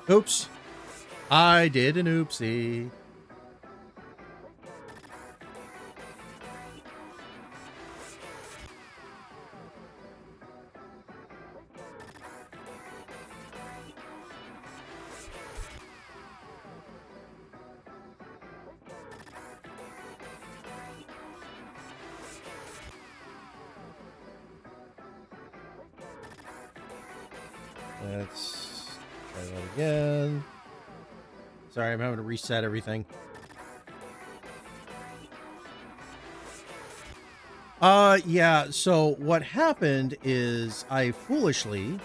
Oops. I did an oopsie. Let's try that again. Sorry, I'm having to reset everything. Yeah, so what happened is I foolishly,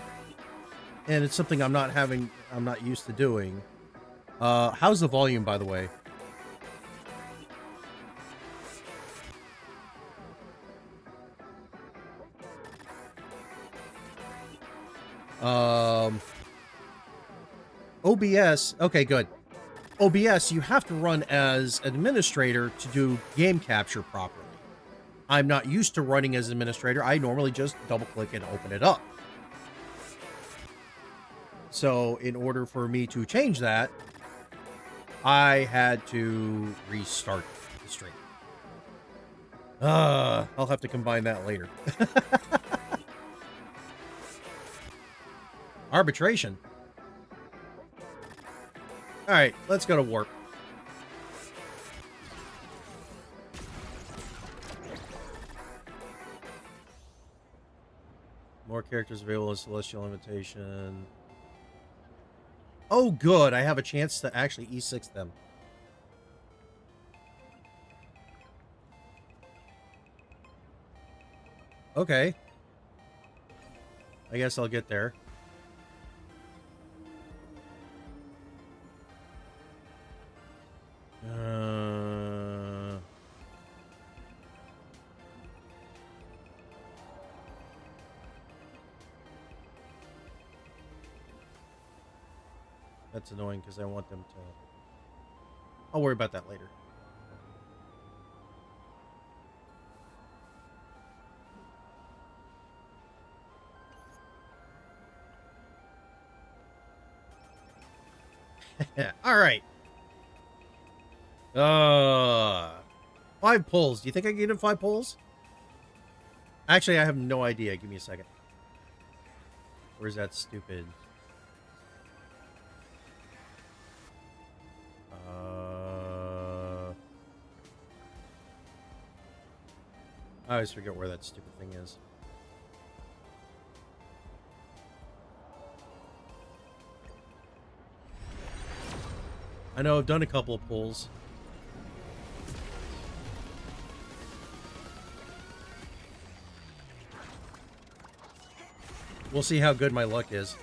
and it's something I'm not used to doing. How's the volume, by the way? Um, OBS, okay, good. OBS, you have to run as administrator to do game capture properly. I'm not used to running as administrator. I normally just double click and open it up. So in order for me to change that, I had to restart the stream. I'll have to combine that later. Arbitration. All right, let's go to warp. More characters available in Celestial Invitation. Oh, good. I have a chance to actually E6 them. Okay. I guess I'll get there. That's annoying because I want them to... I'll worry about that later. All right. 5 pulls. Do you think I can get in 5 pulls? Actually, I have no idea. Give me a second. Where's that stupid... I always forget where that stupid thing is. I know I've done a couple of pulls. We'll see how good my luck is.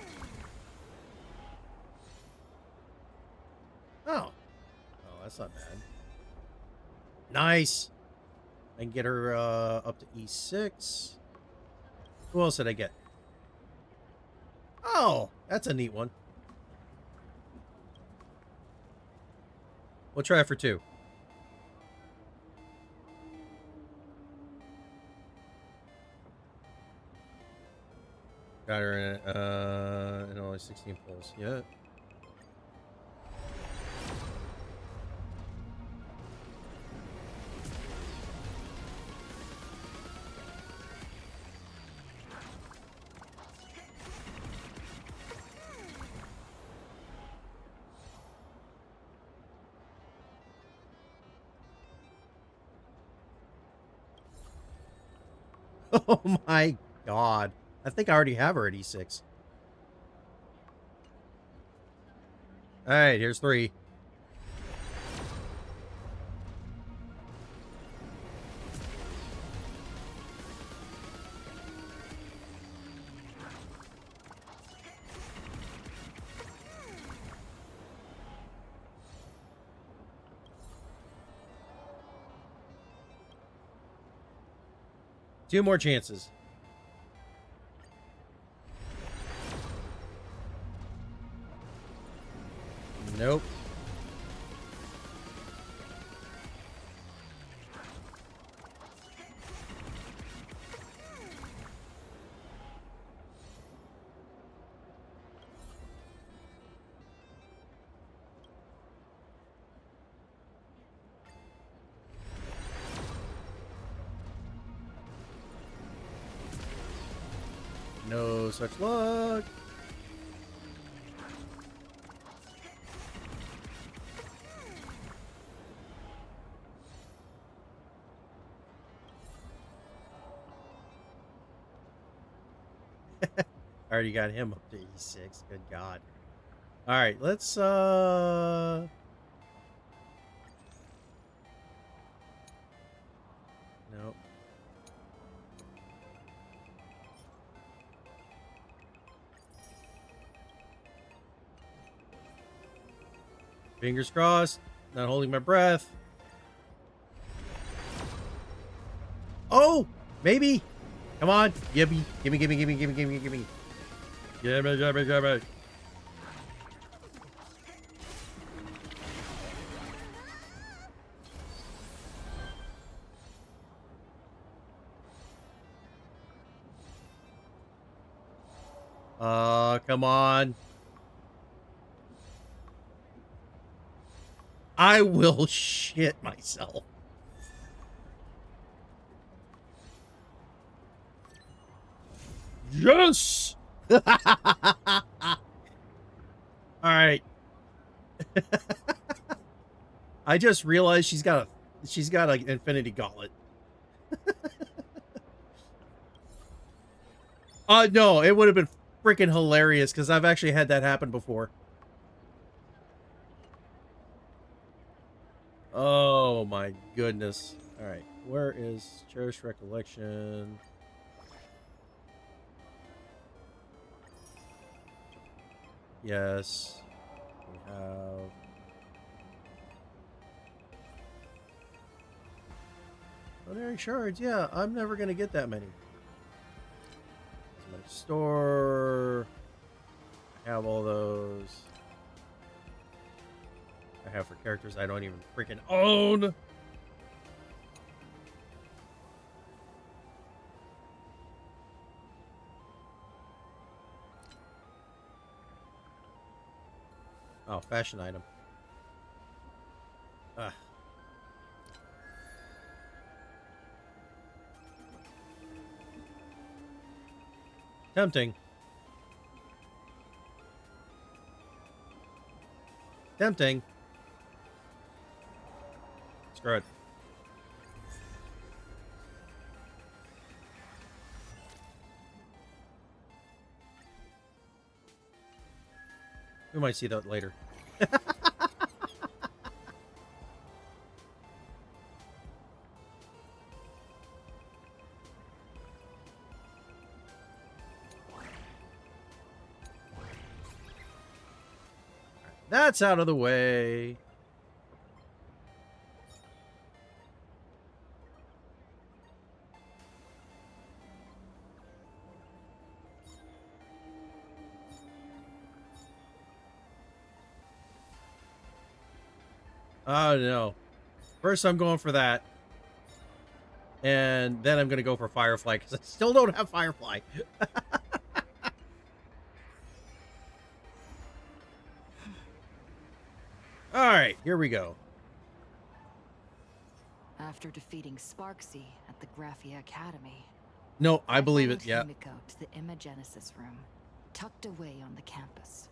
Oh. Oh, that's not bad. Nice. I can get her up to E6. Who else did I get? Oh, that's a neat one. We'll try it for 2. Got her in only 16 pulls. Yeah. Oh my god. I think I already have her at E6. Alright, here's 3. Two more chances. Nope. No such luck. I already got him up to E6. Good God. All right, let's nope. Fingers crossed. Not holding my breath. Oh, maybe. Come on. Gimme. Gimme, gimme, gimme, gimme, gimme, gimme. Gimme, gimme, gimme. Come on. I will shit myself. Yes. All right. I just realized she's got an infinity gauntlet. No, it would have been freaking hilarious because I've actually had that happen before. Oh my goodness. All right, where is cherished recollection? Yes, we have. Ordinary shards. Yeah, I'm never gonna get that many. Cosmetic store. I have all those. I have for characters I don't even freaking own. Oh, fashion item. Ah. Tempting. Tempting. Screw it. We might see that later. That's out of the way. Oh, no. First, I'm going for that. And then I'm going to go for Firefly, because I still don't have Firefly. All right, here we go. After defeating Sparksy at the Graphia Academy... No, I believe it, yeah. Himiko to the Imagenesis room, tucked away on the campus,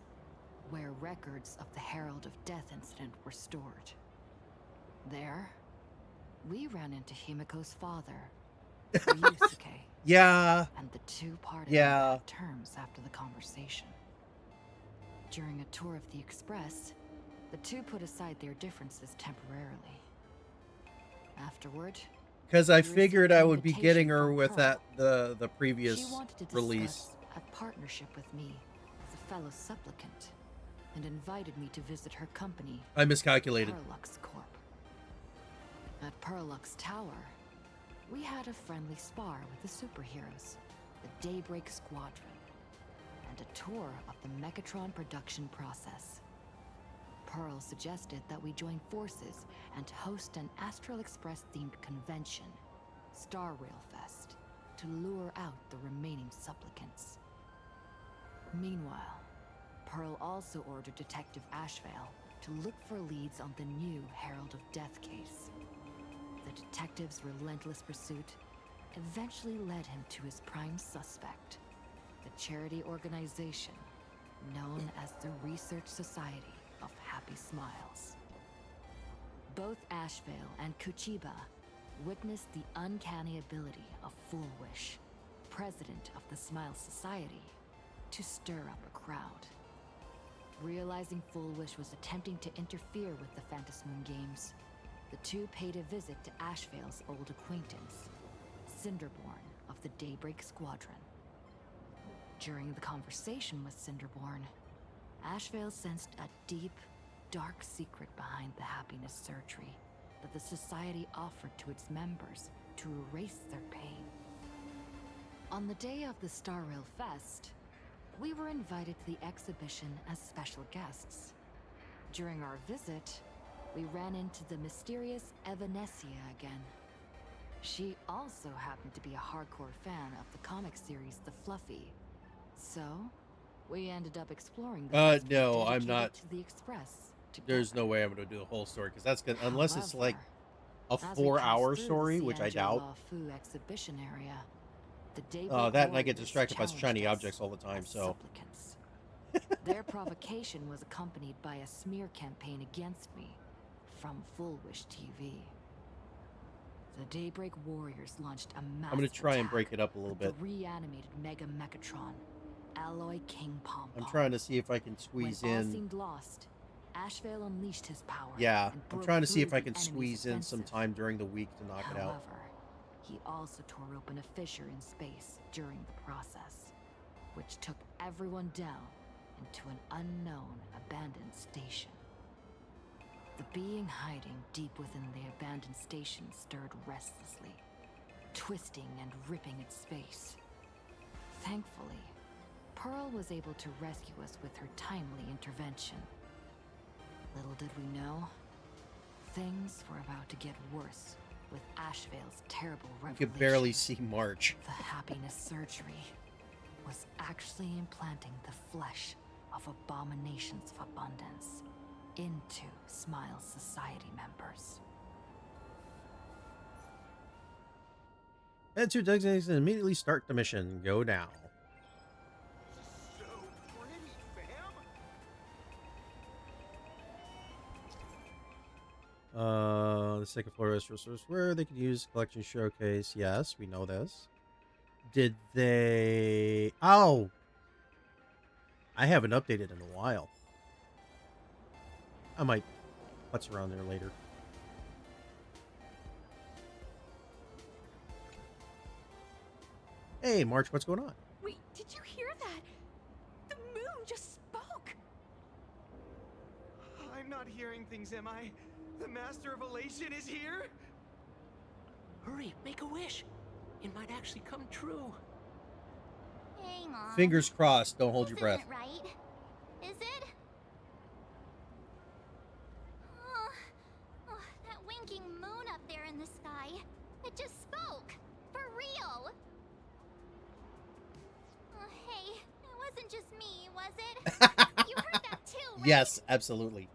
where records of the Herald of Death incident were stored. There, we ran into Himiko's father, Ryusuke. Yeah. And the two parted on terms after the conversation. During a tour of the Express, the two put aside their differences temporarily. Afterward, because I figured I would be getting her with Pearl. the previous She wanted to release. a partnership with me as a fellow supplicant, and invited me to visit her company. I miscalculated. Perlux Corp. At Perlux Tower, we had a friendly spar with the superheroes, the Daybreak Squadron, and a tour of the Mechatron production process. Pearl suggested that we join forces and host an Astral Express-themed convention, Star Rail Fest, to lure out the remaining supplicants. Meanwhile, Pearl also ordered Detective Ashvale to look for leads on the new Herald of Death case. The detective's relentless pursuit eventually led him to his prime suspect, the charity organization known as the Research Society of Happy Smiles. Both Ashvale and Kuchiba witnessed the uncanny ability of Foolwish, president of the Smile Society, to stir up a crowd. Realizing Foolwish was attempting to interfere with the Phantasmoon Games, the two paid a visit to Ashvale's old acquaintance, Cinderborn of the Daybreak Squadron. During the conversation with Cinderborn, Ashvale sensed a deep, dark secret behind the happiness surgery that the Society offered to its members to erase their pain. On the day of the Star Rail Fest, we were invited to the exhibition as special guests. During our visit, we ran into the mysterious Evanessia again. She also happened to be a hardcore fan of the comic series The Fluffy. So, we ended up exploring the no, I'm dedicated not. to the Express There's together. no way I'm going to do the whole story, because that's gonna, unless it's like However, a as we 4-hour passed through story, the which I Cianjur doubt. Law Fu exhibition area, the Daybreak That and I get warriors distracted by shiny challenged us objects all the time, as so. supplicants. Their provocation was accompanied by a smear campaign against me from Foolwish TV. The Daybreak warriors launched a massive I'm going to try and attack break it up a little with bit. the reanimated Mega Mechatron, Alloy King Pom Pom. I'm trying to see if I can squeeze When all in. seemed lost, Ashvale unleashed his power. Yeah, and I'm broke trying to see through if I the can enemy's squeeze in some offensive. time during the week to knock it out. However, he also tore open a fissure in space during the process, which took everyone down into an unknown abandoned station. The being hiding deep within the abandoned station stirred restlessly, twisting and ripping its space. Thankfully, Pearl was able to rescue us with her timely intervention. Little did we know, things were about to get worse with Ashvale's terrible You revelation. could barely see March. The happiness surgery was actually implanting the flesh of abominations of abundance into Smile Society members. Head to designations and immediately start the mission. Go now. So pretty, fam. The second floor is resource where they could use collection showcase. Yes, we know this. Did they? Oh, I haven't updated in a while. I might putz around there later. Hey, March, what's going on? Wait, did you hear that? The moon just spoke! I'm not hearing things, am I? The Master of Elation is here? Hurry, make a wish. It might actually come true. Hang on. Fingers crossed. Don't hold This your breath. isn't right. Is it? Oh, that winking moon up there in the sky. It just spoke. For real. Oh, hey, it wasn't just me, was it? You heard that too, right? Yes, absolutely.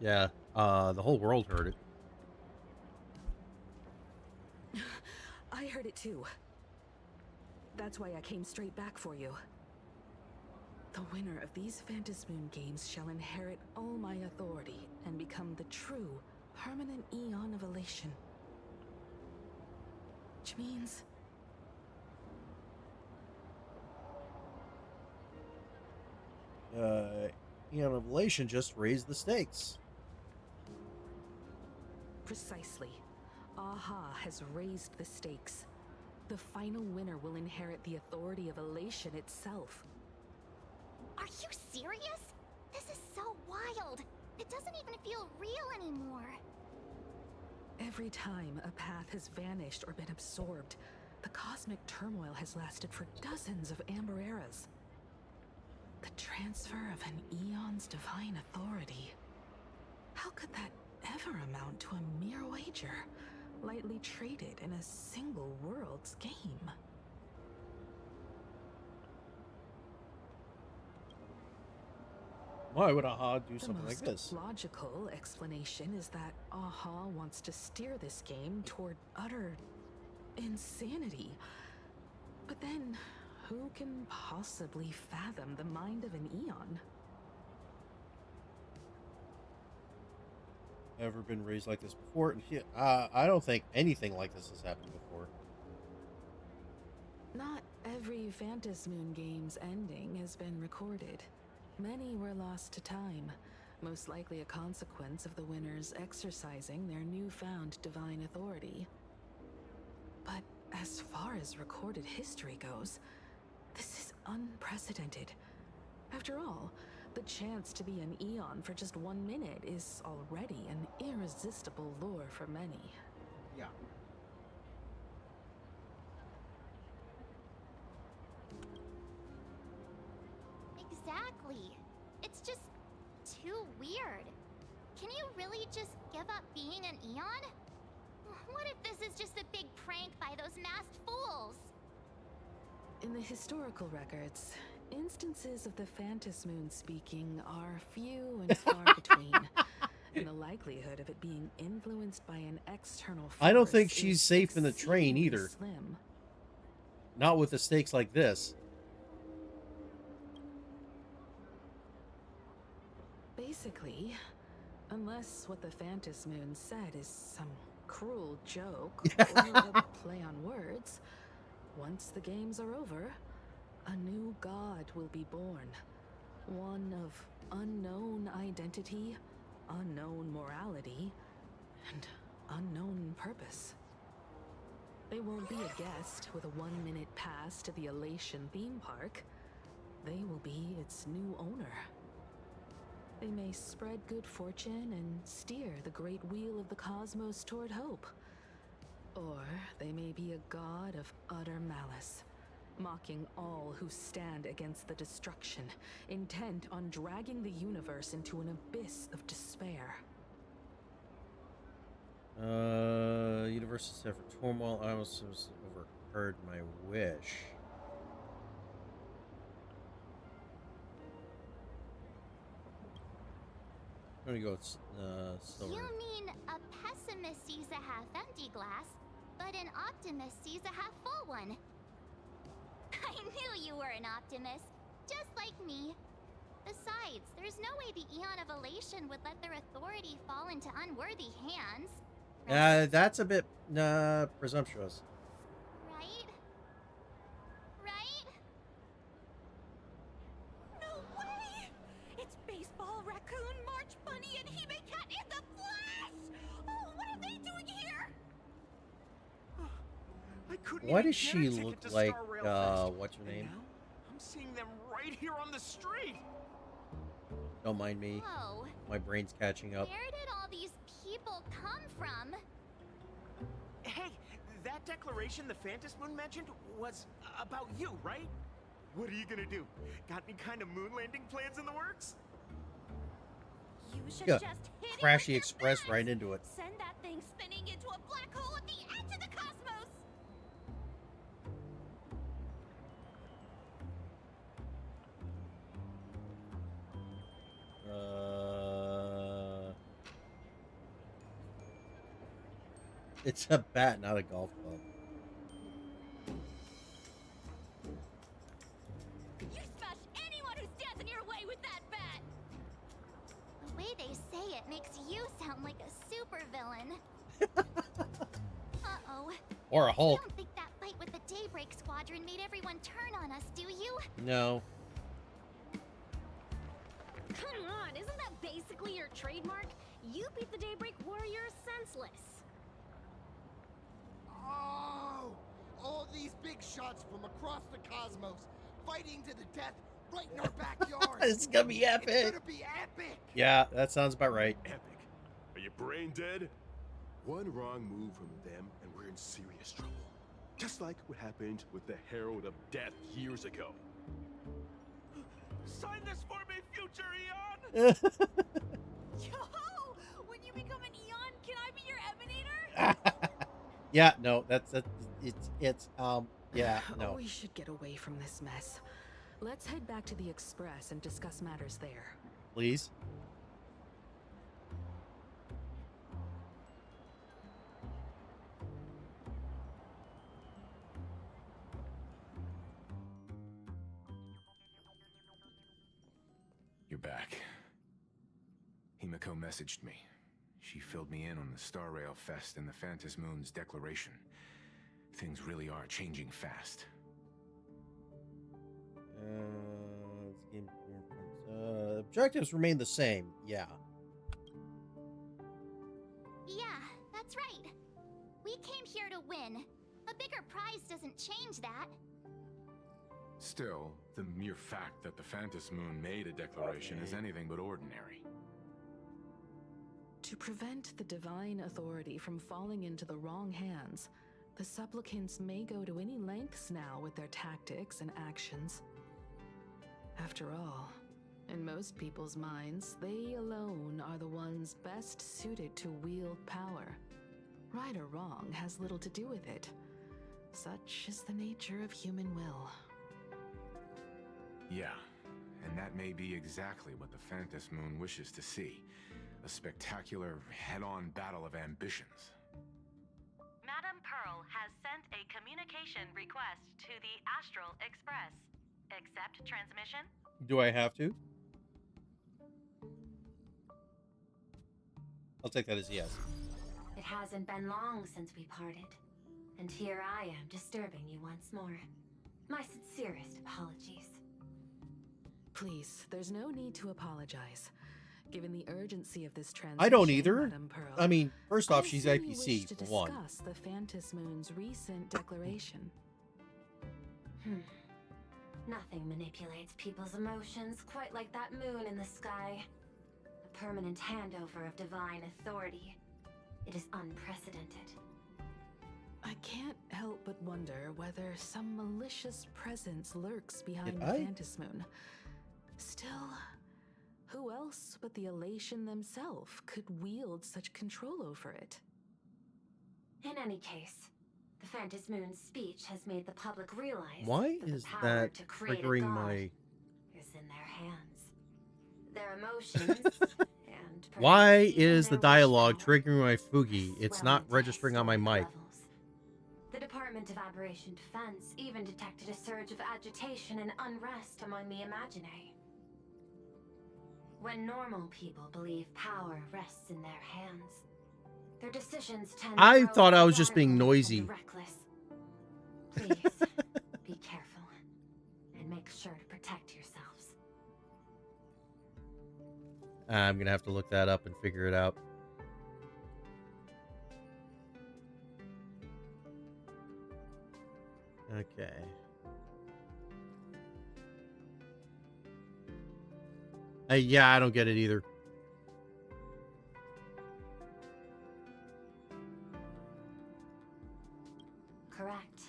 Yeah, the whole world heard it. I heard it too. That's why I came straight back for you. The winner of these Phantasmoon games shall inherit all my authority and become the true, permanent Eon of Elation. Which means... Eon of Elation just raised the stakes. Precisely. Aha has raised the stakes. The final winner will inherit the authority of Elation itself. Are you serious? This is so wild. It doesn't even feel real anymore. Every time a path has vanished or been absorbed, the cosmic turmoil has lasted for dozens of Amber eras. The transfer of an Eon's divine authority. How could that ever amount to a mere wager, lightly traded in a single world's game? Why would Aha do The something like most this? logical explanation is that Aha wants to steer this game toward utter insanity. But then, who can possibly fathom the mind of an Eon? Ever been raised like this before? I don't think anything like this has happened before. Not every Phantasmoon Moon game's ending has been recorded. Many were lost to time, most likely a consequence of the winners exercising their newfound divine authority. But as far as recorded history goes, this is unprecedented. After all, the chance to be an Eon for just 1 minute is already an irresistible lure for many. Yeah. Exactly. It's just too weird. Can you really just give up being an Eon? What if this is just a big prank by those masked fools? In the historical records, instances of the Phantasmoon speaking are few and far between, and the likelihood of it being influenced by an external force I don't think is she's safe in the train exceedingly either. Slim. Not with the stakes like this. Basically, unless what the Phantasmoon said is some cruel joke or a play on words, once the games are over, a new god will be born. One of unknown identity, unknown morality, and unknown purpose. They won't be a guest with a 1-minute pass to the Elation theme park. They will be its new owner. They may spread good fortune and steer the great wheel of the cosmos toward hope. Or they may be a god of utter malice, mocking all who stand against the destruction, intent on dragging the universe into an abyss of despair. Universe is set for turmoil. I almost overheard my wish. I'm gonna go with silver. You mean a pessimist sees a half-empty glass, but an optimist sees a half-full one. I knew you were an optimist, just like me. Besides, there's no way the Eon of Elation would let their authority fall into unworthy hands. Right? That's a bit presumptuous. Right? Right? No way! It's Baseball, Raccoon, March Bunny, and Hime Cat in the flesh! Oh, what are they doing here? I couldn't Why even does get she a ticket look to like, Star Rail Fest. what's her And name? now, I'm seeing them right here on the street. Don't mind me. Whoa. My brain's catching up. Where did all these people come from? Hey, that declaration the Phantasmoon mentioned was about you, right? What are you gonna do? Got any kind of moon landing plans in the works? You should Yeah, just hit it Crash with the your Express bats. right into it. Send that thing spinning into a black hole at the edge of the cosmos! It's a bat, not a golf club. You smash anyone who stands in your way with that bat! The way they say it makes you sound like a supervillain. Uh-oh. Or a You Hulk. don't think that fight with the Daybreak Squadron made everyone turn on us, do you? No. Come on, isn't that basically your trademark? You beat the Daybreak Warriors senseless. Oh! All these big shots from across the cosmos, fighting to the death right in our backyard. It's gonna be It's epic. gonna be epic. Yeah, that sounds about right. Epic. Are you brain dead? One wrong move from them and we're in serious trouble. Just like what happened with the Herald of Death years ago. Sign this for me, future Eon! Yo! When you become an Eon, can I be your Emanator? Yeah, no, yeah, no. We should get away from this mess. Let's head back to the Express and discuss matters there. Please. You're back. Himiko messaged me. She filled me in on the Star Rail Fest and the Phantom Moon's declaration. Things really are changing fast. Objectives remain the same. Yeah. Yeah, that's right. We came here to win. A bigger prize doesn't change that. Still, the mere fact that the Phantom Moon made a declaration is anything but ordinary. To prevent the divine authority from falling into the wrong hands, the supplicants may go to any lengths now with their tactics and actions. After all, in most people's minds, they alone are the ones best suited to wield power. Right or wrong has little to do with it. Such is the nature of human will. Yeah, and that may be exactly what the Phantom Moon wishes to see. A spectacular, head-on battle of ambitions. Madame Pearl has sent a communication request to the Astral Express. Accept transmission? Do I have to? I'll take that as yes. It hasn't been long since we parted, and here I am disturbing you once more. My sincerest apologies. Please, there's no need to apologize. Given the urgency of this transition, I don't either. Madame Pearl, I mean, first off, I she's assume you wish IPC, to for one. discuss the Phantom Moon's recent declaration. Nothing manipulates people's emotions quite like that moon in the sky. A permanent handover of divine authority. It is unprecedented. I can't help but wonder whether some malicious presence lurks behind Did the I? Phantom Moon. Still, who else but the Elation themselves could wield such control over it? In any case, the Phantom Moon's speech has made the public realize Why that the is power that to create a triggering god my... is in their hands. Their emotions and Why perhaps even is the their wish dialogue power triggering my Fugi? It's swell not into registering on my historic mic. levels. The Department of Aberration Defense even detected a surge of agitation and unrest among the Imaginary. When normal people believe power rests in their hands, their decisions tend to I grow thought I was just being radical noisy. and reckless. Please, be careful, and make sure to protect yourselves. I'm going to have to look that up and figure it out. Okay. Yeah, I don't get it either. Correct.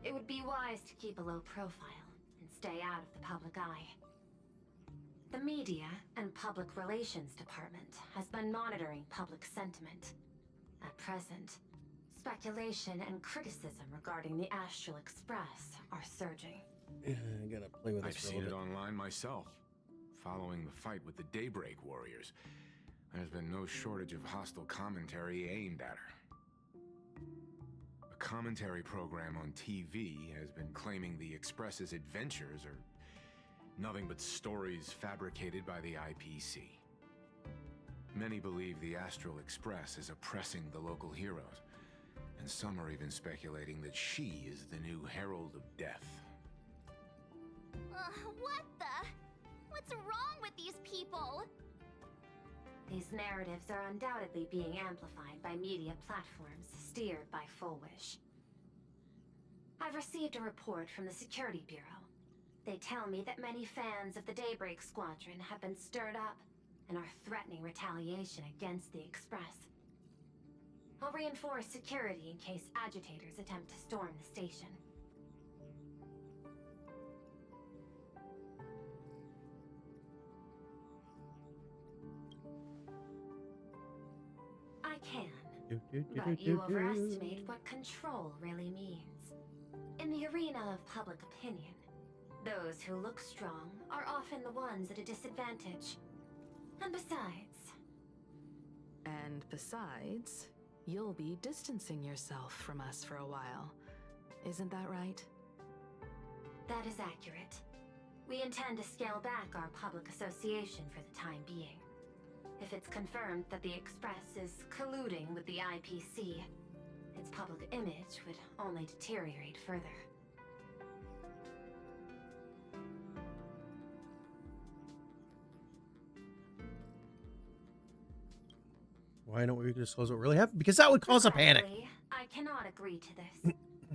It would be wise to keep a low profile and stay out of the public eye. The media and public relations department has been monitoring public sentiment. At present, speculation and criticism regarding the Astral Express are surging. I'm going to play with this I've for a seen it little bit. online myself. Following the fight with the Daybreak Warriors, there's been no shortage of hostile commentary aimed at her. A commentary program on TV has been claiming the Express's adventures are nothing but stories fabricated by the IPC. Many believe the Astral Express is oppressing the local heroes, and some are even speculating that she is the new Herald of Death. What the? What's wrong with these people? These narratives are undoubtedly being amplified by media platforms steered by Full Wish. I've received a report from the Security Bureau. They tell me that many fans of the Daybreak Squadron have been stirred up and are threatening retaliation against the Express. I'll reinforce security in case agitators attempt to storm the station. I can, but you overestimate what control really means. In the arena of public opinion, those who look strong are often the ones at a disadvantage. And besides... And besides, you'll be distancing yourself from us for a while. Isn't that right? That is accurate. We intend to scale back our public association for the time being. If it's confirmed that the Express is colluding with the IPC, its public image would only deteriorate further. Why don't we disclose what really happened? Because that would cause a panic. Regretfully, I cannot agree to this.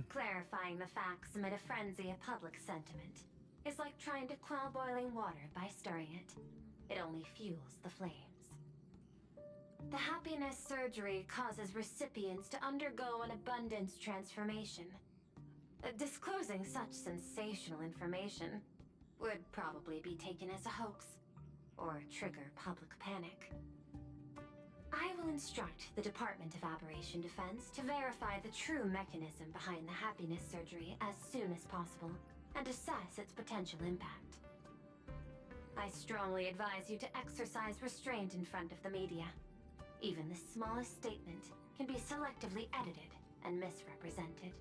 Clarifying the facts amid a frenzy of public sentiment is like trying to quell boiling water by stirring it. It only fuels the flames. The happiness surgery causes recipients to undergo an abundance transformation. Disclosing such sensational information would probably be taken as a hoax, or trigger public panic. I will instruct the Department of Aberration Defense to verify the true mechanism behind the happiness surgery as soon as possible, and assess its potential impact. I strongly advise you to exercise restraint in front of the media. Even the smallest statement can be selectively edited and misrepresented.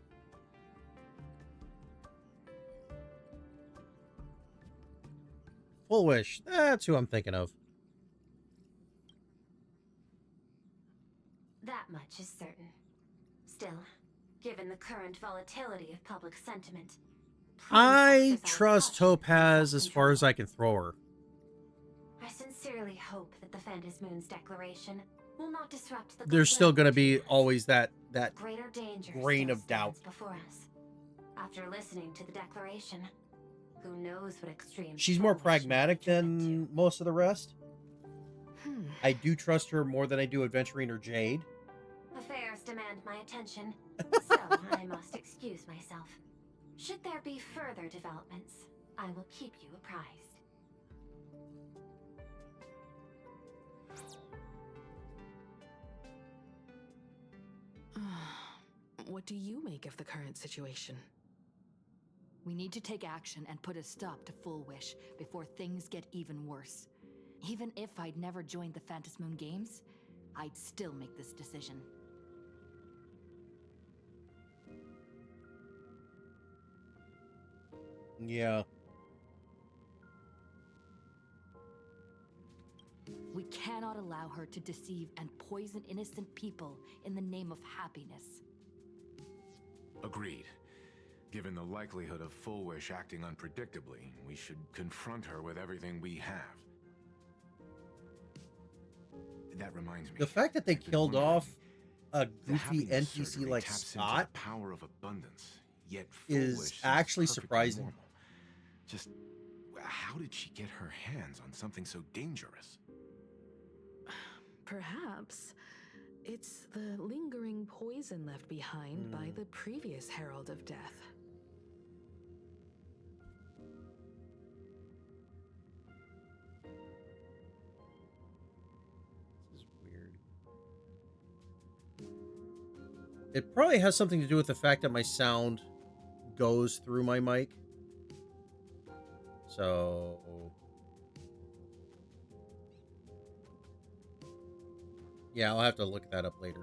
Full Wish. That's who I'm thinking of. That much is certain. Still, given the current volatility of public sentiment, I trust Topaz as far as I can throw her. I sincerely hope that the Phantom Moon's declaration will not disrupt the There's still going to be always that greater danger grain still of doubt. stands before us. After listening to the declaration, who knows what extreme... She's more pragmatic than most of the rest. I do trust her more than I do Adventurine or Jade. Affairs demand my attention, so I must excuse myself. Should there be further developments, I will keep you apprised. What do you make of the current situation? We need to take action and put a stop to Full Wish before things get even worse. Even if I'd never joined the Phantom Moon Games, I'd still make this decision. Yeah. We cannot allow her to deceive and poison innocent people in the name of happiness. Agreed. Given the likelihood of Full Wish acting unpredictably, we should confront her with everything we have. That reminds me. The fact that they killed off a The goofy happiness NPC surgery like taps into Scott the power of abundance, yet Full is Wish seems actually perfectly surprising. normal. Just how did she get her hands on something so dangerous? Perhaps it's the lingering poison left behind by the previous Herald of Death. This is weird. It probably has something to do with the fact that my sound goes through my mic. So... yeah, I'll have to look that up later.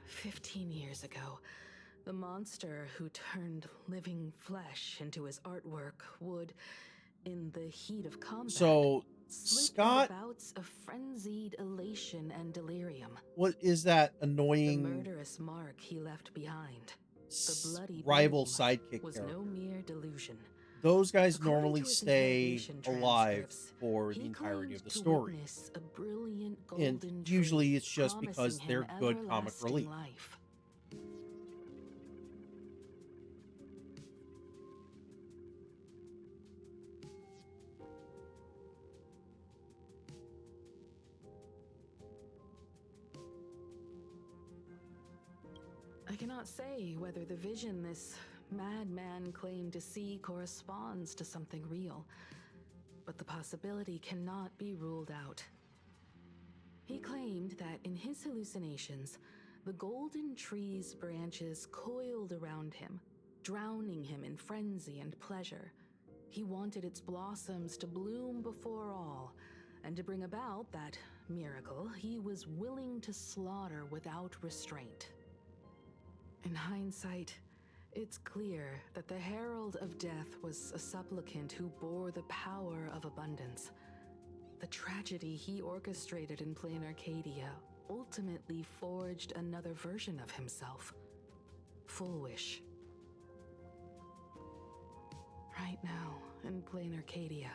15 years ago, the monster who turned living flesh into his artwork would, in the heat of combat, So, slip Scott... into bouts of frenzied elation and delirium. what is that The annoying murderous mark he left behind, the bloody rival bloom, sidekick was character? no mere delusion. Those guys According normally to his stay interrogation alive transcripts, for the he entirety claimed of the to story. witness a brilliant And golden usually tree it's just because promising they're him good comic everlasting relief. life. I cannot say whether the vision this madman claimed to see corresponds to something real, but the possibility cannot be ruled out. He claimed that in his hallucinations, the golden tree's branches coiled around him, drowning him in frenzy and pleasure. He wanted its blossoms to bloom before all, and to bring about that miracle, he was willing to slaughter without restraint. In hindsight, it's clear that the Herald of Death was a supplicant who bore the power of abundance. The tragedy he orchestrated in Planarcadia ultimately forged another version of himself, Full Wish. Right now, in Planarcadia,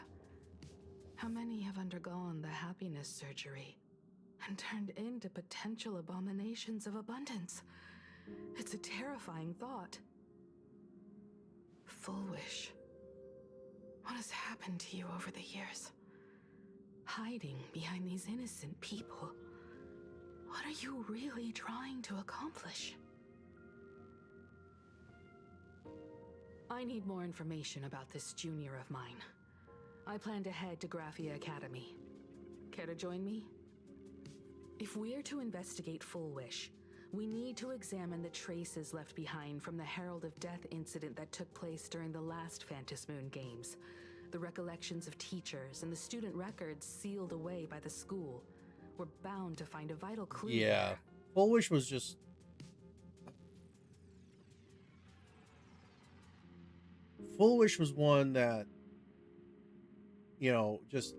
how many have undergone the happiness surgery and turned into potential abominations of abundance? It's a terrifying thought. Full Wish. What has happened to you over the years? Hiding behind these innocent people. What are you really trying to accomplish? I need more information about this junior of mine. I plan to head to Graphia Academy. Care to join me? If we're to investigate Full Wish, we need to examine the traces left behind from the Herald of Death incident that took place during the last Phantom Moon Games. The recollections of teachers and the student records sealed away by the school. We're bound to find a vital clue. Yeah. Full Wish was just... Full Wish was one that, you know, just,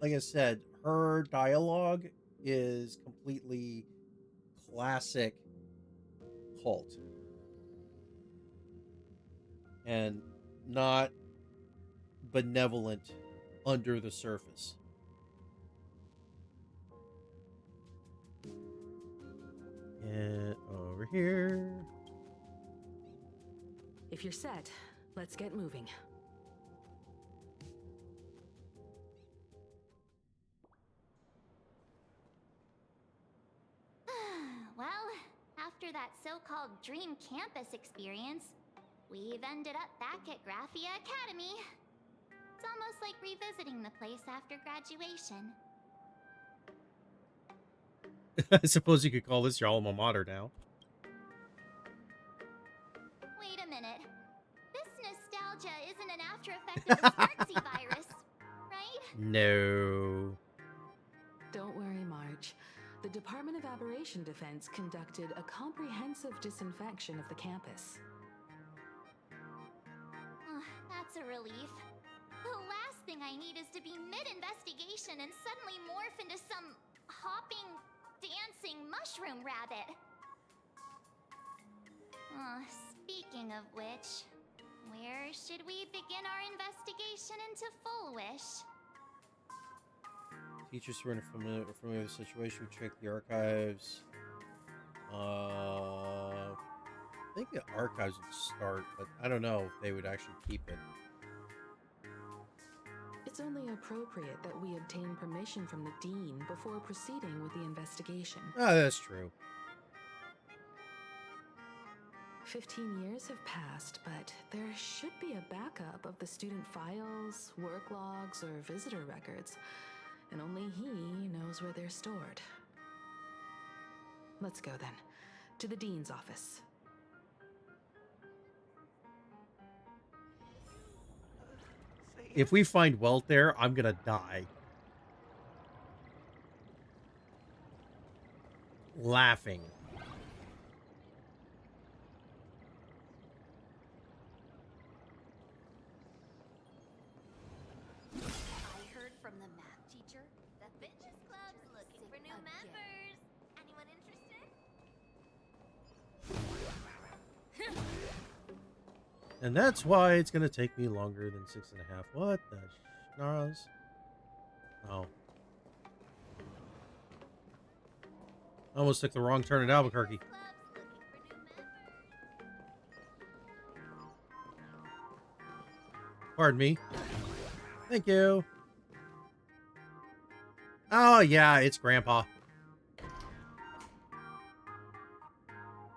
like I said, her dialogue is completely classic cult. And not benevolent under the surface. And over here. If you're set, let's get moving. Well, after that so-called dream campus experience, we've ended up back at Graphia Academy. It's almost like revisiting the place after graduation. I suppose you could call this your alma mater now. Wait a minute. This nostalgia isn't an after effect of the Sparksy virus, right? No. Don't worry, Marge. The Department of Aberration Defense conducted a comprehensive disinfection of the campus. That's a relief. The last thing I need is to be mid-investigation and suddenly morph into some hopping, dancing mushroom rabbit. Speaking of which, where should we begin our investigation into Full Wish? Teachers who are familiar with the situation would check the archives. I think the archives would start, but I don't know if they would actually keep it. It's only appropriate that we obtain permission from the Dean before proceeding with the investigation. Ah, that's true. 15 years have passed, but there should be a backup of the student files, work logs, or visitor records. And only he knows where they're stored. Let's go then, to the Dean's office. If we find Welt there, I'm gonna die. Laughing. I heard from the math teacher that Bitches Club's looking for new members. Anyone interested? And that's why it's gonna take me longer than 6.5. What the schnarls? Oh. I almost took the wrong turn at Albuquerque. Pardon me. Thank you. Oh, yeah, it's Grandpa.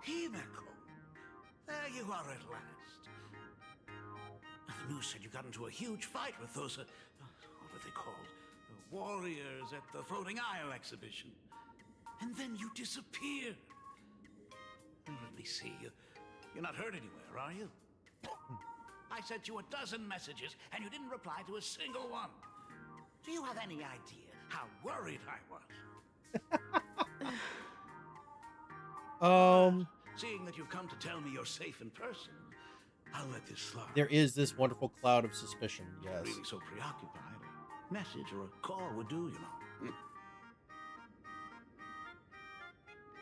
Himeko, there you are at last. The news said you got into a huge fight with those, what are they called? The warriors at the Floating Isle exhibition. And then you disappeared. Let me see. You're not hurt anywhere, are you? I sent you 12 messages, and you didn't reply to a single one. Do you have any idea how worried I was? Seeing that you've come to tell me you're safe in person, I'll let this slide. There is this wonderful cloud of suspicion, yes. Really so preoccupied, a message or a call would do, you know.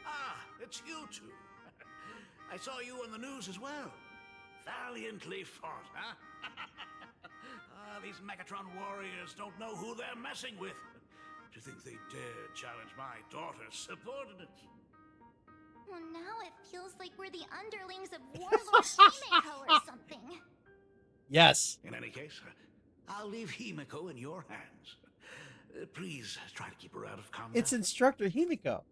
Ah, it's you two. I saw you on the news as well. Valiantly fought, huh? These Megatron warriors don't know who they're messing with. To think they dare challenge my daughter's subordinates. Well, now it feels like we're the underlings of Warlord Himeko or something. Yes. In any case, I'll leave Himeko in your hands. Please try to keep her out of combat. It's Instructor Himeko.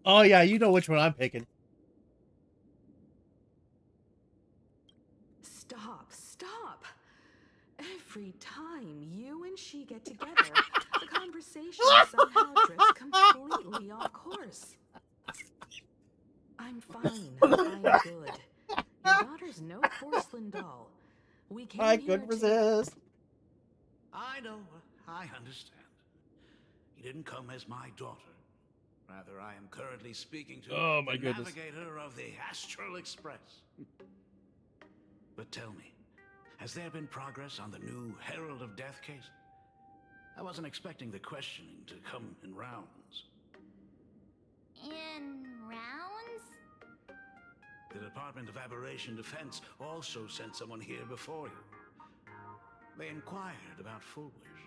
Oh, yeah, you know which one I'm picking. Stop. Every time you and she get together, the conversation somehow drifts completely off course. I'm fine. I'm good. Your daughter's no porcelain doll. We came I here couldn't to... resist. I know. I understand. You didn't come as my daughter. Rather, I am currently speaking to the navigator of the Astral Express. But tell me, has there been progress on the new Herald of Death case? I wasn't expecting the questioning to come in rounds. In rounds? The Department of Aberration Defense also sent someone here before you. They inquired about Fullwish.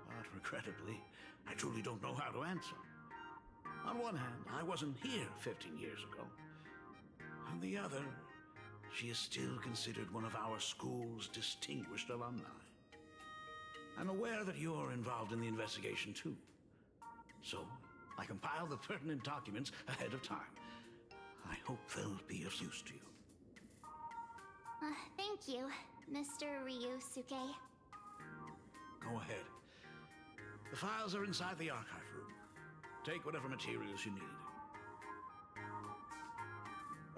But regrettably, I truly don't know how to answer. On one hand, I wasn't here 15 years ago. On the other, she is still considered one of our school's distinguished alumni. I'm aware that you're involved in the investigation too. So, I compiled the pertinent documents ahead of time. I hope they'll be of use to you. Thank you, Mr. Ryusuke. Go ahead. The files are inside the archive room. Take whatever materials you need.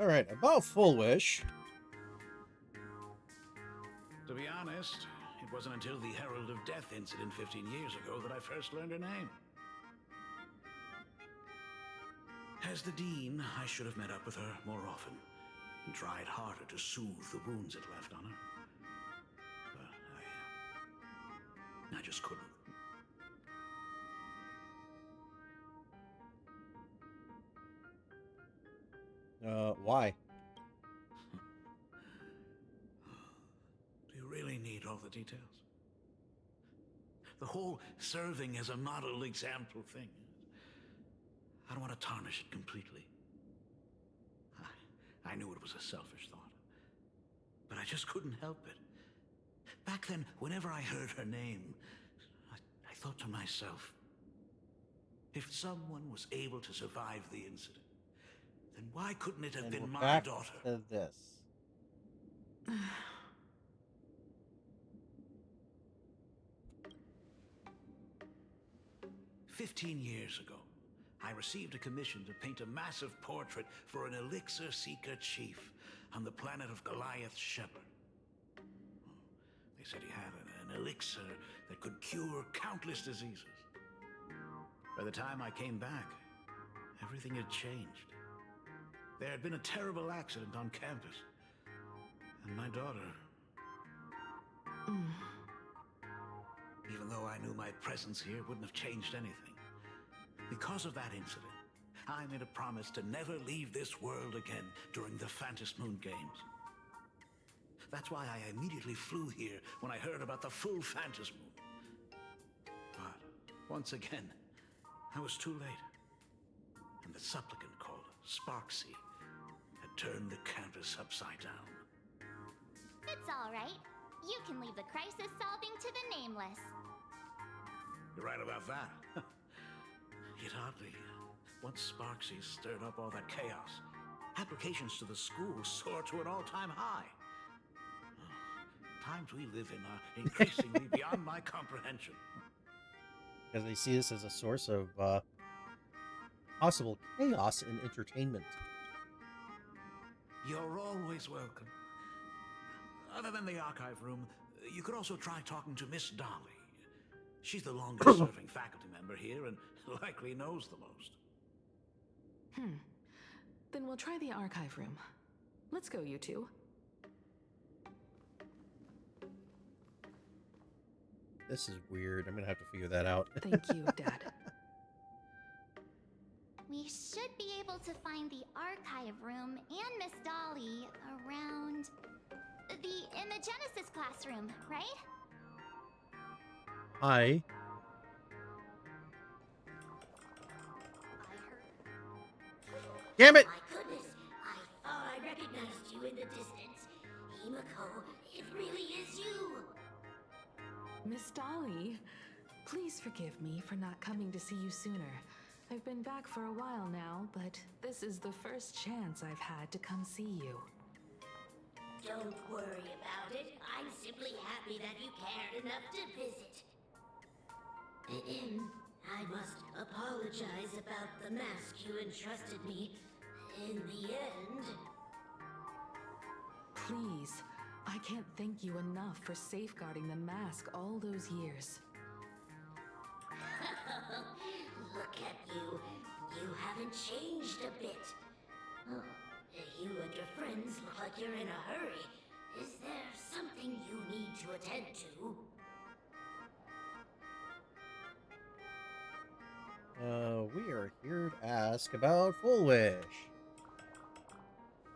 All right, about Fullwish. To be honest, it wasn't until the Herald of Death incident 15 years ago that I first learned her name. As the Dean, I should have met up with her more often and tried harder to soothe the wounds it left on her. But I just couldn't. Why? Do you really need all the details? The whole serving as a model example thing. I don't want to tarnish it completely. I knew it was a selfish thought, but I just couldn't help it. Back then, whenever I heard her name, I thought to myself, if someone was able to survive the incident, then why couldn't it have been my daughter? To this. 15 years ago, I received a commission to paint a massive portrait for an elixir seeker chief on the planet of Goliath's Shepherd. They said he had an elixir that could cure countless diseases. By the time I came back, everything had changed. There had been a terrible accident on campus, and my daughter... Even though I knew my presence here wouldn't have changed anything. Because of that incident, I made a promise to never leave this world again during the Phantom Moon Games. That's why I immediately flew here when I heard about the full Phantom Moon. But, once again, I was too late. And the supplicant called Sparksy had turned the campus upside down. It's all right. You can leave the crisis solving to the Nameless. You're right about that. Yet oddly, once Sparksy stirred up all that chaos, applications to the school soared to an all-time high. Times we live in are increasingly beyond my comprehension. Because they see this as a source of possible chaos in entertainment. You're always welcome. Other than the archive room, you could also try talking to Miss Dolly. She's the longest-serving faculty member here and likely knows the most. Then we'll try the archive room. Let's go, you two. This is weird. I'm gonna have to figure that out. Thank you, Dad. We should be able to find the archive room and Miss Dolly around in the Genesis classroom, right? Hi. Damn it! My goodness, I thought I recognized you in the distance. Himiko, it really is you. Miss Dolly, please forgive me for not coming to see you sooner. I've been back for a while now, but this is the first chance I've had to come see you. Don't worry about it. I'm simply happy that you cared enough to visit. I must apologize about the mask you entrusted me. In the end... Please, I can't thank you enough for safeguarding the mask all those years. Look at you. You haven't changed a bit. Oh, you and your friends look like you're in a hurry. Is there something you need to attend to? We are here to ask about Full Wish.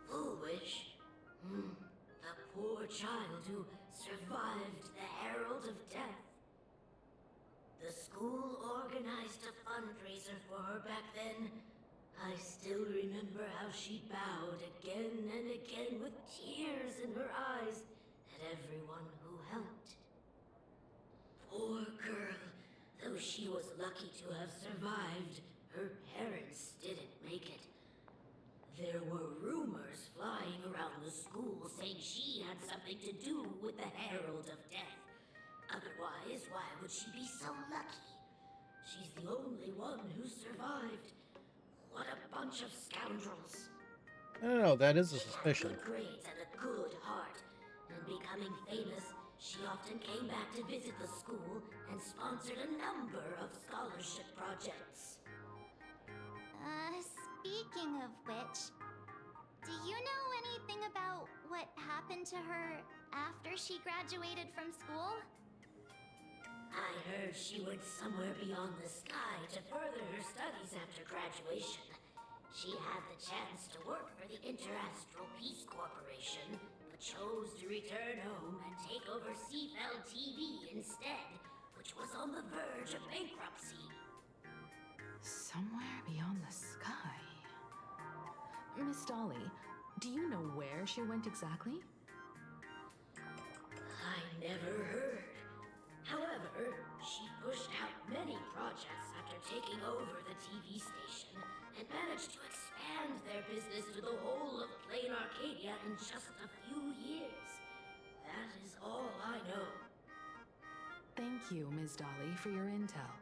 Foolish? The poor child who survived the Herald of Death. The school organized a fundraiser for her back then. I still remember how she bowed again and again with tears in her eyes at everyone who helped. Poor girl. Though she was lucky to have survived, her parents didn't make it. There were rumors flying around the school saying she had something to do with the Herald of Death. Otherwise, why would she be so lucky? She's the only one who survived. What a bunch of scoundrels. I don't know, that is a suspicion. Good grades and a good heart. And becoming famous, she often came back to visit the school and sponsored a number of scholarship projects. Speaking of which, do you know anything about what happened to her after she graduated from school? I heard she went somewhere beyond the sky to further her studies after graduation. She had the chance to work for the Interastral Peace Corporation, but chose to return home and take over Seafeld TV instead, which was on the verge of bankruptcy. Somewhere beyond the sky. Miss Dolly, do you know where she went exactly? I never heard. However, she pushed out many projects after taking over the TV station and managed to expand their business to the whole of Planarcadia in just a few years. That is all I know. Thank you, Ms. Dolly, for your intel.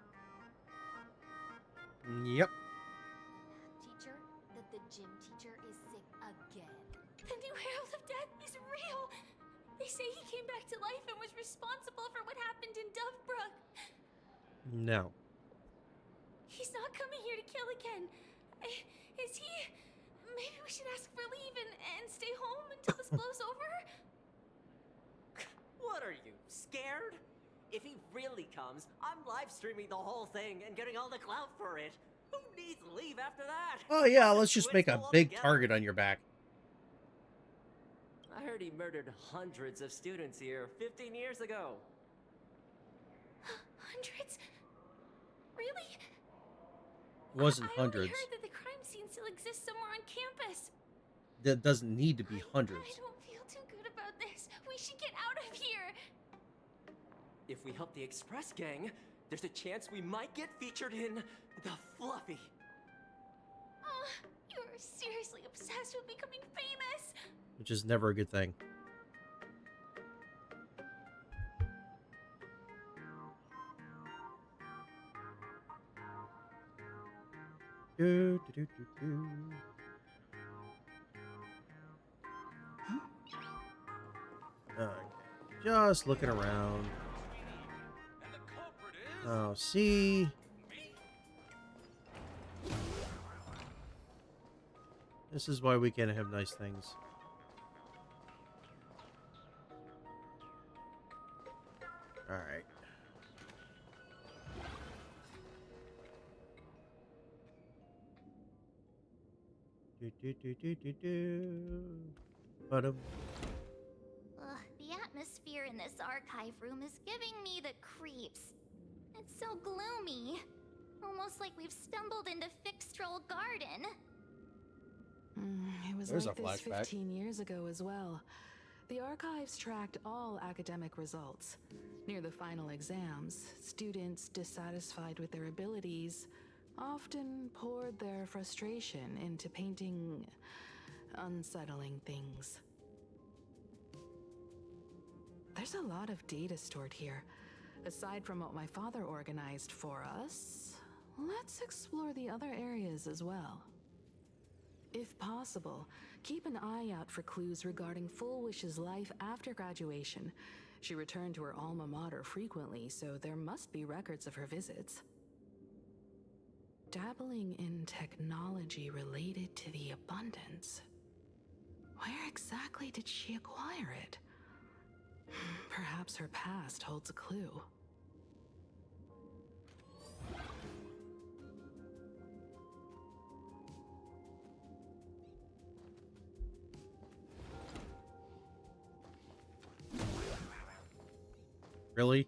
Yep. Teacher, that the gym teacher is sick again. The new Herald of Death is real! They say he came back to life and was responsible for what happened in Dovebrook. No. He's not coming here to kill again. Is he? Maybe we should ask for leave and stay home until this blows over? What are you, scared? If he really comes, I'm live streaming the whole thing and getting all the clout for it. Who needs leave after that? Oh yeah, let's just make a big target on your back. I heard he murdered hundreds of students here 15 years ago. Hundreds? Really? It wasn't I hundreds. only heard that the crime scene still exists somewhere on campus. That doesn't need to be hundreds. I don't feel too good about this. We should get out of here. If we help the Express gang, there's a chance we might get featured in The Fluffy. You're seriously obsessed with becoming famous. Which is never a good thing. Do, do, do, do, do. Just looking around. Oh, see? This is why we can't have nice things. Alright. Ugh, the atmosphere in this archive room is giving me the creeps. It's so gloomy. Almost like we've stumbled into Fixtroll Garden. It was There's like a this flashback. 15 years ago as well. The archives tracked all academic results. Near the final exams, students dissatisfied with their abilities often poured their frustration into painting unsettling things. There's a lot of data stored here. Aside from what my father organized for us, let's explore the other areas as well. If possible, keep an eye out for clues regarding Fullwish's life after graduation. She returned to her alma mater frequently, so there must be records of her visits. Dabbling in technology related to the abundance. Where exactly did she acquire it? Perhaps her past holds a clue. Really?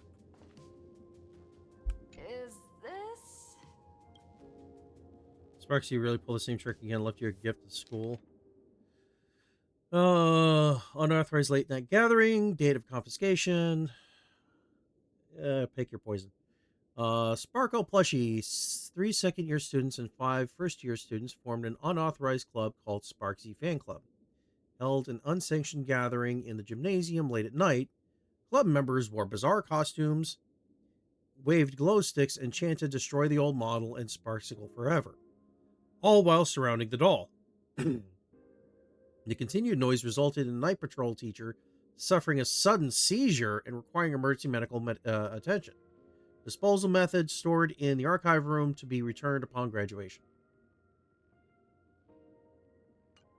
Is this? Sparks, you really pull the same trick again, left you a gift at school. Unauthorized late night gathering, date of confiscation. Pick your poison. Sparkle plushie. 3 second-year students and 5 first-year students formed an unauthorized club called Sparksy Fan Club. Held an unsanctioned gathering in the gymnasium late at night. Club members wore bizarre costumes, waved glow sticks, and chanted "Destroy the old model" and "Sparksicle forever," all while surrounding the doll. The continued noise resulted in a night patrol teacher suffering a sudden seizure and requiring emergency medical attention. Disposal methods stored in the archive room to be returned upon graduation.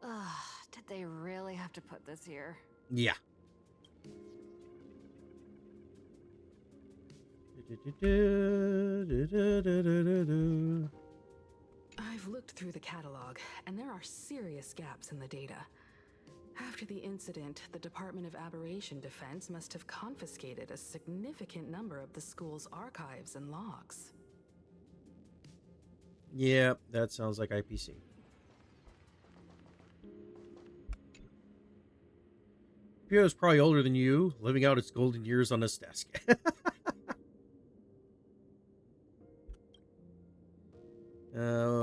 Ugh, did they really have to put this here? Yeah. I've looked through the catalog, and there are serious gaps in the data. After the incident, the Department of Aberration Defense must have confiscated a significant number of the school's archives and logs. Yeah, that sounds like IPC. Pio's probably older than you, living out its golden years on this desk.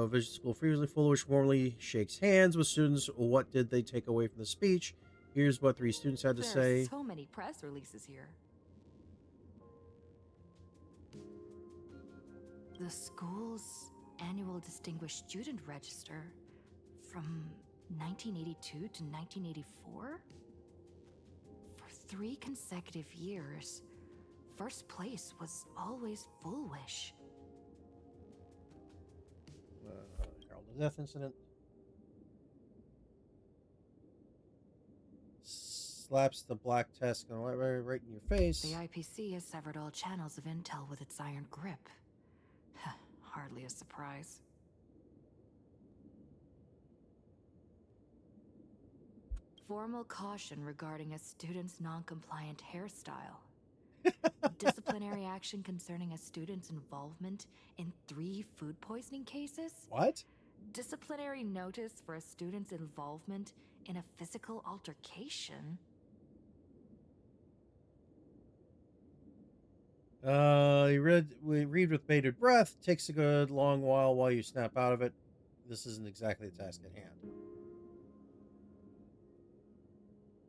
Vision School Freely Foolish warmly shakes hands with students. What did they take away from the speech? Here's what 3 students had to There say. are so many press releases here. The school's annual Distinguished Student Register from 1982 to 1984? For 3 consecutive years, first place was always Fullwish. Herald of Death incident. Slaps the black test right in your face. The IPC has severed all channels of intel with its iron grip. Hardly a surprise. Formal caution regarding a student's non-compliant hairstyle. Disciplinary action concerning a student's involvement in 3 food poisoning cases. What? Disciplinary notice for a student's involvement in a physical altercation. We read with bated breath. Takes a good long while you snap out of it. This isn't exactly the task at hand.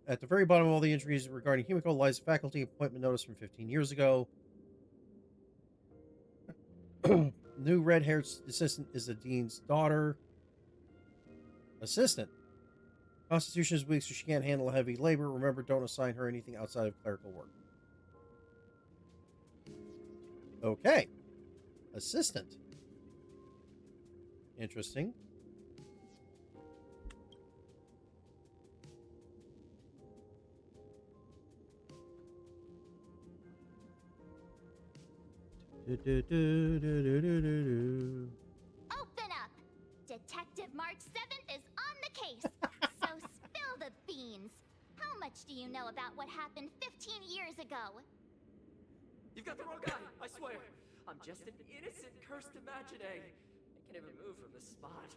At the very bottom of all the entries regarding Himiko lies a faculty appointment notice from 15 years ago. New red-haired assistant is the dean's daughter. Assistant? Constitution is weak, so she can't handle heavy labor. Remember, don't assign her anything outside of clerical work. Okay. Assistant. Interesting. Open up! Detective March 7th is on the case. So spill the beans. How much do you know about what happened 15 years ago? You've got the wrong guy, I swear. I'm just an innocent cursed imagine. I can't even move from this spot.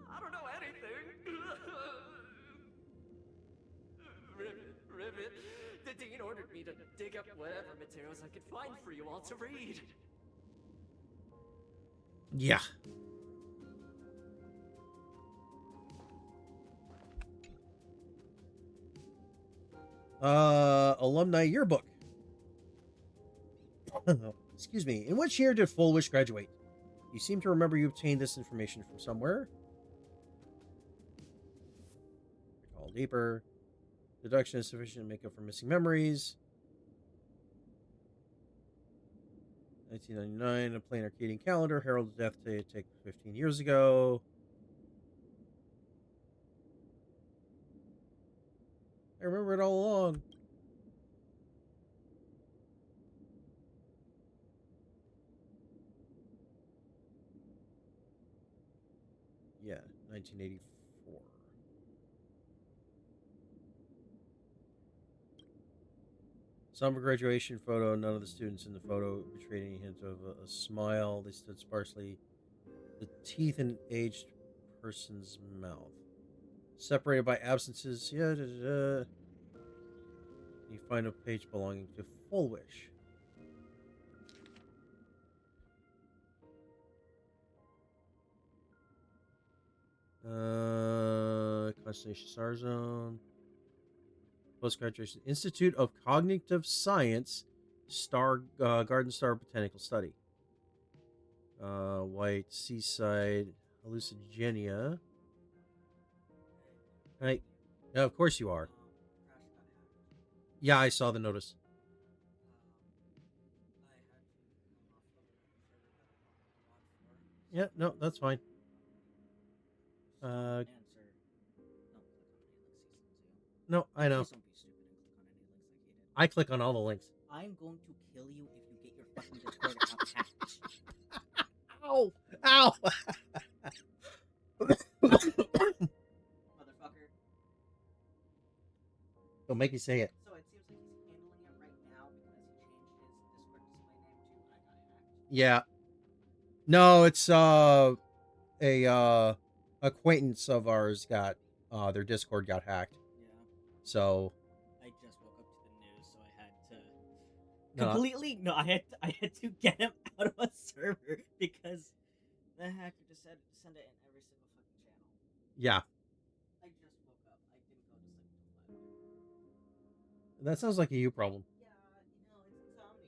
I don't know anything. Rivet. The dean ordered me to dig up whatever materials I could find for you all to read. Yeah. Alumni yearbook. Excuse me. In which year did Fullwish graduate? You seem to remember you obtained this information from somewhere. Recall deeper. Deduction is sufficient to make up for missing memories. 1999, a Planarcadian calendar. Herald of Death Day take 15 years ago. I remember it all along. Yeah, 1984. Summer graduation photo. None of the students in the photo betrayed any hint of a smile. They stood sparsely, the teeth in an aged person's mouth. Separated by absences. Yeah, You find a page belonging to Fullwish. Constellation Star Zone. Post-graduation Institute of Cognitive Science, Garden Star Botanical Study. White Seaside Hallucigenia. Right. Yeah, of course you are. Yeah, I saw the notice. Yeah, no, that's fine. No, I know. I click on all the links. I'm going to kill you if you get your fucking Discord account hacked. Ow! Ow! Motherfucker. Don't make me say it. So it seems like he's handling it right now because he changed his Discord display name to I Got Hacked. Yeah. No, it's a acquaintance of ours got their Discord got hacked. Yeah. So I just woke up to the news, so I had to get him out of a server because the hacker decided to send it in every single fucking channel. yeah. I just woke up. I didn't go to sleep until 5. That sounds like a you problem. Yeah, it's insomnia. Also,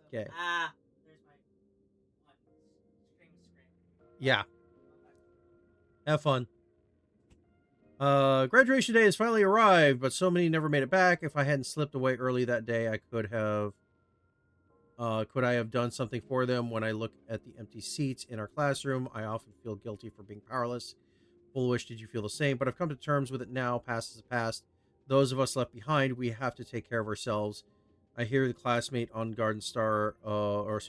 Okay. There's my stream. Yeah. Have fun. Graduation day has finally arrived, but so many never made it back. If I hadn't slipped away early that day, I could I have done something for them? When I look at the empty seats in our classroom, I often feel guilty for being powerless. Foolish, did you feel the same? But I've come to terms with it now. Past is the past. Those of us left behind, we have to take care of ourselves. I hear the classmate on Garden Star, I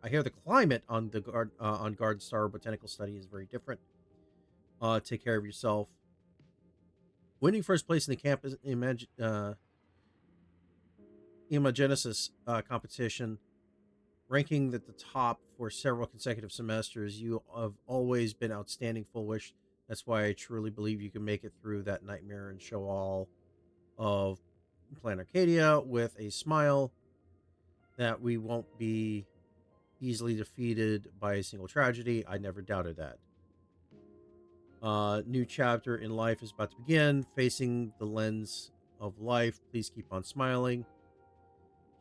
hear the climate on the on Garden Star Botanical Study is very different. Take care of yourself. Winning first place in the campus Imagenesis competition, ranking at the top for several consecutive semesters. You have always been outstanding, Fullwish. That's why I truly believe you can make it through that nightmare and show all of Planarcadia with a smile, that we won't be easily defeated by a single tragedy. I never doubted that. New chapter in life is about to begin. Facing the lens of life, please keep on smiling.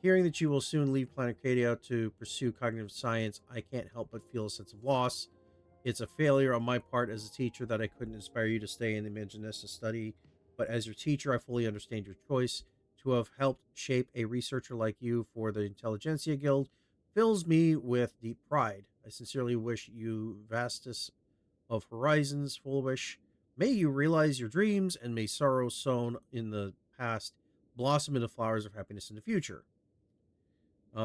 Hearing that you will soon leave Planarcadia to pursue cognitive science, I can't help but feel a sense of loss. It's a failure on my part as a teacher that I couldn't inspire you to stay in the Imaginist to study, but as your teacher, I fully understand your choice. To have helped shape a researcher like you for the Intelligentsia Guild fills me with deep pride. I sincerely wish you vastus of horizons, foolish. May you realize your dreams, and may sorrow sown in the past blossom into flowers of happiness in the future. Yeah,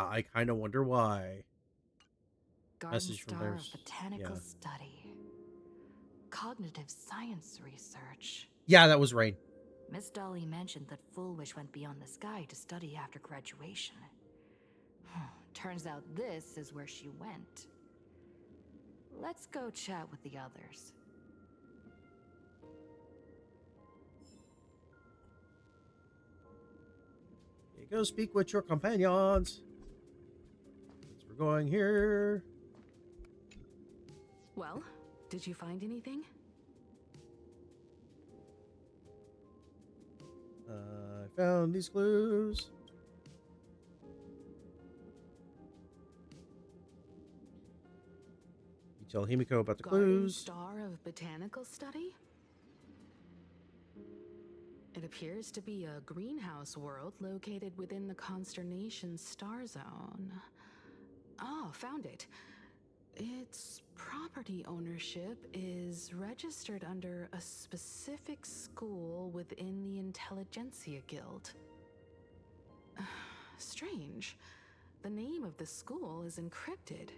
I kind of wonder why. Garden Message from Star theirs. of Botanical Yeah. Study. Cognitive Science Research. Yeah, that was Rain. Miss Dolly mentioned that Foolish went beyond the sky to study after graduation. Turns out this is where she went. Let's go chat with the others. You go speak with your companions. Since we're going here. Well, did you find anything? I found these clues. You tell Himiko about the Garden clues. Star of Botanical Study? It appears to be a greenhouse world located within the Consternation star zone. Oh, found it. Its property ownership is registered under a specific school within the Intelligentsia Guild. Strange. The name of the school is encrypted.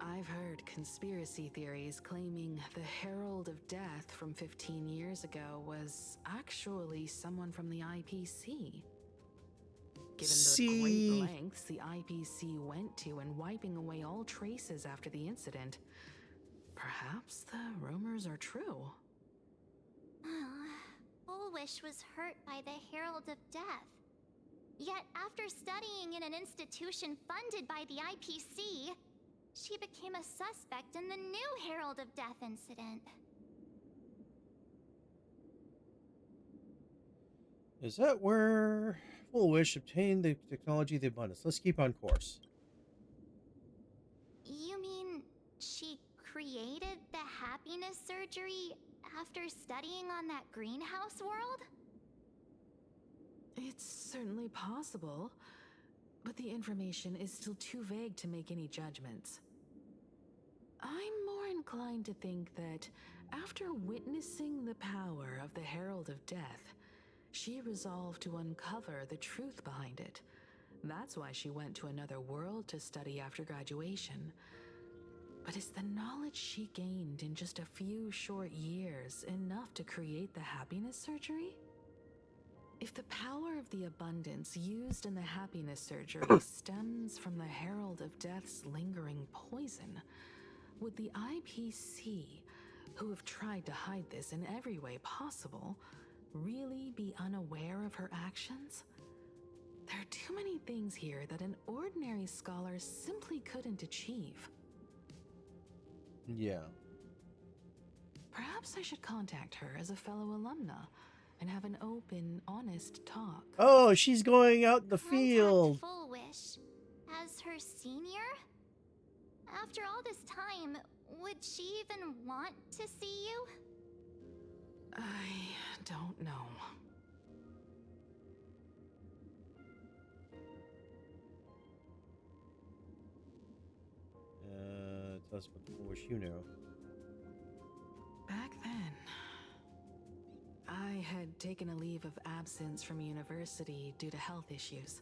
I've heard conspiracy theories claiming the Herald of Death from 15 years ago was actually someone from the IPC. Given the great lengths the IPC went to in wiping away all traces after the incident, perhaps the rumors are true. Foolish was hurt by the Herald of Death. Yet, after studying in an institution funded by the IPC, she became a suspect in the new Herald of Death incident. Is that where Foolish obtained the technology of the abundance? Let's keep on course. You mean she created the happiness surgery after studying on that greenhouse world? It's certainly possible, but the information is still too vague to make any judgments. I'm more inclined to think that after witnessing the power of the Herald of Death, she resolved to uncover the truth behind it. That's why she went to another world to study after graduation. But is the knowledge she gained in just a few short years enough to create the happiness surgery? If the power of the abundance used in the happiness surgery stems from the Herald of Death's lingering poison, would the IPC, who have tried to hide this in every way possible, really be unaware of her actions? There are too many things here that an ordinary scholar simply couldn't achieve. Yeah. Perhaps I should contact her as a fellow alumna and have an open, honest talk. Oh, she's going out in the field. Full Wish as her senior? After all this time, would she even want to see you? I don't know. Tell us what the Foolish you know. Back then, I had taken a leave of absence from university due to health issues.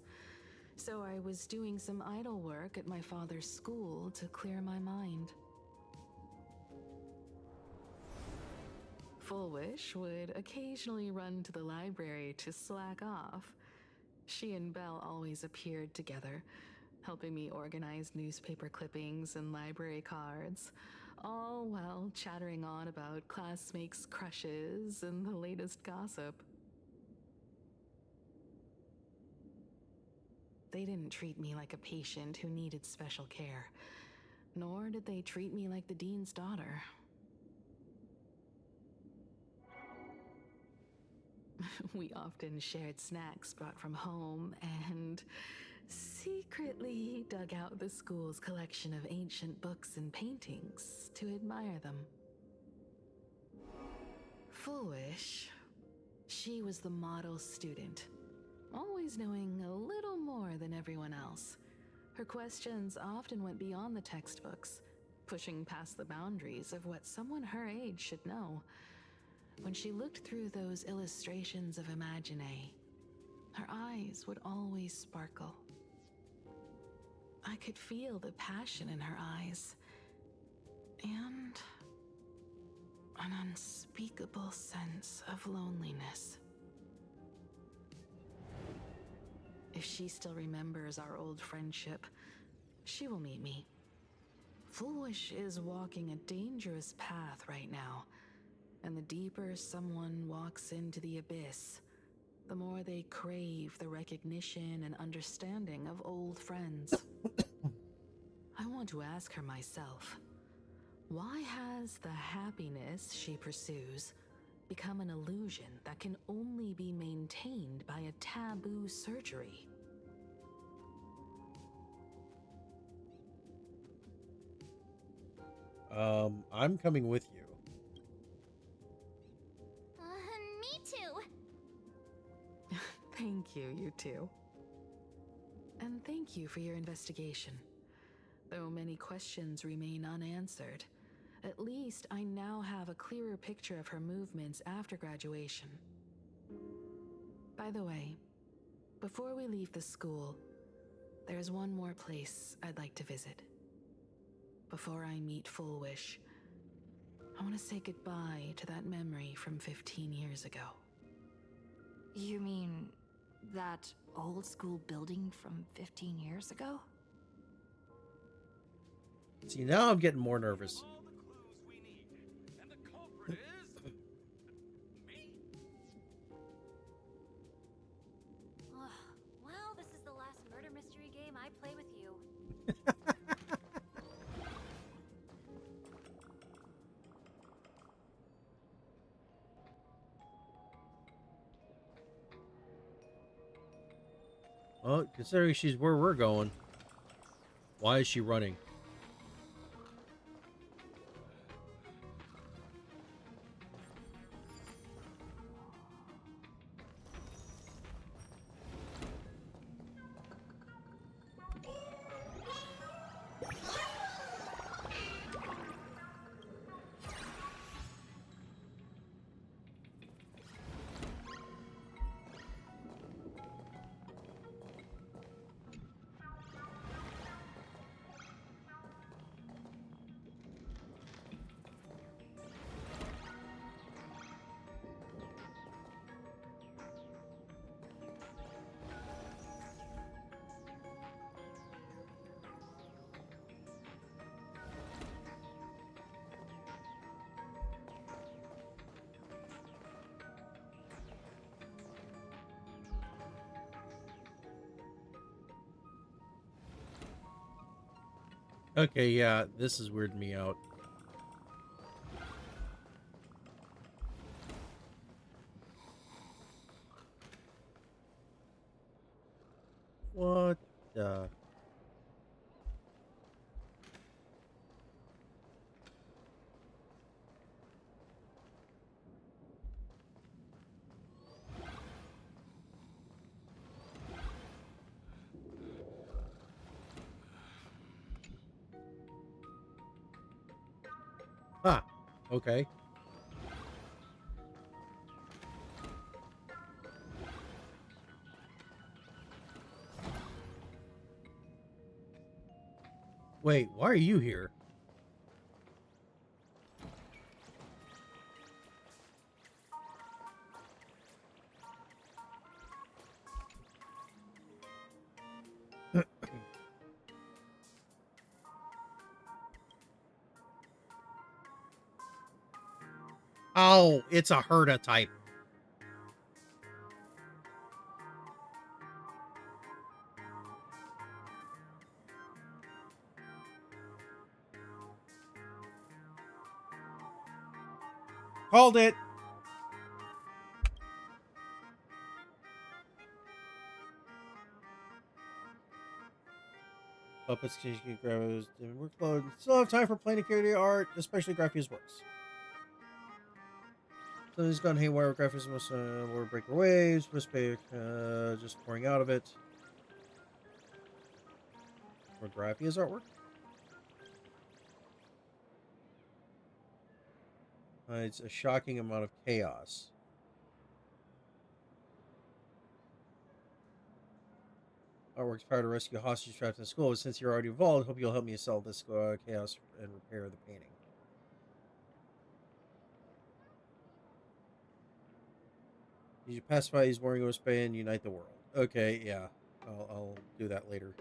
So I was doing some idle work at my father's school to clear my mind. Full Wish would occasionally run to the library to slack off. She and Belle always appeared together, helping me organize newspaper clippings and library cards, all while chattering on about classmates' crushes and the latest gossip. They didn't treat me like a patient who needed special care, nor did they treat me like the dean's daughter. We often shared snacks brought from home and secretly secretly dug out the school's collection of ancient books and paintings to admire them. Foolish, she was the model student, always knowing a little more than everyone else. Her questions often went beyond the textbooks, pushing past the boundaries of what someone her age should know. When she looked through those illustrations of Imagine, her eyes would always sparkle. I could feel the passion in her eyes, and an unspeakable sense of loneliness. If she still remembers our old friendship, she will meet me. Foolish is walking a dangerous path right now, and the deeper someone walks into the abyss, the more they crave the recognition and understanding of old friends. I want to ask her myself, why has the happiness she pursues become an illusion that can only be maintained by a taboo surgery? I'm coming with you. Me too. Thank you, you two. And thank you for your investigation. Though many questions remain unanswered, at least I now have a clearer picture of her movements after graduation. By the way, before we leave the school, there's one more place I'd like to visit. Before I meet Fullwish, I want to say goodbye to that memory from 15 years ago. You mean that old school building from 15 years ago? See, now I'm getting more nervous. Well, this is the last murder mystery game I play with you. Well, considering she's where we're going, why is she running? Okay, yeah, this is weirding me out. What the... Huh. Okay. Wait, why are you here? Oh, it's a Herda type. Called it. Puppets can grow workload. Still have time for Planarcadia art, especially Graphia's works. So he's gone haywire with Graphia's most lower breaker waves, wristband just pouring out of it. For Graphia's artwork. It's a shocking amount of chaos. Artwork's power to rescue hostages trapped in the school. But since you're already involved, hope you'll help me solve this chaos and repair the painting. You pacify these warring wristband and unite the world. Okay, yeah. I'll do that later.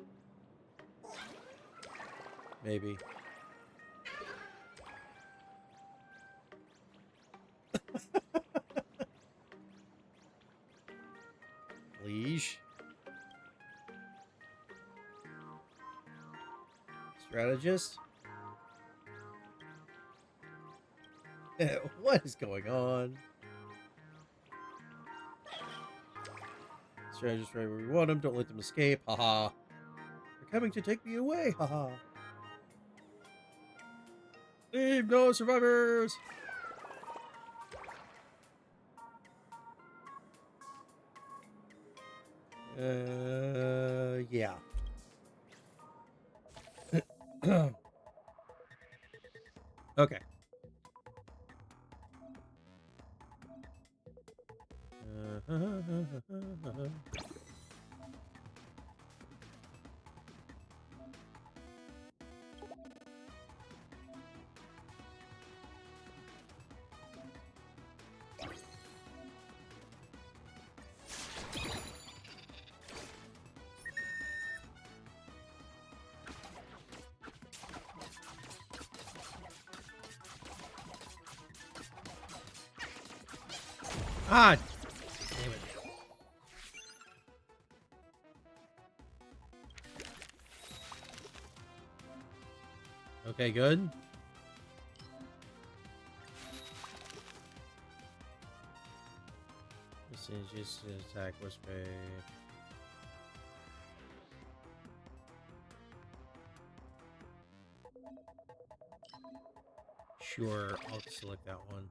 Maybe. Liege. Strategist. What is going on? Strategist right where we want them. Don't let them escape. Haha. They're coming to take me away. Haha. Leave no survivors. Yeah. Okay. Ah, damn it. Okay, good. This is just an attack whisper. Sure, I'll select that one.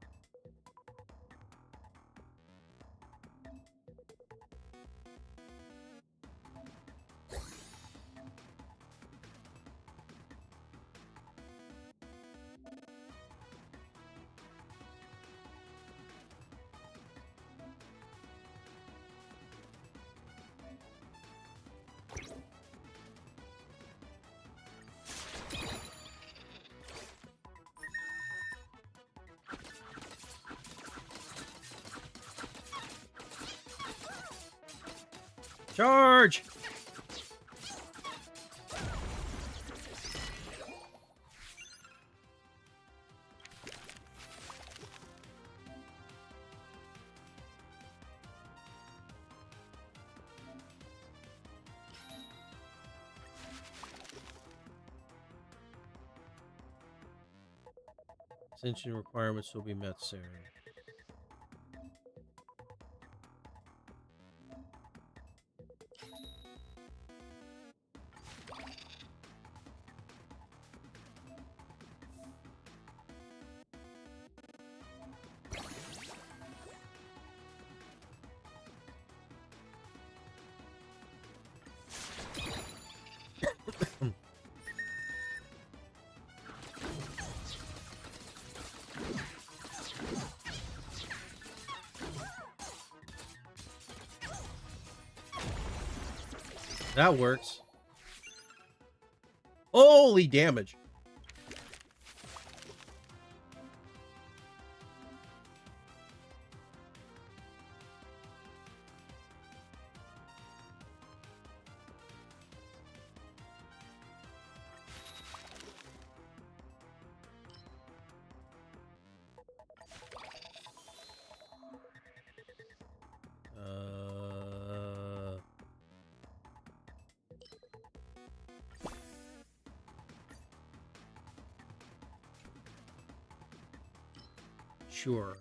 Charge! Ascension requirements will be met soon. That works. Holy damage. Sure.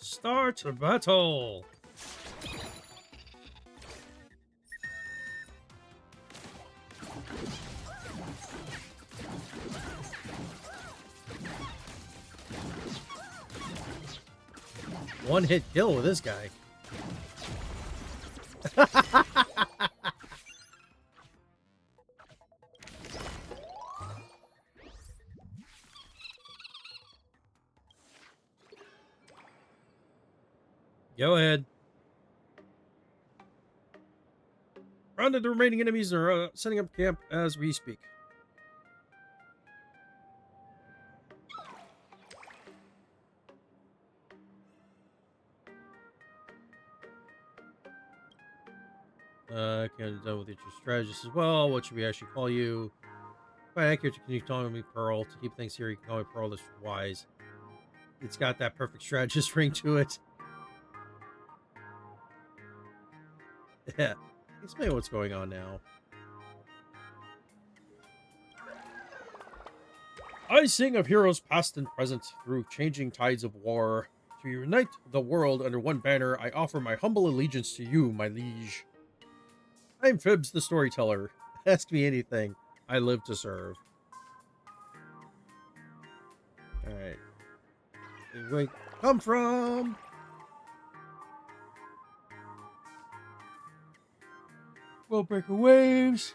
Start battle. One hit kill with this guy. Go ahead. Rounded the remaining enemies and are setting up camp as we speak. Can done with your strategist as well. What should we actually call you? Quite accurate. Can you call me Pearl? To keep things here, you can call me Pearl. That's wise. It's got that perfect strategist ring to it. Yeah. Explain what's going on now. I sing of heroes past and present through changing tides of war. To unite the world under one banner, I offer my humble allegiance to you, my liege. I'm Fibs the storyteller. Ask me anything. I live to serve. Alright. Where we come from? We'll break the waves.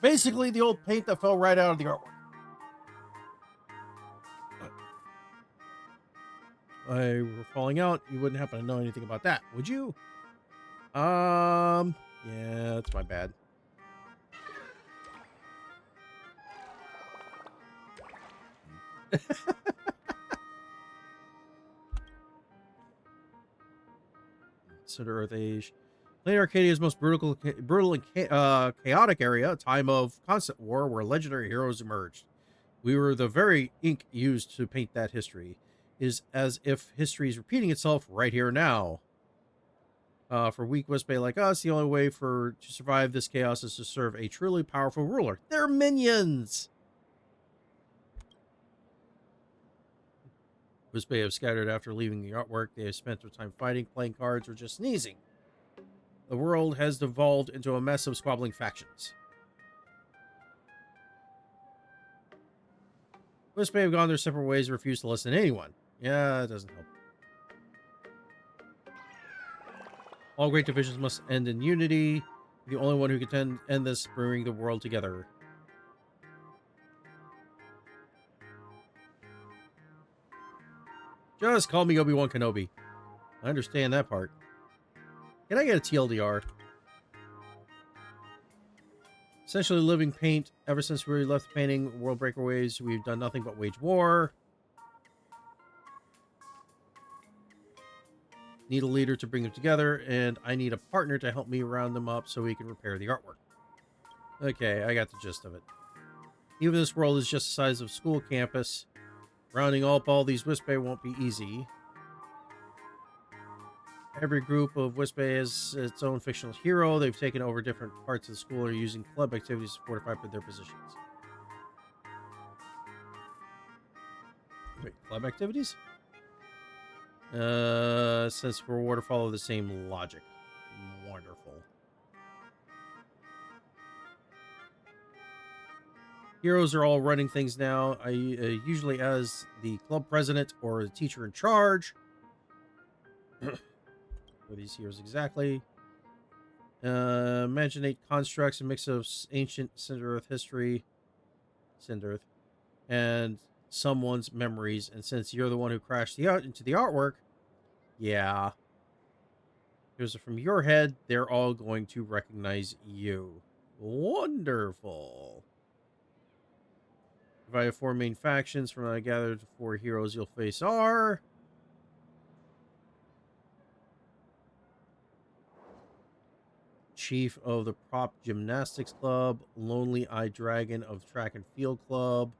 Basically, the old paint that fell right out of the artwork. I were falling out. You wouldn't happen to know anything about that, would you? Yeah, that's my bad. Consider Earth Age. Planarcadia's most brutal and chaotic area, a time of constant war where legendary heroes emerged. We were the very ink used to paint that history. It is as if history is repeating itself right here now. For weak West Bay like us, the only way to survive this chaos is to serve a truly powerful ruler. They're minions! West Bay have scattered after leaving the artwork. They have spent their time fighting, playing cards, or just sneezing. The world has devolved into a mess of squabbling factions. West Bay have gone their separate ways and refused to listen to anyone. Yeah, that doesn't help. All great divisions must end in unity. The only one who can end this, bringing the world together. Just call me Obi-Wan Kenobi. I understand that part. Can I get a TLDR? Essentially living paint. Ever since we left painting World Breaker Waves, we've done nothing but wage war. Need a leader to bring them together, and I need a partner to help me round them up so we can repair the artwork. Okay, I got the gist of it. Even this world is just the size of a school campus. Rounding up all these Wisp Bay won't be easy. Every group of Wisp Bay has its own fictional hero. They've taken over different parts of the school or using club activities to fortify their positions. Wait, club activities? Since reward follow the same logic. Wonderful. Heroes are all running things now. I usually as the club president or the teacher in charge. For these heroes exactly. Imaginate constructs, a mix of ancient Cinder-Earth history, Cinder-Earth, and someone's memories. And since you're the one who crashed into the artwork, yeah. Here's from your head, they're all going to recognize you. Wonderful. If I have 4 main factions from I gathered 4 heroes you'll face are... Chief of the Prop Gymnastics Club, Lonely Eye Dragon of Track and Field Club,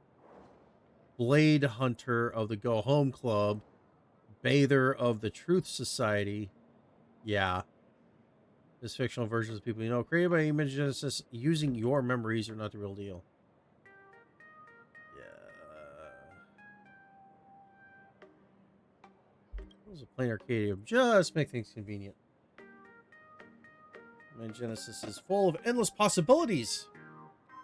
Blade Hunter of the Go Home Club, Bather of the Truth Society. Yeah. This fictional version of people you know, created by Image Genesis, using your memories are not the real deal. Yeah. Rules of Planarcadia just make things convenient. My Genesis is full of endless possibilities.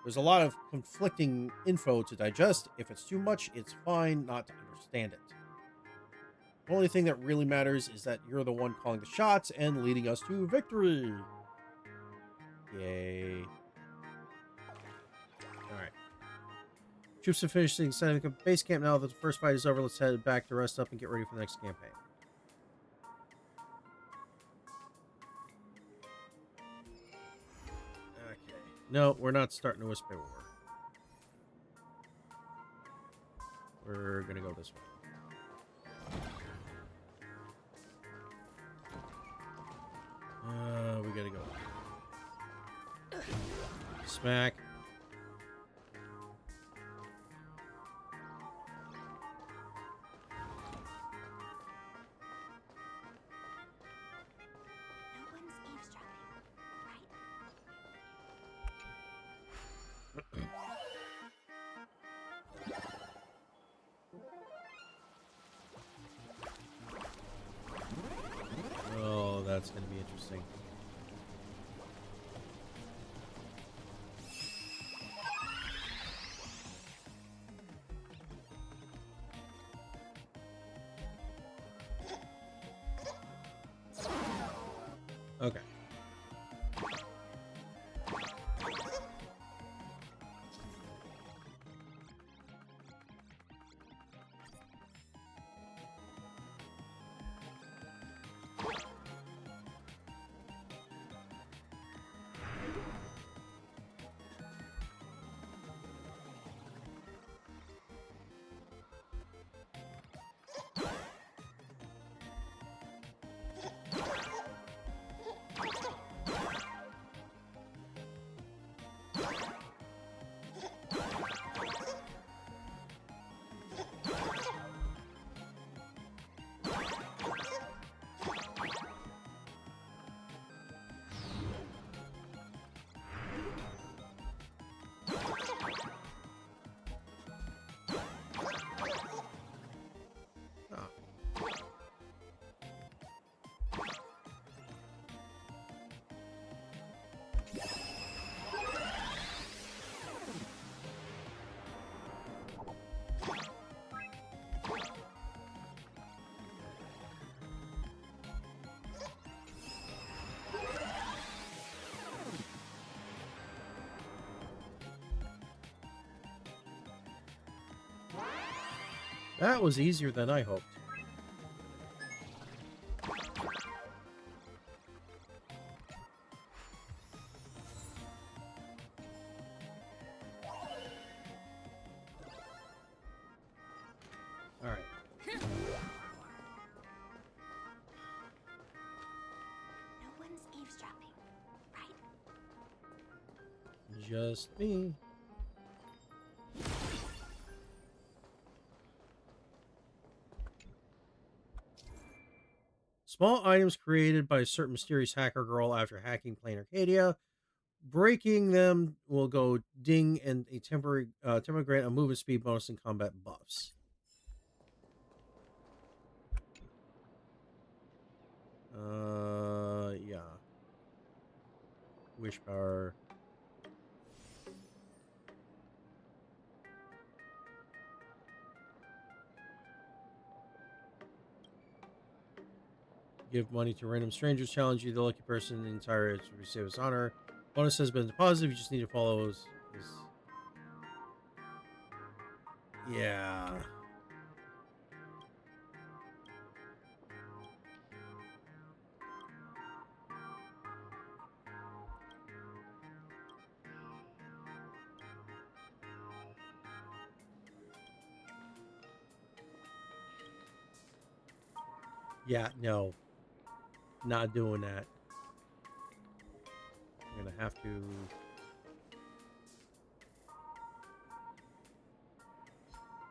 There's a lot of conflicting info to digest. If it's too much, it's fine not to understand it. The only thing that really matters is that you're the one calling the shots and leading us to victory. Yay. Alright. Troops have finished setting up base camp now that the first fight is over. Let's head back to rest up and get ready for the next campaign. Okay. No, we're not starting a Whisper War. We're gonna go this way. We gotta go. Smack. No one's eavesdropping, right? Oh, that's gonna be interesting. Okay. That was easier than I hoped. All right. No one's eavesdropping, right? Just me. Small items created by a certain mysterious hacker girl after hacking Planarcadia. Breaking them will go ding and a temporary grant a movement speed bonus and combat buffs. Yeah. Wish power. Give money to random strangers. Challenge you, the lucky person in the entire area to receive his honor. Bonus has been deposited. You just need to follow his... Yeah. Yeah, no. Not doing that. I'm gonna have to...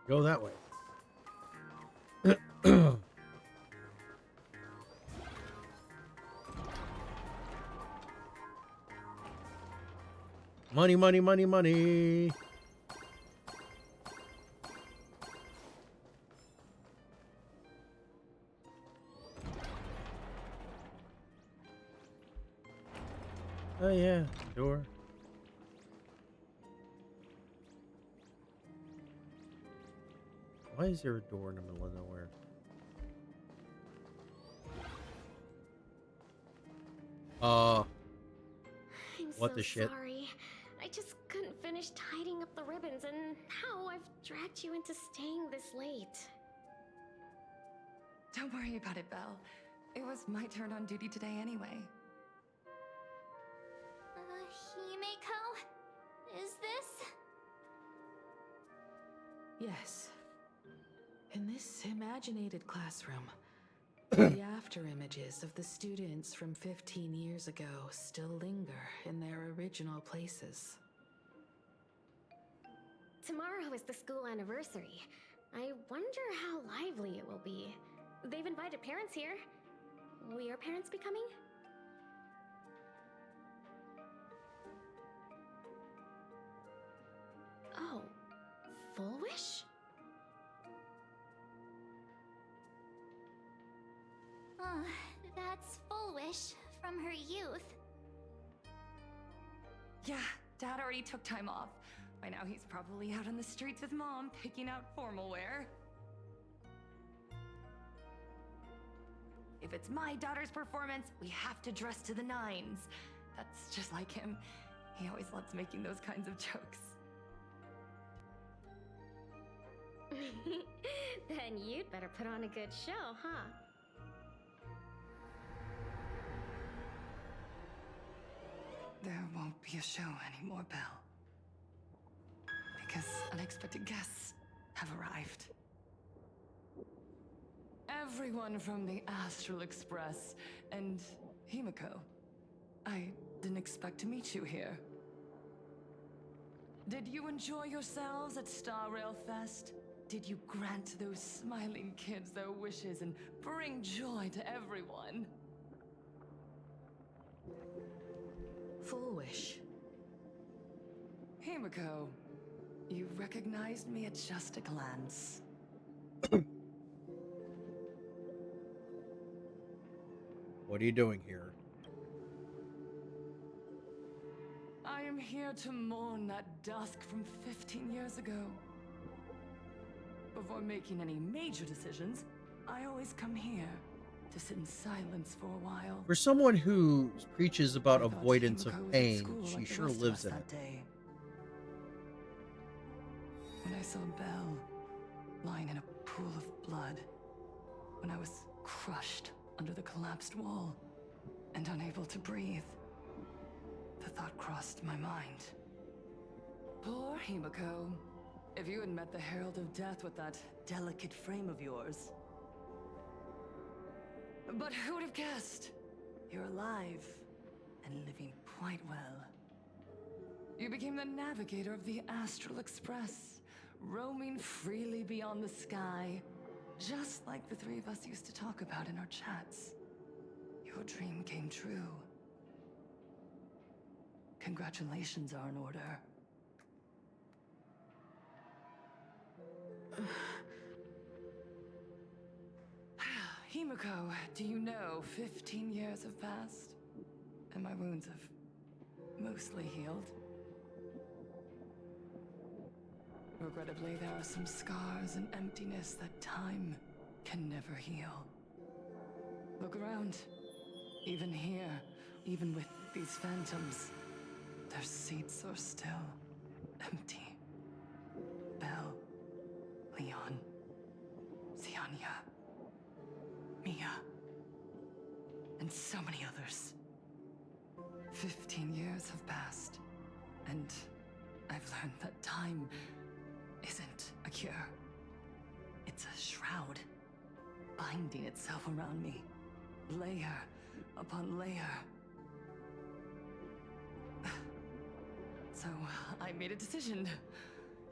go that way. Money, money, money, money. Oh yeah, door. Why is there a door in the middle of nowhere? I'm What so the shit? sorry. I just couldn't finish tidying up the ribbons, and now I've dragged you into staying this late. Don't worry about it, Belle. It was my turn on duty today anyway. Himeko? Is this? Yes. In this imaginated classroom, the after images of the students from 15 years ago still linger in their original places. Tomorrow is the school anniversary. I wonder how lively it will be. They've invited parents here. Will your parents be coming? Oh, Full Wish? That's Full Wish from her youth. Yeah, Dad already took time off. By now he's probably out on the streets with Mom, picking out formal wear. If it's my daughter's performance, we have to dress to the nines. That's just like him. He always loves making those kinds of jokes. Then you'd better put on a good show, huh? There won't be a show anymore, Belle. Because unexpected guests have arrived. Everyone from the Astral Express and Himeko. I didn't expect to meet you here. Did you enjoy yourselves at Star Rail Fest? Did you grant those smiling kids their wishes and bring joy to everyone? Full Wish. Himeko, you recognized me at just a glance. What are you doing here? I am here to mourn that dusk from 15 years ago. Before making any major decisions, I always come here to sit in silence for a while. For someone who preaches about I thought avoidance of Himeko was at pain, school she like the sure rest of lives us in that it. day. When I saw Belle lying in a pool of blood, when I was crushed under the collapsed wall and unable to breathe, the thought crossed my mind. Poor Himeko. If you had met the Herald of Death with that delicate frame of yours. But who would have guessed? You're alive and living quite well. You became the navigator of the Astral Express, roaming freely beyond the sky, just like the three of us used to talk about in our chats. Your dream came true. Congratulations are in order. Himeko, do you know 15 years have passed? And my wounds have mostly healed. Regrettably, there are some scars and emptiness that time can never heal. Look around. Even here, even with these phantoms, their seats are still empty. Belle, Leon, Ziania, Mia, and so many others. 15 years have passed, and I've learned that time isn't a cure. It's a shroud, binding itself around me, layer upon layer. So I made a decision.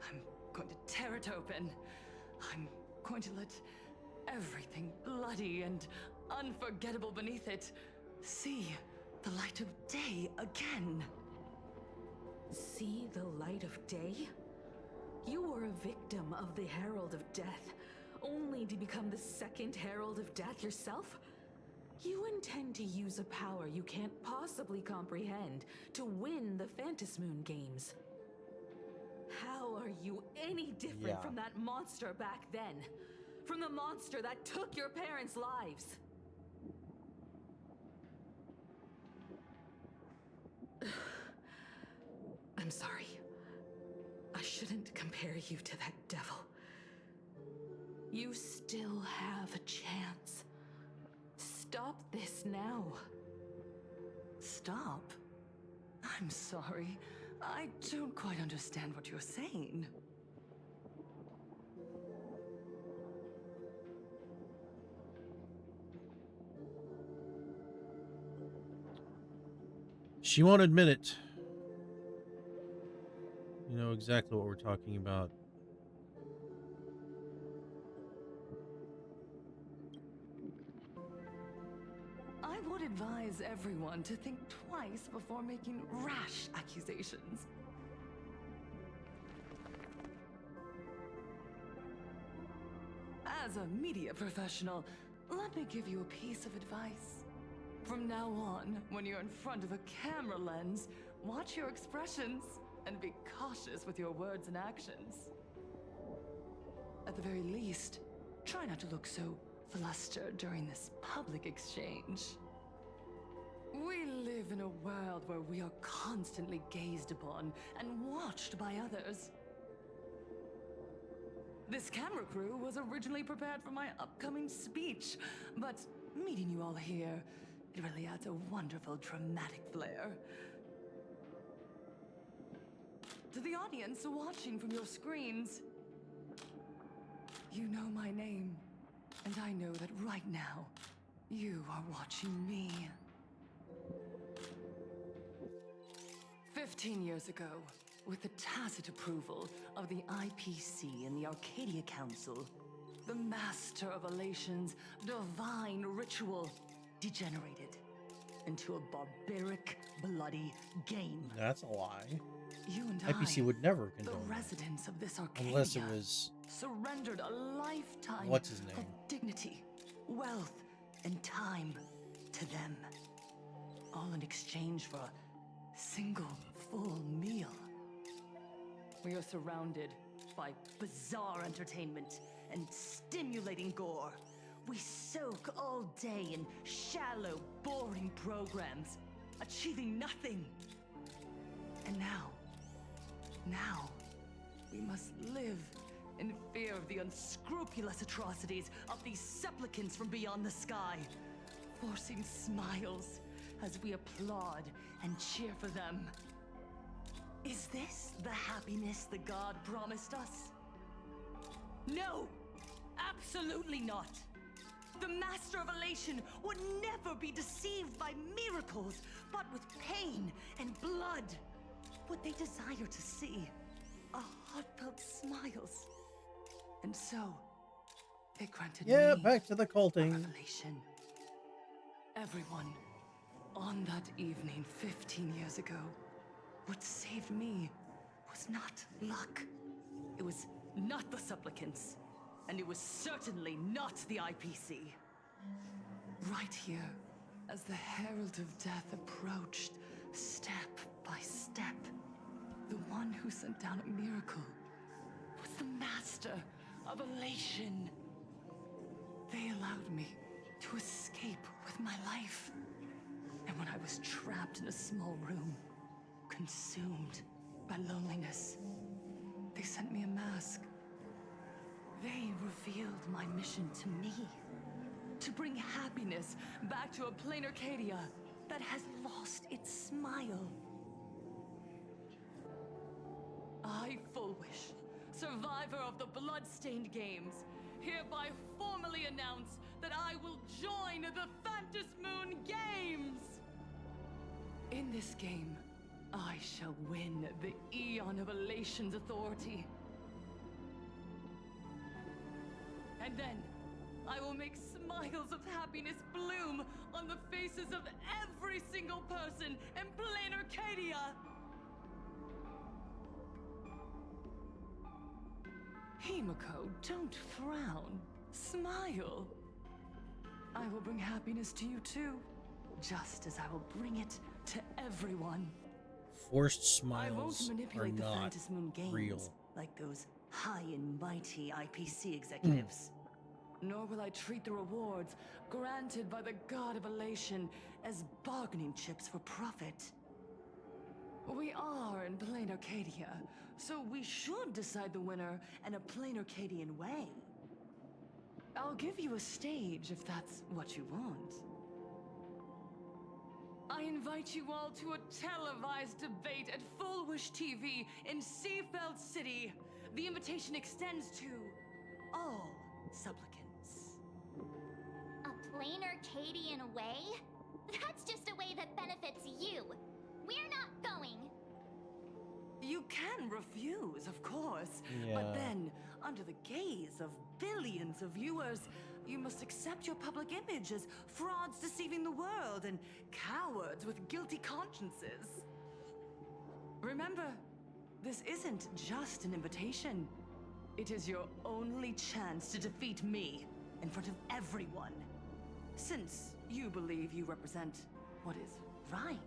I'm going to tear it open. I'm going to let everything bloody and unforgettable beneath it see the light of day again. See the light of day? You were a victim of the Herald of Death, only to become the second Herald of Death yourself? You intend to use a power you can't possibly comprehend to win the Phantasmoon games. How are you any different from that monster back then? From the monster that took your parents' lives? I'm sorry. I shouldn't compare you to that devil. You still have a chance. Stop this now. Stop? I'm sorry. I don't quite understand what you're saying. She won't admit it. You know exactly what we're talking about. I would advise everyone to think twice before making rash accusations. As a media professional, let me give you a piece of advice. From now on, when you're in front of a camera lens, watch your expressions and be cautious with your words and actions. At the very least, try not to look so flustered during this public exchange. We live in a world where we are constantly gazed upon and watched by others. This camera crew was originally prepared for my upcoming speech, but meeting you all here, it really adds a wonderful dramatic flair. To the audience watching from your screens, you know my name, and I know that right now, you are watching me. 15 years ago, with the tacit approval of the IPC and the Arcadia Council, the Master of Elation's divine ritual degenerated into a barbaric, bloody game. That's a lie. You and IPC would never condone the residents of this Arcadia, unless it was surrendered a lifetime what's his name? of dignity, wealth, and time to them, all in exchange for a single full meal. We are surrounded by bizarre entertainment and stimulating gore. We soak all day in shallow, boring programs, achieving nothing. And now, we must live in fear of the unscrupulous atrocities of these supplicants from beyond the sky, forcing smiles as we applaud and cheer for them. Is this the happiness the god promised us? No! Absolutely not! The Master of Elation would never be deceived by miracles, but with pain and blood. What they desire to see are heartfelt smiles. And so, they granted me back to the culting. revelation. Everyone, on that evening 15 years ago, what saved me was not luck. It was not the supplicants, and it was certainly not the IPC. Right here, as the Herald of Death approached, step by step, the one who sent down a miracle was the Master of Elation. They allowed me to escape with my life. And when I was trapped in a small room, consumed by loneliness, they sent me a mask. They revealed my mission to me, to bring happiness back to a Planarcadia that has lost its smile. I, Fullwish, survivor of the Bloodstained Games, hereby formally announce that I will join the Phantasmoon Games! In this game, I shall win the Eon of Elation's authority. And then, I will make smiles of happiness bloom on the faces of every single person in Planarcadia! Himiko, don't frown. Smile. I will bring happiness to you too, just as I will bring it to everyone. Forced I won't smiles are manipulate the not Phantom Moon games real. like those high and mighty IPC executives. Nor will I treat the rewards granted by the god of elation as bargaining chips for profit. We are in plain Arcadia, so we should decide the winner in a plain Arcadian way. I'll give you a stage if that's what you want. I invite you all to a televised debate at Full Wish TV in Seafeld City. The invitation extends to all supplicants. A plain Arcadian way? That's just a way that benefits you. We're not going. You can refuse, of course, Yeah. but then, under the gaze of billions of viewers, you must accept your public image as frauds deceiving the world and cowards with guilty consciences. Remember, this isn't just an invitation. It is your only chance to defeat me in front of everyone. Since you believe you represent what is right.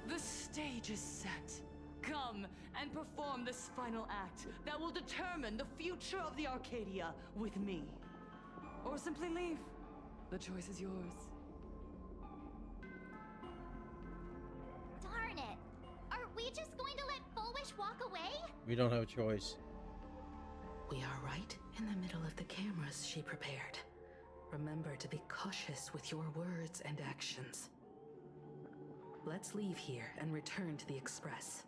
The stage is set. Come and perform this final act that will determine the future of the Arcadia with me. Or simply leave. The choice is yours. Darn it. Are we just going to let Full Wish walk away? We don't have a choice. We are right in the middle of the cameras she prepared. Remember to be cautious with your words and actions. Let's leave here and return to the Express.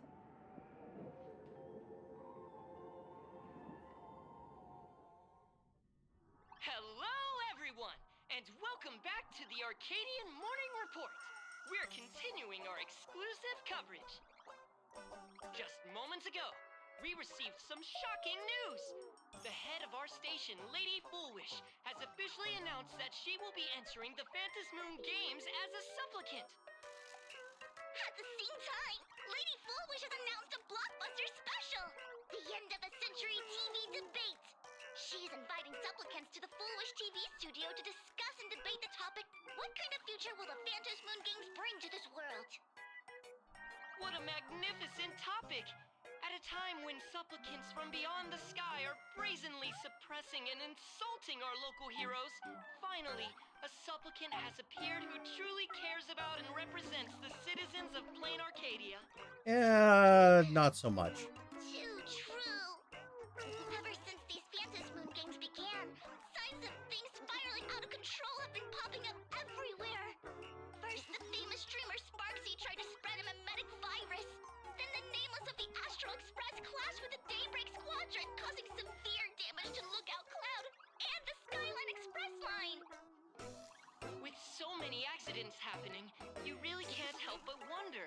Hello, everyone, and welcome back to the Arcadian Morning Report. We're continuing our exclusive coverage. Just moments ago, we received some shocking news. The head of our station, Lady Foolwish, has officially announced that she will be entering the Phantom Moon Games as a supplicant. At the same time, Lady Foolwish has announced a blockbuster special! The end of a century TV debate! She's inviting supplicants to the Foolwish TV studio to discuss and debate the topic, what kind of future will the Phantom Moon Games bring to this world? What a magnificent topic! At a time when supplicants from beyond the sky are brazenly suppressing and insulting our local heroes, finally, a supplicant has appeared who truly cares about and represents the citizens of Plain Arcadia. Not so much. Too true! Ever since these Phantom Moon Games began, signs of things spiraling out of control have been popping up everywhere! First, the famous streamer Sparksy tried to spread a mimetic virus. Then the nameless of the Astral Express clashed with the Daybreak Squadron, causing severe damage to Lookout Cloud and the Skyline Express line! With so many accidents happening, you really can't help but wonder,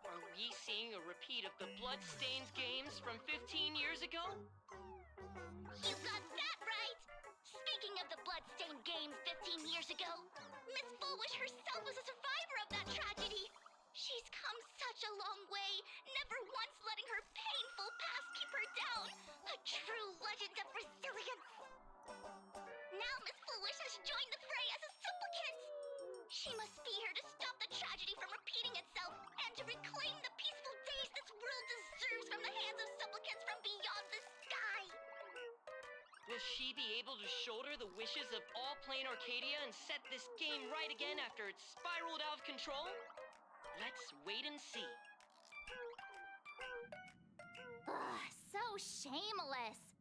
are we seeing a repeat of the Bloodstains games from 15 years ago? You got that right! Speaking of the Bloodstained games 15 years ago, Miss Foolwish herself was a survivor of that tragedy! She's come such a long way, never once letting her painful past keep her down! A true legend of resilience! Now Miss Foolwish has joined the fray as a supplicant! She must be here to stop the tragedy from repeating itself and to reclaim the peaceful days this world deserves from the hands of supplicants from beyond the sky! Will she be able to shoulder the wishes of all Plain Arcadia and set this game right again after it spiraled out of control? Let's wait and see. Ugh, so shameless!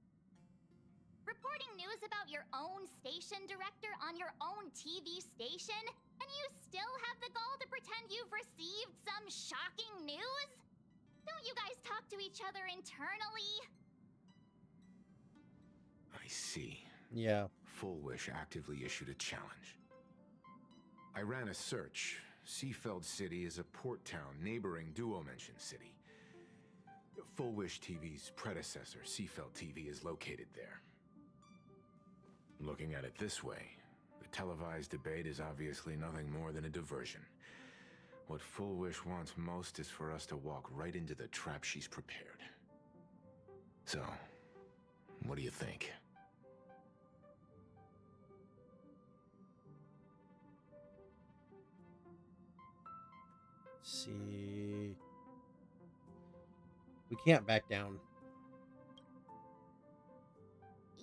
Reporting news about your own station director on your own TV station? And you still have the gall to pretend you've received some shocking news? Don't you guys talk to each other internally? I see. Yeah. Fullwish actively issued a challenge. I ran a search. Seafeld City is a port town neighboring Duo-Mention City. Fullwish TV's predecessor, Seafeld TV, is located there. Looking at it this way, the televised debate is obviously nothing more than a diversion. What Fullwish wants most is for us to walk right into the trap she's prepared. So, what do you think? Let's see. We can't back down.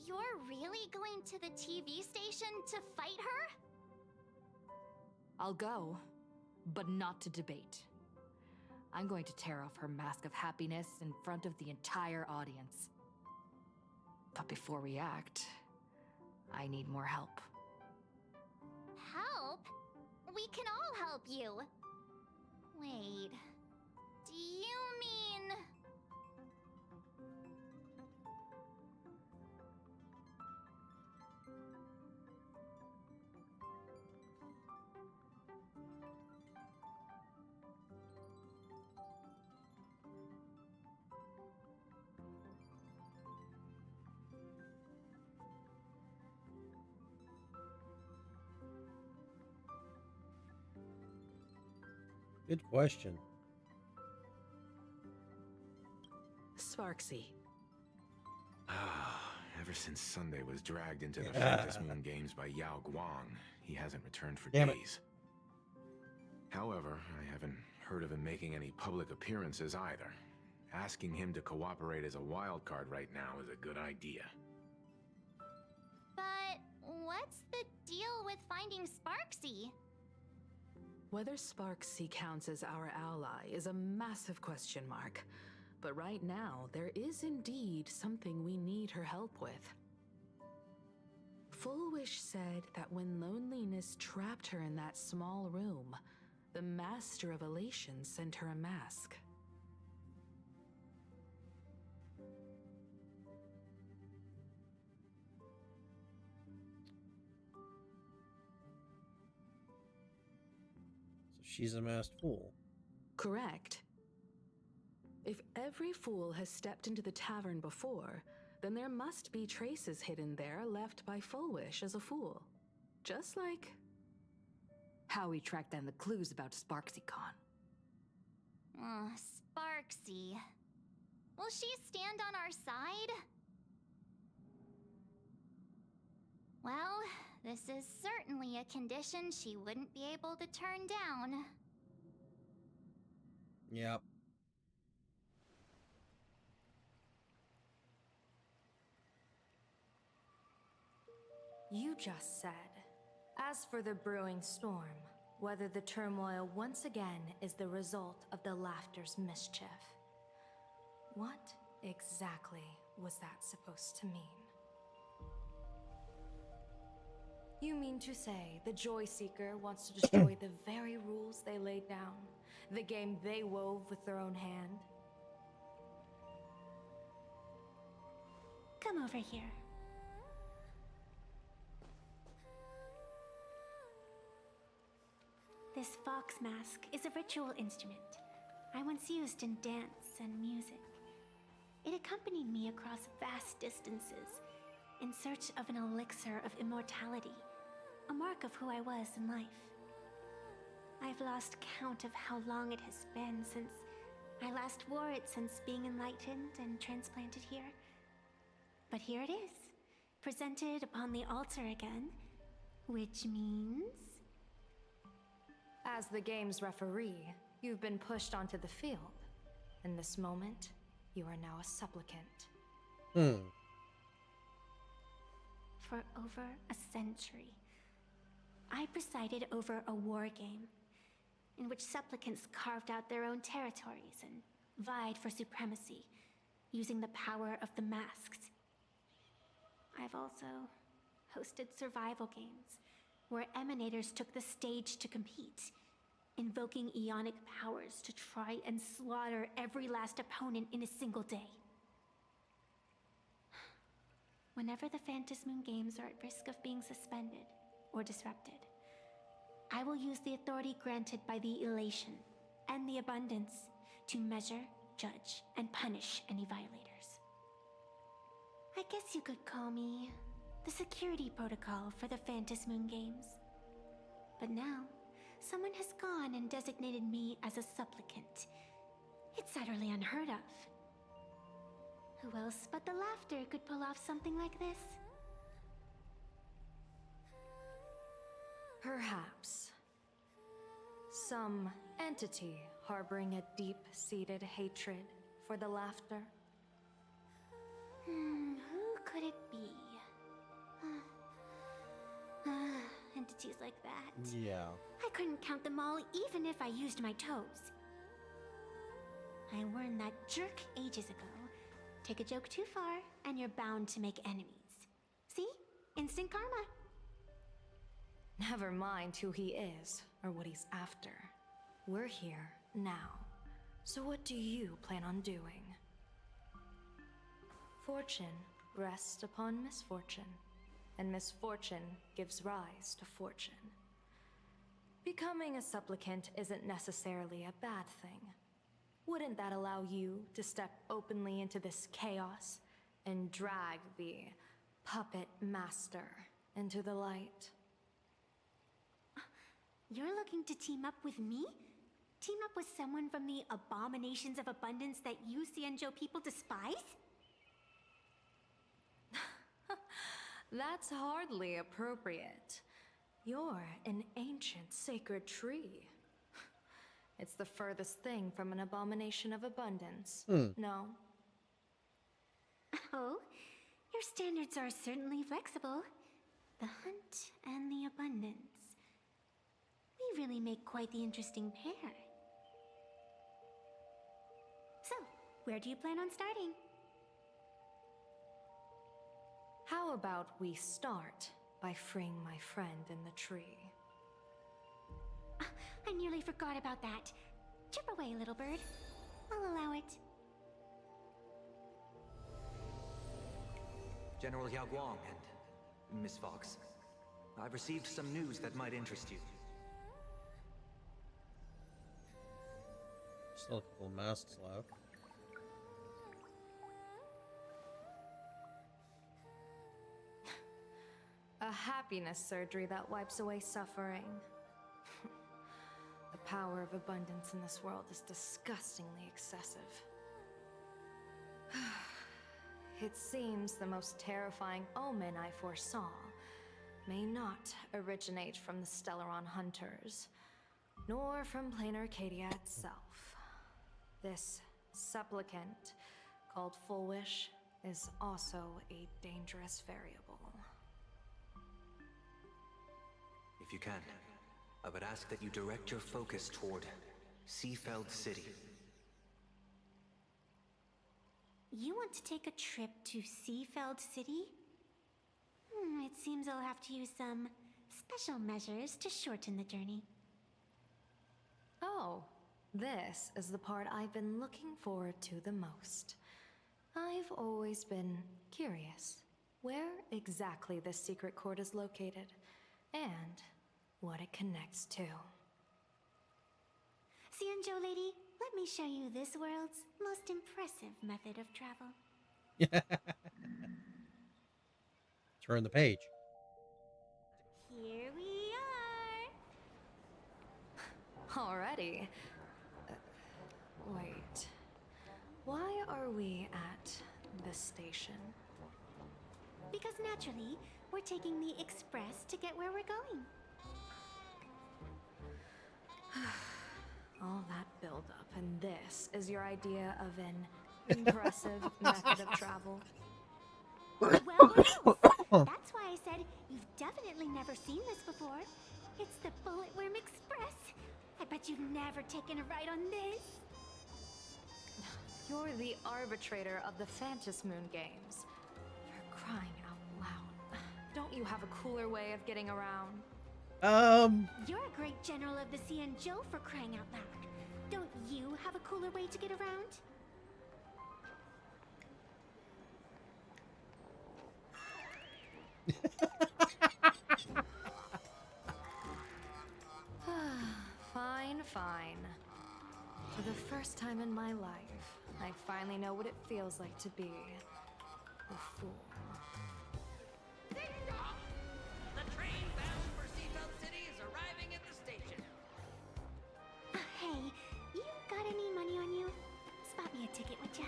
You're really going to the TV station to fight her? I'll go, but not to debate. I'm going to tear off her mask of happiness in front of the entire audience. But before we act, I need more help. Help? We can all help you. Wait, do you mean... Good question. Sparksy. Ever since Sunday was dragged into the Yeah. Fantasy Moon Games by Yao Guang, he hasn't returned for Damn it. days. However, I haven't heard of him making any public appearances either. Asking him to cooperate as a wild card right now is a good idea. But what's the deal with finding Sparksy? Whether Sparksy counts as our ally is a massive question mark. But right now, there is indeed something we need her help with. Full Wish said that when loneliness trapped her in that small room, the Master of Elation sent her a mask. So she's a masked fool. Correct. If every fool has stepped into the tavern before, then there must be traces hidden there left by Full Wish as a fool. Just like how we tracked down the clues about SparksyCon. Sparksy. Will she stand on our side? Well, this is certainly a condition she wouldn't be able to turn down. Yep. You just said, as for the brewing storm, whether the turmoil once again is the result of the laughter's mischief. What exactly was that supposed to mean? You mean to say the Joy Seeker wants to destroy the very rules they laid down? The game they wove with their own hand? Come over here. This fox mask is a ritual instrument I once used in dance and music. It accompanied me across vast distances in search of an elixir of immortality, a mark of who I was in life. I've lost count of how long it has been since I last wore it since being enlightened and transplanted here. But here it is, presented upon the altar again, which means... As the game's referee, you've been pushed onto the field. In this moment, you are now a supplicant. For over a century, I presided over a war game in which supplicants carved out their own territories and vied for supremacy, using the power of the masks. I've also hosted survival games where emanators took the stage to compete, invoking eonic powers to try and slaughter every last opponent in a single day. Whenever the Fantasy Moon Games are at risk of being suspended or disrupted, I will use the authority granted by the Elation and the Abundance to measure, judge, and punish any violators. I guess you could call me the security protocol for the Fantasy Moon Games. But now, someone has gone and designated me as a supplicant. It's utterly unheard of. Who else but the Laughter could pull off something like this? Perhaps. Some entity harboring a deep-seated hatred for the laughter? Who could it be? Entities like that. Yeah. I couldn't count them all even if I used my toes. I warned that jerk ages ago. Take a joke too far, and you're bound to make enemies. See? Instant karma. Never mind who he is or what he's after. We're here now. So what do you plan on doing? Fortune rests upon misfortune, and misfortune gives rise to fortune. Becoming a supplicant isn't necessarily a bad thing. Wouldn't that allow you to step openly into this chaos and drag the puppet master into the light? You're looking to team up with me? Team up with someone from the abominations of abundance that you Xianzhou people despise? That's hardly appropriate. You're an ancient sacred tree. It's the furthest thing from an abomination of abundance. No? Oh, your standards are certainly flexible. The hunt and the abundance. We really make quite the interesting pair. So, where do you plan on starting? How about we start by freeing my friend in the tree? I nearly forgot about that. Chip away, little bird. I'll allow it. General Yao Guang and Miss Fox, I've received some news that might interest you. Still a couple masks left. A happiness surgery that wipes away suffering. The power of abundance in this world is disgustingly excessive. It seems the most terrifying omen I foresaw may not originate from the Stellaron hunters, nor from Planarcadia itself. This supplicant, called Full Wish, is also a dangerous variable. If you can, I would ask that you direct your focus toward Seafeld City. You want to take a trip to Seafeld City? It seems I'll have to use some special measures to shorten the journey. Oh, this is the part I've been looking forward to the most. I've always been curious where exactly this secret court is located, and what it connects to. Xianzhou lady, let me show you this world's most impressive method of travel. Turn the page. Here we are! Already? Wait. Why are we at this station? Because naturally, we're taking the express to get where we're going. All that buildup, and this is your idea of an impressive method of travel? Well, that's why I said you've definitely never seen this before. It's the Bulletworm Express. I bet you've never taken a ride on this. You're the arbitrator of the Phantom Moon games. For crying out loud. Don't you have a cooler way of getting around? You're a great general of the Xianzhou, for crying out loud. Don't you have a cooler way to get around? Fine, fine. For the first time in my life, I finally know what it feels like to be a fool. The train bound for Seafeld City is arriving at the station. Hey, you got any money on you? Spot me a ticket, would ya?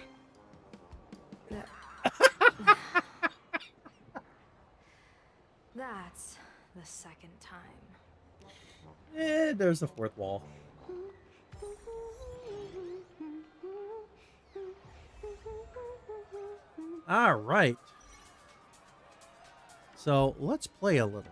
That's the second time. There's the fourth wall. All right. So let's play a little.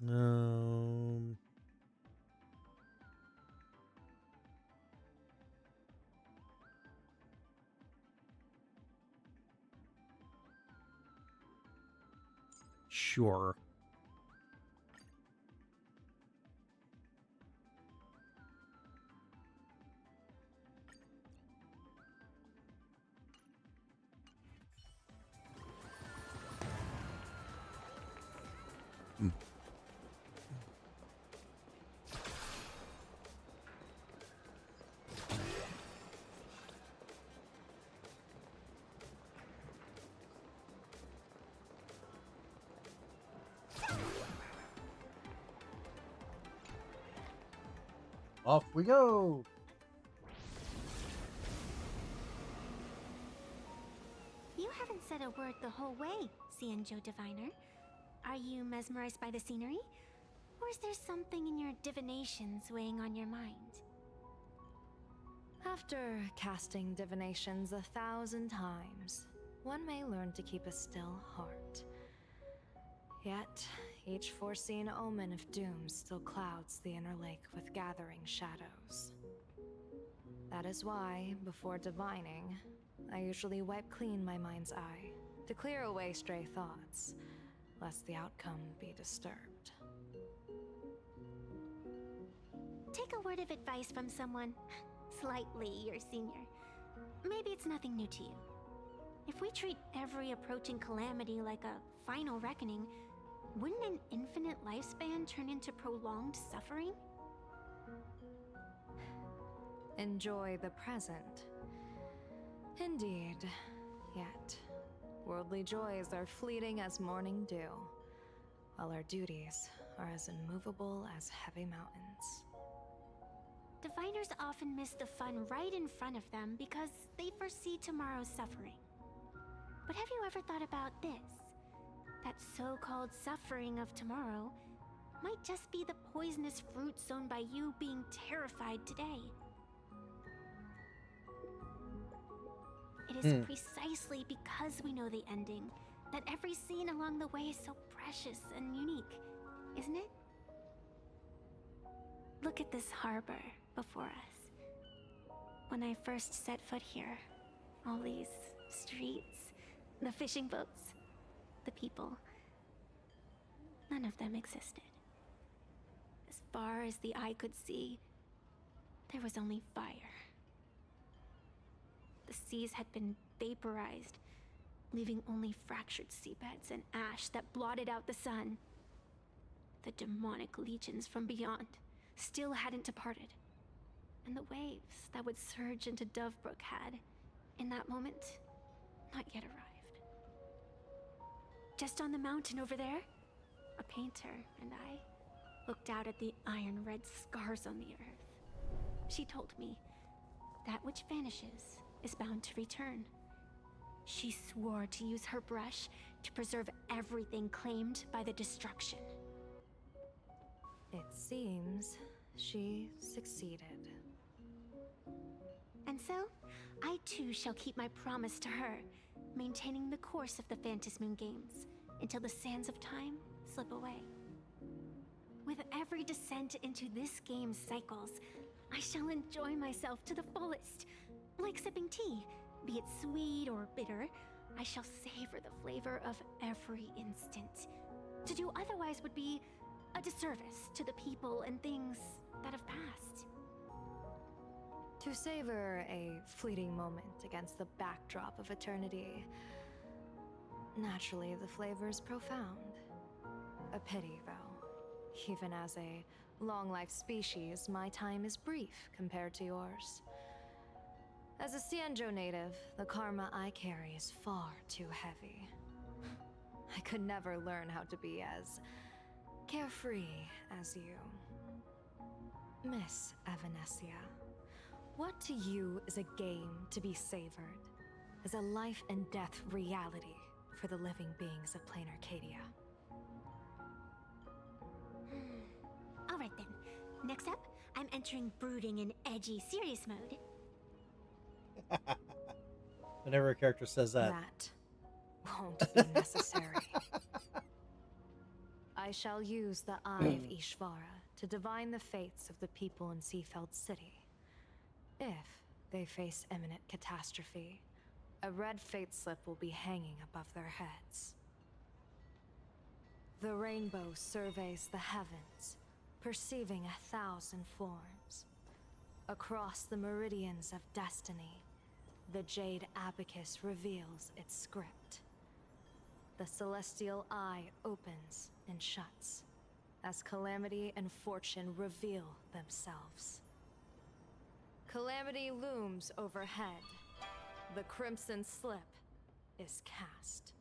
Um, sure. Off we go. You haven't said a word the whole way, Cienjo Diviner. Are you mesmerized by the scenery? Or is there something in your divinations weighing on your mind? After casting divinations 1,000 times, one may learn to keep a still heart. Yet, each foreseen omen of doom still clouds the inner lake with gathering shadows. That is why, before divining, I usually wipe clean my mind's eye to clear away stray thoughts, lest the outcome be disturbed. Take a word of advice from someone slightly your senior. Maybe it's nothing new to you. If we treat every approaching calamity like a final reckoning, wouldn't an infinite lifespan turn into prolonged suffering? Enjoy the present. Indeed, yet worldly joys are fleeting as morning dew, while our duties are as immovable as heavy mountains. Diviners often miss the fun right in front of them because they foresee tomorrow's suffering. But have you ever thought about this? That so-called suffering of tomorrow might just be the poisonous fruit sown by you being terrified today. It is precisely because we know the ending that every scene along the way is so precious and unique, isn't it? Look at this harbor before us. When I first set foot here, all these streets, the fishing boats, the people, none of them existed. As far as the eye could see, there was only fire. The seas had been vaporized, leaving only fractured seabeds and ash that blotted out the sun. The demonic legions from beyond still hadn't departed, and the waves that would surge into Dovebrook had, in that moment, not yet arrived. Just on the mountain over there, a painter and I looked out at the iron-red scars on the earth. She told me, that which vanishes is bound to return. She swore to use her brush to preserve everything claimed by the destruction. It seems she succeeded. And so, I too shall keep my promise to her, maintaining the course of the Phantasmoon Games until the sands of time slip away. With every descent into this game's cycles, I shall enjoy myself to the fullest. Like sipping tea, be it sweet or bitter, I shall savor the flavor of every instant. To do otherwise would be a disservice to the people and things that have passed. To savor a fleeting moment against the backdrop of eternity, naturally the flavor is profound. A pity, though. Even as a long-life species, my time is brief compared to yours. As a Cienjo native, the karma I carry is far too heavy. I could never learn how to be as carefree as you. Miss Evanescia, what to you is a game to be savored? is a life and death reality for the living beings of Planarcadia. Alright then. Next up, I'm entering brooding and edgy serious mode. Whenever a character says that. That won't be necessary. I shall use the Eye of Ishvara to divine the fates of the people in Seafeld City. If they face imminent catastrophe, a red fate slip will be hanging above their heads. The rainbow surveys the heavens, perceiving 1,000 forms. Across the meridians of destiny, the Jade Abacus reveals its script. The celestial eye opens and shuts as calamity and fortune reveal themselves. Calamity looms overhead. The crimson slip is cast.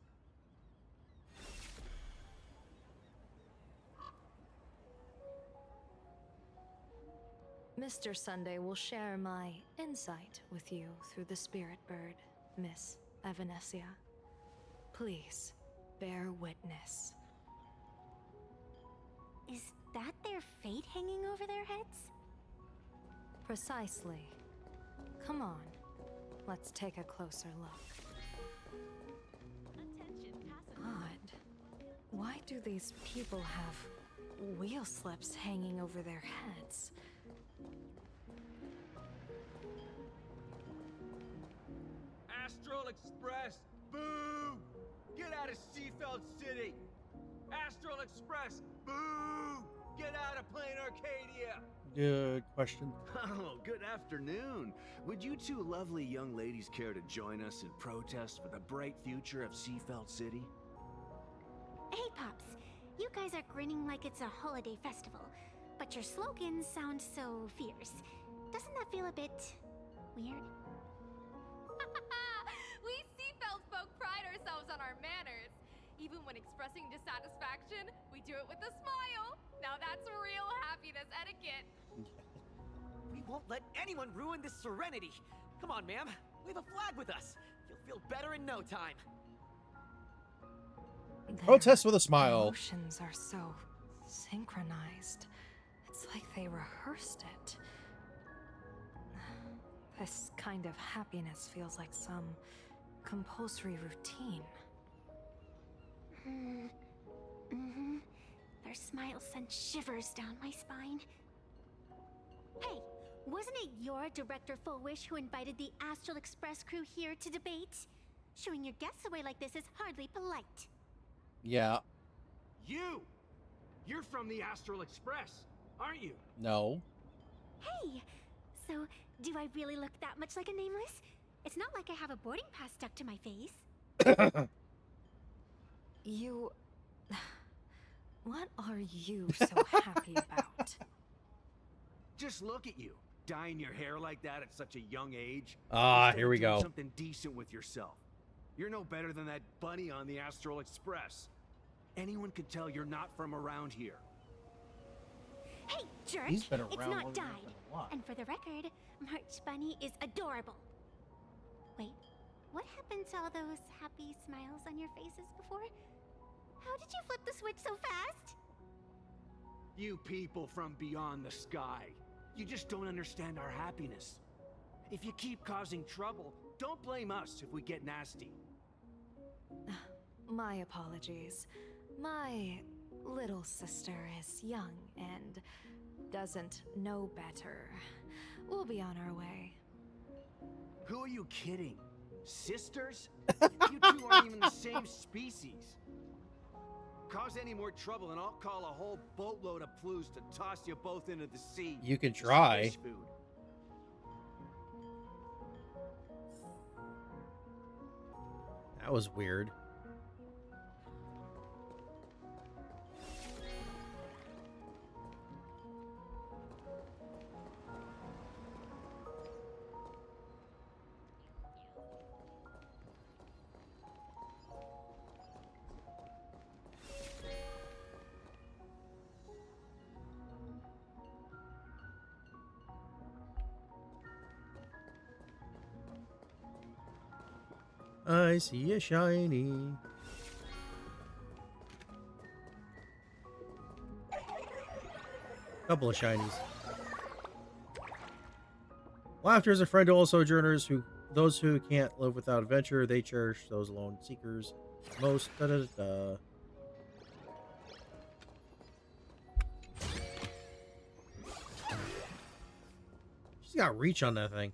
Mr. Sunday will share my insight with you through the spirit bird, Miss Evanesia. Please, bear witness. Is that their fate hanging over their heads? Precisely. Come on, let's take a closer look. Odd. Why do these people have wheel slips hanging over their heads? Astral Express, boo! Get out of Seafeld City! Astral Express, boo! Get out of Planarcadia! Good question. Oh, good afternoon. Would you two lovely young ladies care to join us in protest for the bright future of Seafeld City? Hey, Pops. You guys are grinning like it's a holiday festival, but your slogans sound so fierce. Doesn't that feel a bit weird? We Seafeld folk pride ourselves on our manners. Even when expressing dissatisfaction, we do it with a smile. Now that's real happiness etiquette. We won't let anyone ruin this serenity. Come on, ma'am. Wave a flag with us. You'll feel better in no time. Protest with a smile. Emotions are so synchronized. It's like they rehearsed it. This kind of happiness feels like some compulsory routine. Their smiles send shivers down my spine. Hey, wasn't it your Director Fullwish who invited the Astral Express crew here to debate? Showing your guests away like this is hardly polite. Yeah. You're from the Astral Express, aren't you? No. Hey, so do I really look that much like a nameless? It's not like I have a boarding pass stuck to my face. You... What are you so happy about? Just look at you, dyeing your hair like that at such a young age. Ah, here we Instead of doing go. Something decent with yourself. You're no better than that bunny on the Astral Express. Anyone could tell you're not from around here. Hey, jerk! He's been It's around not longer than dyed. a lot. And for the record, March Bunny is adorable. Wait, what happened to all those happy smiles on your faces before? How did you flip the switch so fast? You people from beyond the sky. You just don't understand our happiness. If you keep causing trouble, don't blame us if we get nasty. My apologies. My little sister is young and doesn't know better. We'll be on our way. Who are you kidding? Sisters? You two aren't even the same species. Cause any more trouble and I'll call a whole boatload of Ploos to toss you both into the sea. You can for some try. fish food. That was weird. I see a shiny. Couple of shinies. Laughter is a friend to all sojourners who those who can't live without adventure. They cherish those lone seekers most. Da, da, da, da. She's got reach on that thing.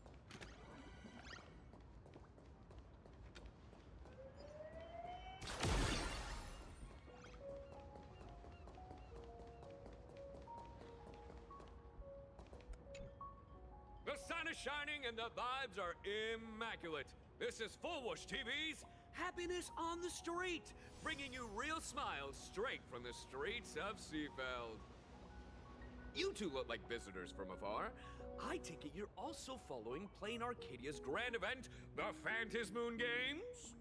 The sun is shining and the vibes are immaculate. This is Fullwush TV's Happiness on the Street, bringing you real smiles straight from the streets of Seafeld. You two look like visitors from afar. I take it you're also following Planarcadia's grand event, the Phantasmoon Games?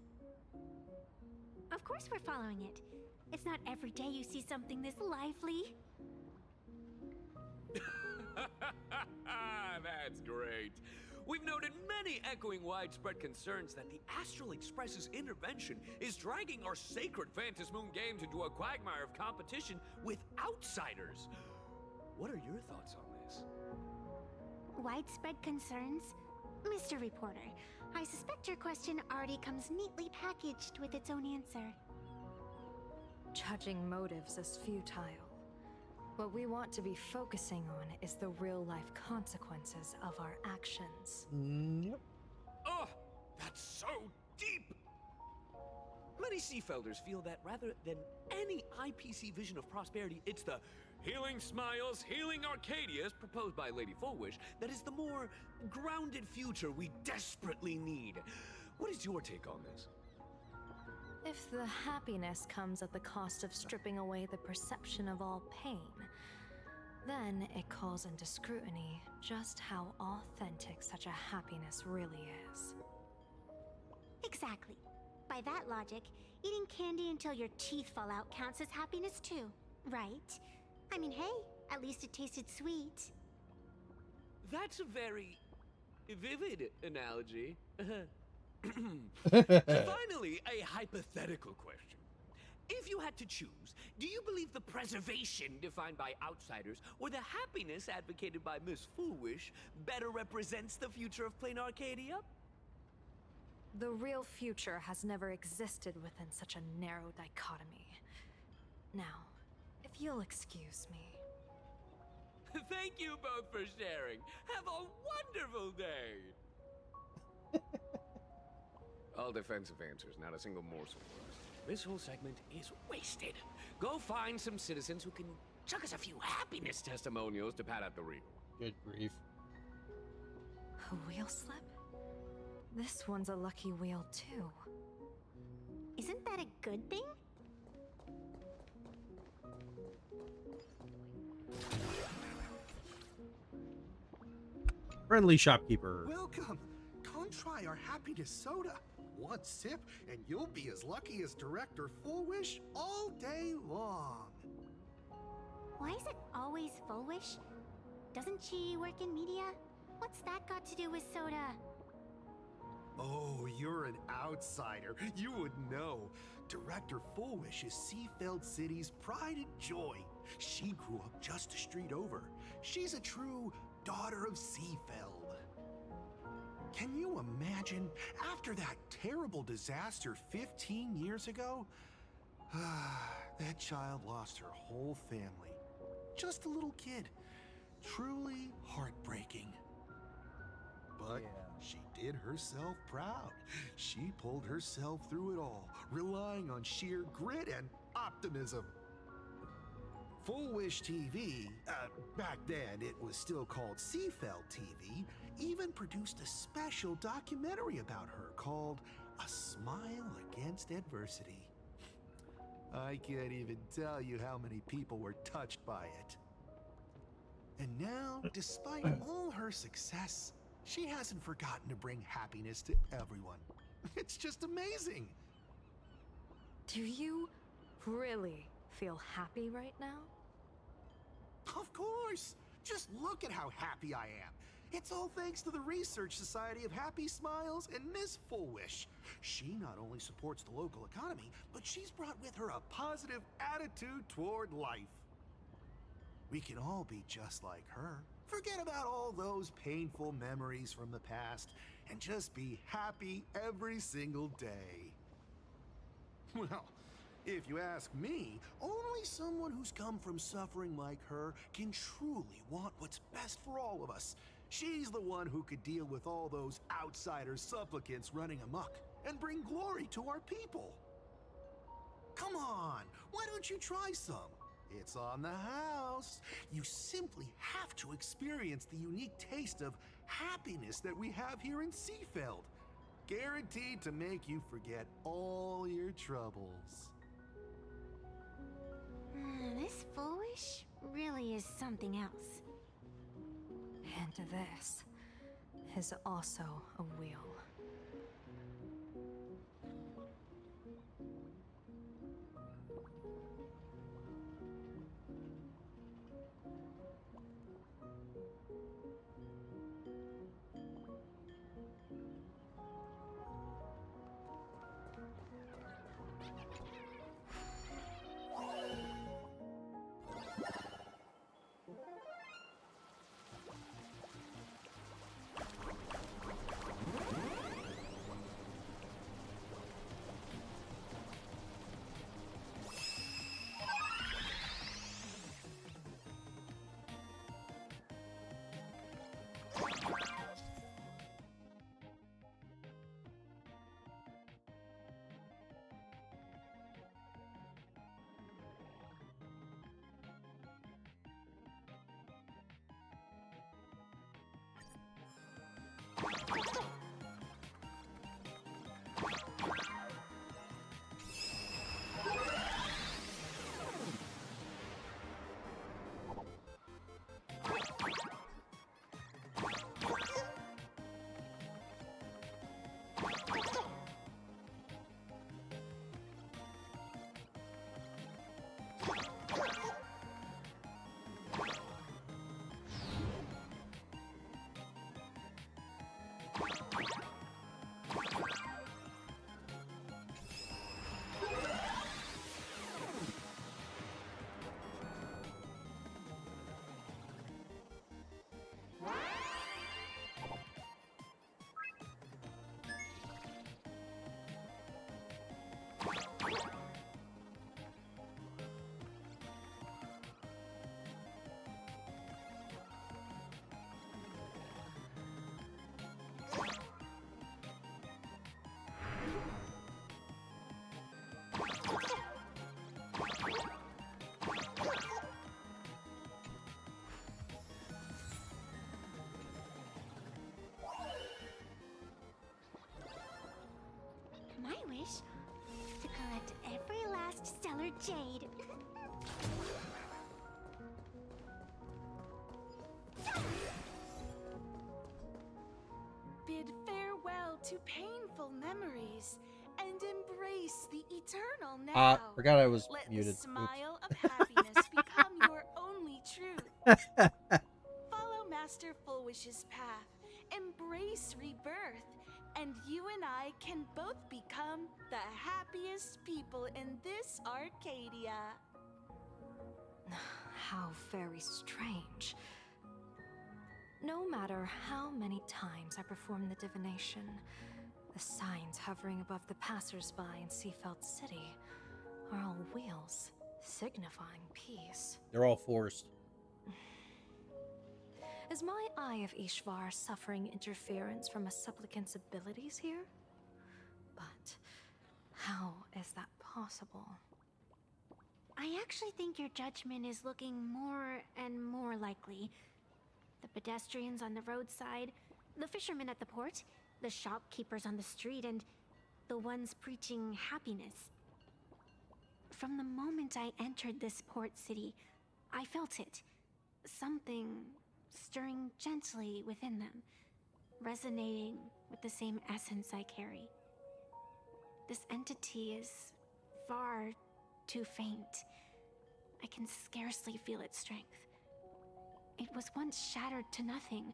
Of course we're following it. It's not every day you see something this lively. That's great. We've noted many echoing widespread concerns that the Astral Express's intervention is dragging our sacred Phantasmoon Games into a quagmire of competition with outsiders. What are your thoughts on this? Widespread concerns? Mr. Reporter, I suspect your question already comes neatly packaged with its own answer. Judging motives is futile. What we want to be focusing on is the real-life consequences of our actions. Oh, that's so deep! Many Seafelders feel that rather than any IPC vision of prosperity, it's the Healing Smiles, Healing Arcadias proposed by Lady Fullwish that is the more grounded future we desperately need. What is your take on this? If the happiness comes at the cost of stripping away the perception of all pain, then it calls into scrutiny just how authentic such a happiness really is. Exactly. By that logic, eating candy until your teeth fall out counts as happiness too, right? I mean, hey, at least it tasted sweet. That's a very vivid analogy. Finally, a hypothetical question. If you had to choose, do you believe the preservation defined by outsiders or the happiness advocated by Miss Foolwish better represents the future of Planarcadia? The real future has never existed within such a narrow dichotomy. Now, if you'll excuse me. Thank you both for sharing. Have a wonderful day. All defensive answers, not a single morsel for us. This whole segment is wasted. Go find some citizens who can chuck us a few happiness testimonials to pad out the real. Good grief. A wheel slip? This one's a lucky wheel too. Isn't that a good thing? Friendly shopkeeper. Welcome. Come try our happiness soda. One sip, and you'll be as lucky as Director Fullwish all day long. Why is it always Fullwish? Doesn't she work in media? What's that got to do with soda? Oh, you're an outsider. You would know. Director Fullwish is Seafeld City's pride and joy. She grew up just a street over. She's a true daughter of Seafeld. Can you imagine, after that terrible disaster 15 years ago? That child lost her whole family. Just a little kid. Truly heartbreaking. But she did herself proud. She pulled herself through it all, relying on sheer grit and optimism. Fullwish TV, back then it was still called Seafeld TV, even produced a special documentary about her called A Smile Against Adversity. I can't even tell you how many people were touched by it. And now, despite all her success, she hasn't forgotten to bring happiness to everyone. It's just amazing. Do you really feel happy right now? Of course! Just look at how happy I am. It's all thanks to the Research Society of Happy Smiles and Miss Fullwish. She not only supports the local economy, but she's brought with her a positive attitude toward life. We can all be just like her. Forget about all those painful memories from the past and just be happy every single day. Well, if you ask me, only someone who's come from suffering like her can truly want what's best for all of us. She's the one who could deal with all those outsider supplicants running amok and bring glory to our people. Come on, why don't you try some? It's on the house. You simply have to experience the unique taste of happiness that we have here in Seafeld. Guaranteed to make you forget all your troubles. This Foolish really is something else. And this is also a wheel. My wish to collect every last stellar jade. Bid farewell to painful memories and embrace the eternal now. Forgot I was Let muted. the smile of happiness become your only truth. Follow Master Fullwish's path. Embrace rebirth. And you and I can both become the happiest people in this Arcadia. How very strange. No matter how many times I perform the divination, the signs hovering above the passers-by in Seafeld City are all wheels, signifying peace. They're all forced. Is my Eye of Ishvar suffering interference from a supplicant's abilities here? But how is that possible? I actually think your judgment is looking more and more likely. The pedestrians on the roadside, the fishermen at the port, the shopkeepers on the street, and the ones preaching happiness. From the moment I entered this port city, I felt it. Something stirring gently within them, resonating with the same essence I carry. This entity is far too faint. I can scarcely feel its strength. It was once shattered to nothing,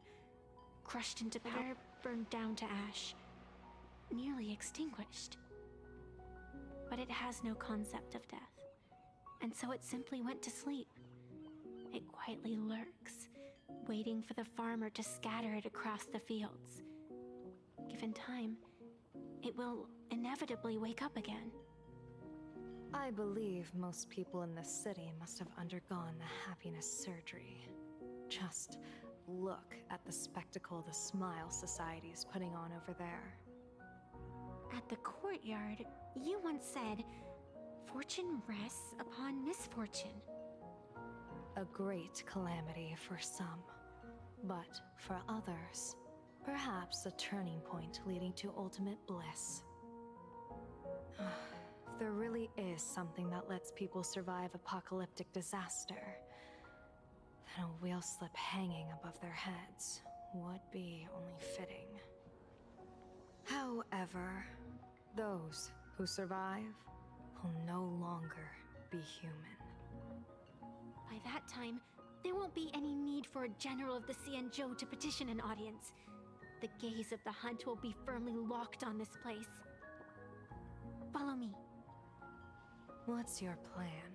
crushed into powder, burned down to ash, nearly extinguished. But it has no concept of death, and so it simply went to sleep. It quietly lurks, waiting for the farmer to scatter it across the fields. Given time, it will inevitably wake up again. I believe most people in this city must have undergone the happiness surgery. Just look at the spectacle the Smile Society is putting on over there. At the courtyard, you once said, "Fortune rests upon misfortune." A great calamity for some, but for others, perhaps a turning point leading to ultimate bliss. If there really is something that lets people survive apocalyptic disaster, then a wheel slip hanging above their heads would be only fitting. However, those who survive will no longer be human. By that time, there won't be any need for a general of the Xianzhou to petition an audience. The gaze of the hunt will be firmly locked on this place. Follow me. What's your plan?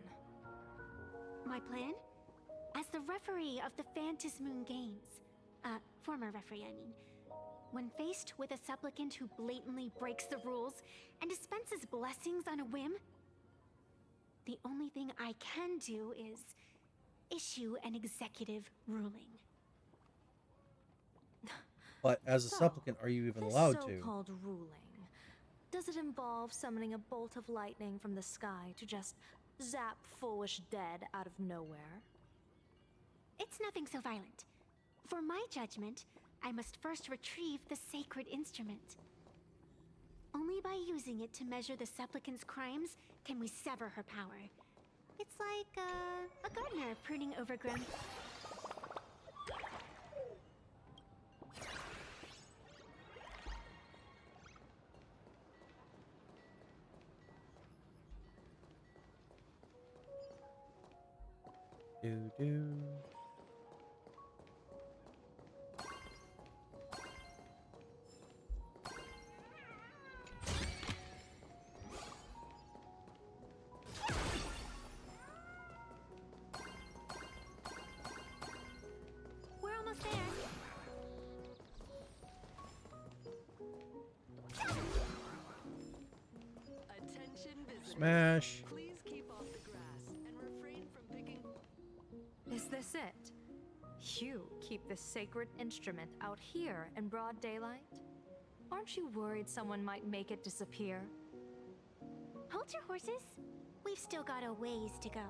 My plan? As the referee of the Phantasmoon Games, former referee, I mean, when faced with a supplicant who blatantly breaks the rules and dispenses blessings on a whim, the only thing I can do is issue an executive ruling. But as a supplicant, are you even allowed to? This so-called ruling, does it involve summoning a bolt of lightning from the sky to just zap Foolish dead out of nowhere? It's nothing so violent. For my judgment, I must first retrieve the sacred instrument. Only by using it to measure the supplicant's crimes can we sever her power. It's like a gardener pruning overgrown. Do. We're almost there. Attention visitors. Smash. Please keep off the grass and refrain from picking. Is this it? You keep this sacred instrument out here in broad daylight? Aren't you worried someone might make it disappear? Hold your horses. We've still got a ways to go.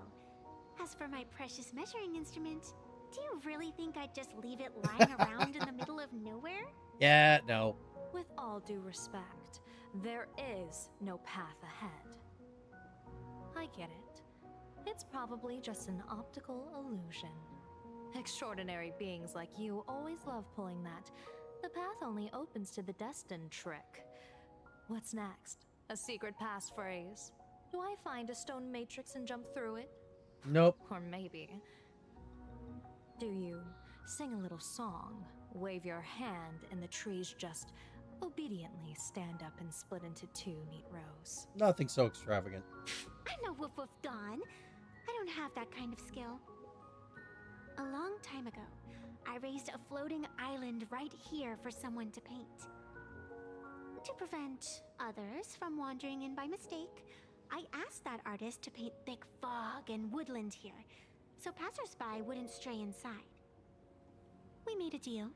As for my precious measuring instrument, do you really think I'd just leave it lying around in the middle of nowhere? Yeah, no. With all due respect, there is no path ahead. I get it. It's probably just an optical illusion. Extraordinary beings like you always love pulling that "the path only opens to the destined" trick. What's next? A secret passphrase? Do I find a stone matrix and jump through it? Nope. Or maybe, do you sing a little song, wave your hand, and the trees just obediently stand up and split into two neat rows? Nothing so extravagant. I'm no Woof Woof Dawn. I don't have that kind of skill. A long time ago, I raised a floating island right here for someone to paint. To prevent others from wandering in by mistake, I asked that artist to paint thick fog and woodland here, so passersby wouldn't stray inside. We made a deal.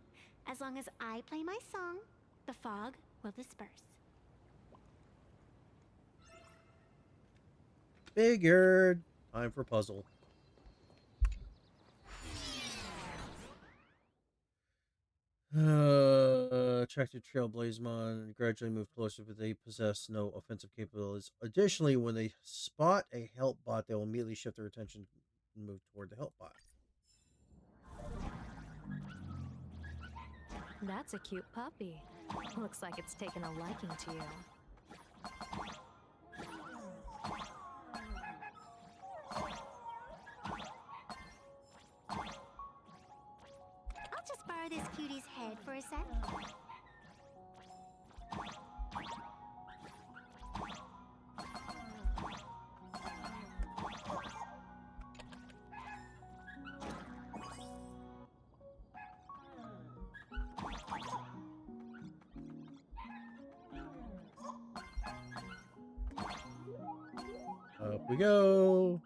As long as I play my song, the fog will disperse. Figured. Time for puzzle. Attracted Trailblazemon gradually move closer, but they possess no offensive capabilities. Additionally, when they spot a help bot, they will immediately shift their attention and move toward the help bot. That's a cute puppy. Looks like it's taken a liking to you. I'll just borrow borrow this cutie's head for a sec? Up we go.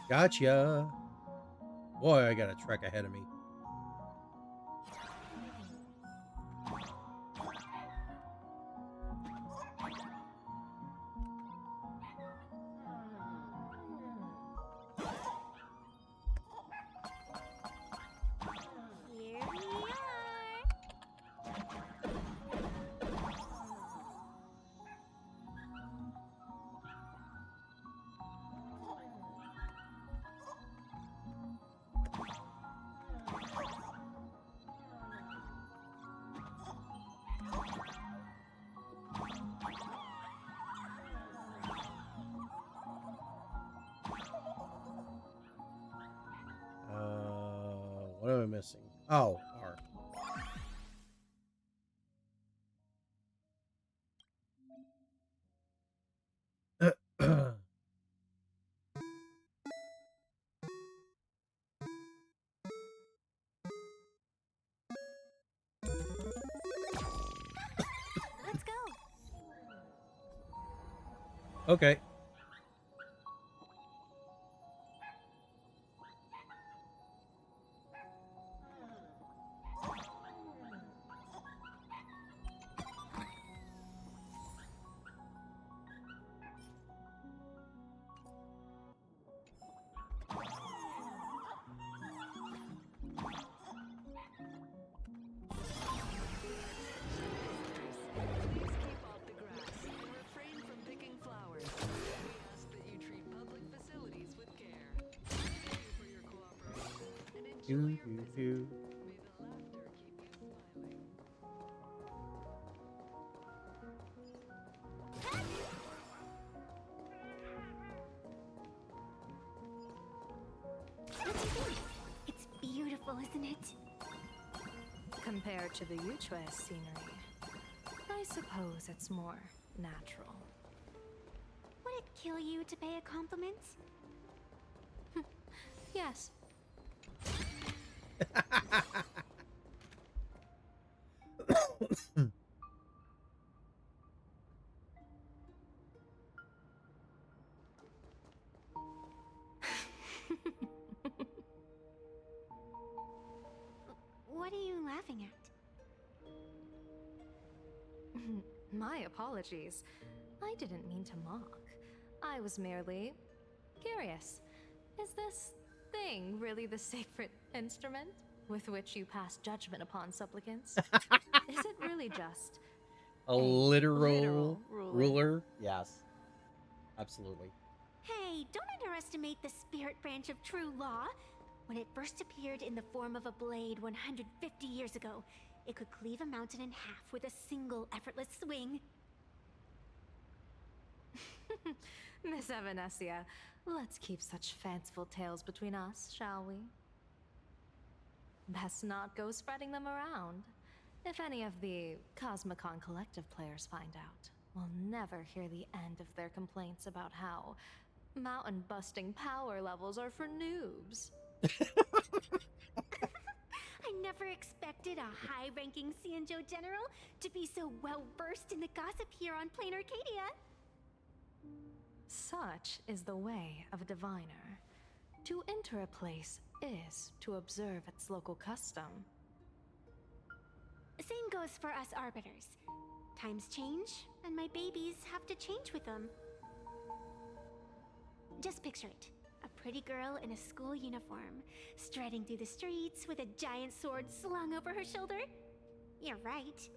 Gotcha. Boy, I got a trek ahead of me. Here we are. What am I missing? Oh, R. Let's go. Okay. Do, do, do. What do you think? It's beautiful, isn't it? Compared to the Uchue scenery, I suppose it's more natural. Would it kill you to pay a compliment? Yes. What are you laughing at? My apologies. I didn't mean to mock. I was merely curious. Is this thing really the sacred instrument with which you pass judgment upon supplicants? Is it really just a literal ruler? ruler? Yes. Absolutely. Hey, don't underestimate the spirit branch of true law. When it first appeared in the form of a blade 150 years ago, it could cleave a mountain in half with a single effortless swing. Miss Evanesia, let's keep such fanciful tales between us, shall we? Best not go spreading them around. If any of the Cosmicon Collective players find out, we'll never hear the end of their complaints about how mountain-busting power levels are for noobs. I never expected a high-ranking Cianjo general to be so well-versed in the gossip here on Planarcadia. Such is the way of a diviner. To enter a place is to observe its local custom. Same goes for us arbiters. Times change, and my babies have to change with them. Just picture it. A pretty girl in a school uniform, striding through the streets with a giant sword slung over her shoulder. You're right.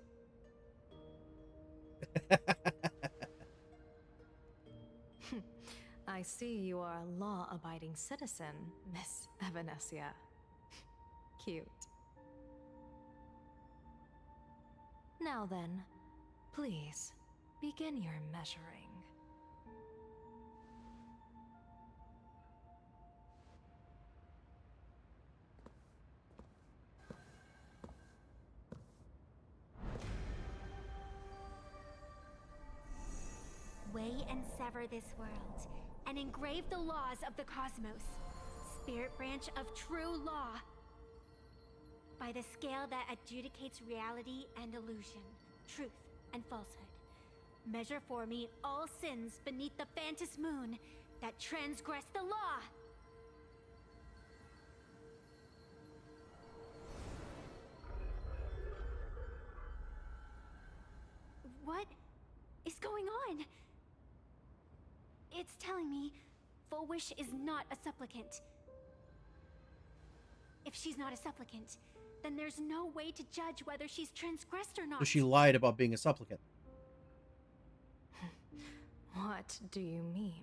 I see you are a law-abiding citizen, Miss Evanesia. Cute. Now then, please, begin your measuring. Weigh and sever this world, and engrave the laws of the cosmos. Spirit branch of true law. By the scale that adjudicates reality and illusion, truth and falsehood. Measure for me all sins beneath the Phantom moon that transgress the law. What is going on? It's telling me Full Wish is not a supplicant. If she's not a supplicant, then there's no way to judge whether she's transgressed or not. So she lied about being a supplicant. What do you mean?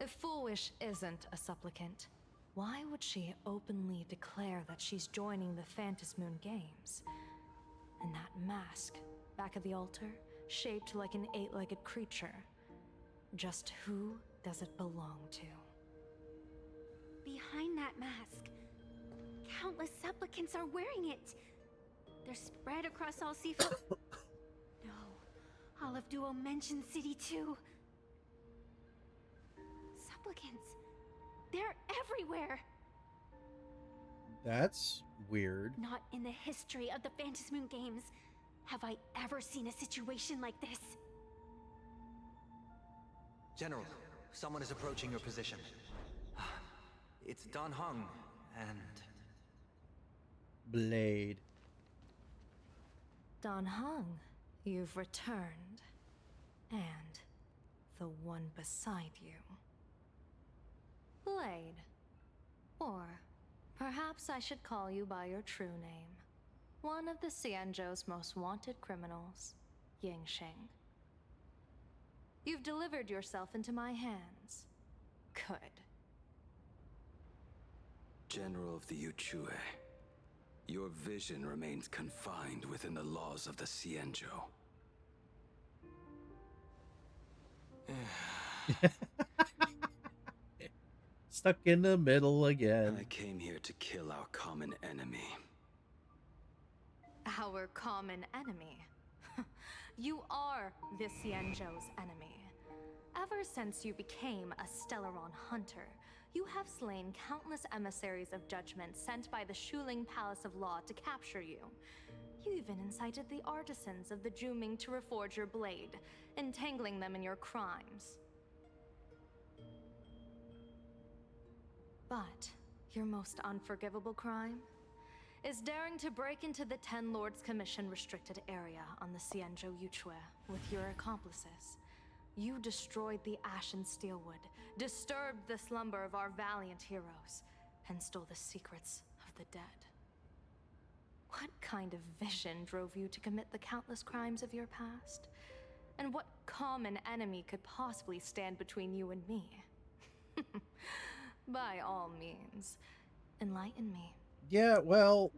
If Full Wish isn't a supplicant, why would she openly declare that she's joining the Phantom Moon Games? And that mask, back of the altar, shaped like an 8-legged creature. Just who does it belong to? Behind that mask, countless supplicants are wearing it. They're spread across all Seafood. No, all of Duo mentioned City too. Supplicants, they're everywhere. That's weird. Not in the history of the Phantom Moon Games have I ever seen a situation like this. General, someone is approaching your position. It's Don Hung, and... Blade. Don Hung, you've returned. And the one beside you. Blade. Or perhaps I should call you by your true name. One of the Xianzhou's most wanted criminals, Yingxing. You've delivered yourself into my hands. Good. General of the Yuchue, your vision remains confined within the laws of the Xianzhou. Stuck in the middle again. I came here to kill our common enemy. Our common enemy? You are the Xianzhou's enemy. Ever since you became a Stellaron hunter, you have slain countless emissaries of judgment sent by the Shuling Palace of Law to capture you. You even incited the artisans of the Juming to reforge your blade, entangling them in your crimes. But your most unforgivable crime is daring to break into the Ten Lords Commission restricted area on the Xianzhou Yuchue with your accomplices. You destroyed the Ashen Steelwood, disturbed the slumber of our valiant heroes, and stole the secrets of the dead. What kind of vision drove you to commit the countless crimes of your past? And what common enemy could possibly stand between you and me? By all means, enlighten me. Yeah, well...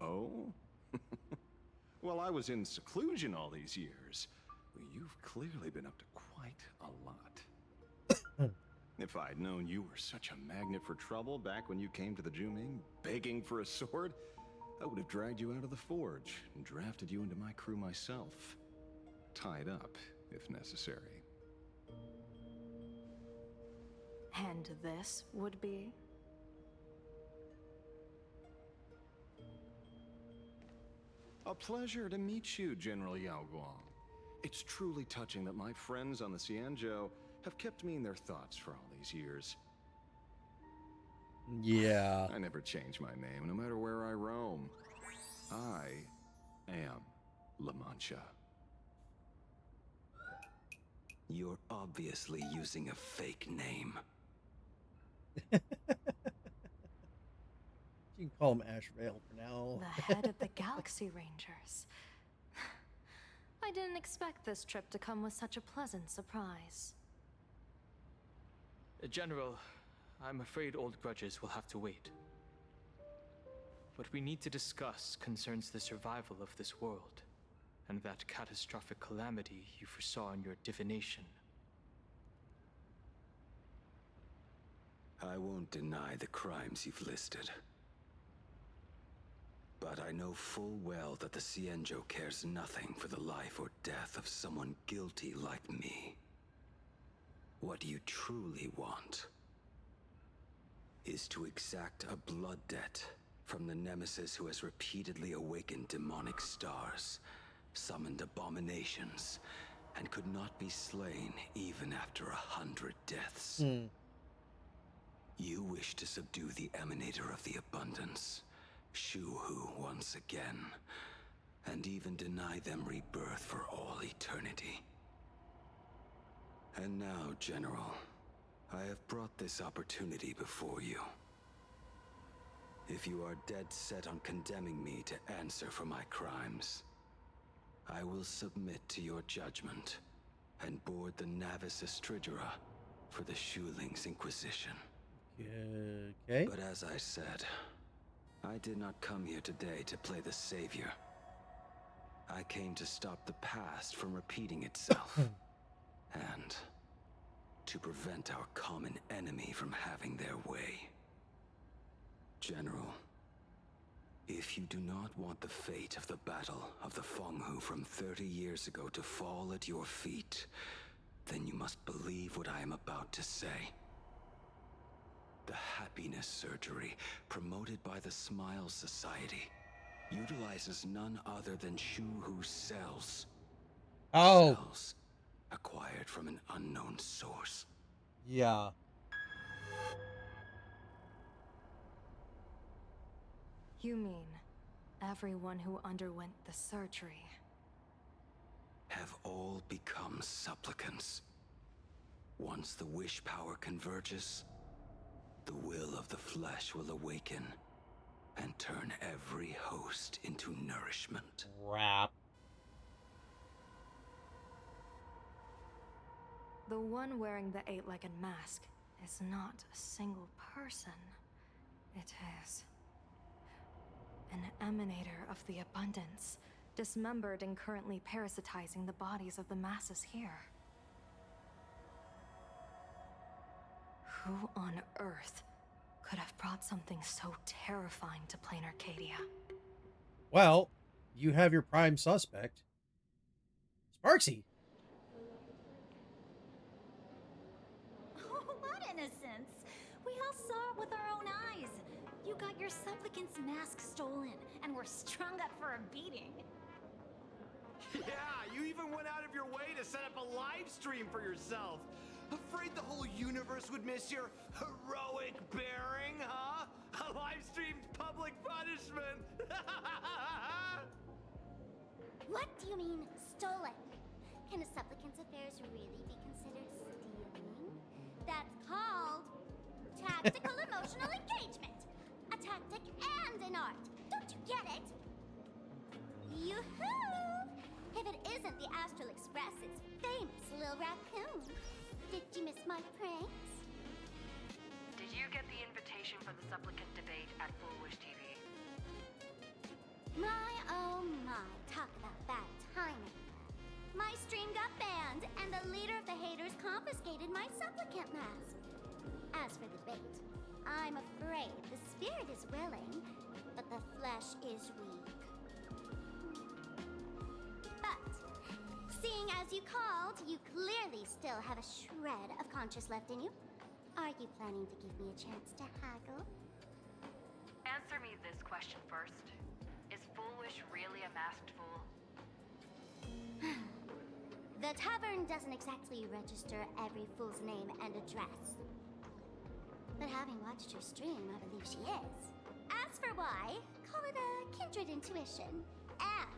Oh? Well, I was in seclusion all these years. Well, you've clearly been up to quite a lot. If I'd known you were such a magnet for trouble back when you came to the Juming, begging for a sword, I would have dragged you out of the forge and drafted you into my crew myself. Tied up, if necessary. And this would be? A pleasure to meet you, General Yao Guang. It's truly touching that my friends on the Xianzhou have kept me in their thoughts for all these years. Yeah. I never change my name, no matter where I roam. I am La Mancha. You're obviously using a fake name. You can call him Ashvale for now. The head of the Galaxy Rangers. I didn't expect this trip to come with such a pleasant surprise. General, I'm afraid old grudges will have to wait. What we need to discuss concerns the survival of this world, and that catastrophic calamity you foresaw in your divination. I won't deny the crimes you've listed. But I know full well that the Cienjo cares nothing for the life or death of someone guilty like me. What you truly want is to exact a blood debt from the nemesis who has repeatedly awakened demonic stars, summoned abominations, and could not be slain even after 100 deaths. You wish to subdue the emanator of the abundance, Shu-Hu once again, and even deny them rebirth for all eternity. And now, General, I have brought this opportunity before you. If you are dead set on condemning me to answer for my crimes, I will submit to your judgment and board the Navis Astridura for the Shuling's Inquisition. Okay. But as I said, I did not come here today to play the savior. I came to stop the past from repeating itself, and to prevent our common enemy from having their way. General, if you do not want the fate of the Battle of the Fenghu from 30 years ago to fall at your feet, then you must believe what I am about to say. The happiness surgery, promoted by the Smile Society, utilizes none other than Shu-Hu's cells. Oh. Cells acquired from an unknown source. Yeah. You mean everyone who underwent the surgery Have all become supplicants. Once the wish power converges, the will of the flesh will awaken and turn every host into nourishment. Crap. The one wearing the eight-legged mask is not a single person. It is an emanator of the abundance, dismembered and currently parasitizing the bodies of the masses here. Who on earth could have brought something so terrifying to Planarcadia? Well, you have your prime suspect. Sparksy. Oh, what innocence! We all saw it with our own eyes. You got your supplicant's mask stolen, and were strung up for a beating. Yeah, you even went out of your way to set up a live stream for yourself. Afraid the whole universe would miss your heroic bearing, huh? A live-streamed public punishment! What do you mean, stolen? Can a supplicant's affairs really be considered stealing? That's called tactical emotional engagement. A tactic and an art. Don't you get it? Yoo-hoo! If it isn't the Astral Express's famous Lil Raccoon. Did you miss my pranks? Did you get the invitation for the supplicant debate at Foolish TV? My oh my, talk about bad timing. My stream got banned, and the leader of the haters confiscated my supplicant mask. As for the debate, I'm afraid the spirit is willing, but the flesh is weak. But, seeing as you called, you clearly still have a shred of conscience left in you. Are you planning to give me a chance to haggle? Answer me this question first. Is Foolish really a masked fool? The tavern doesn't exactly register every fool's name and address. But having watched her stream, I believe she is. As for why, call it a kindred intuition. And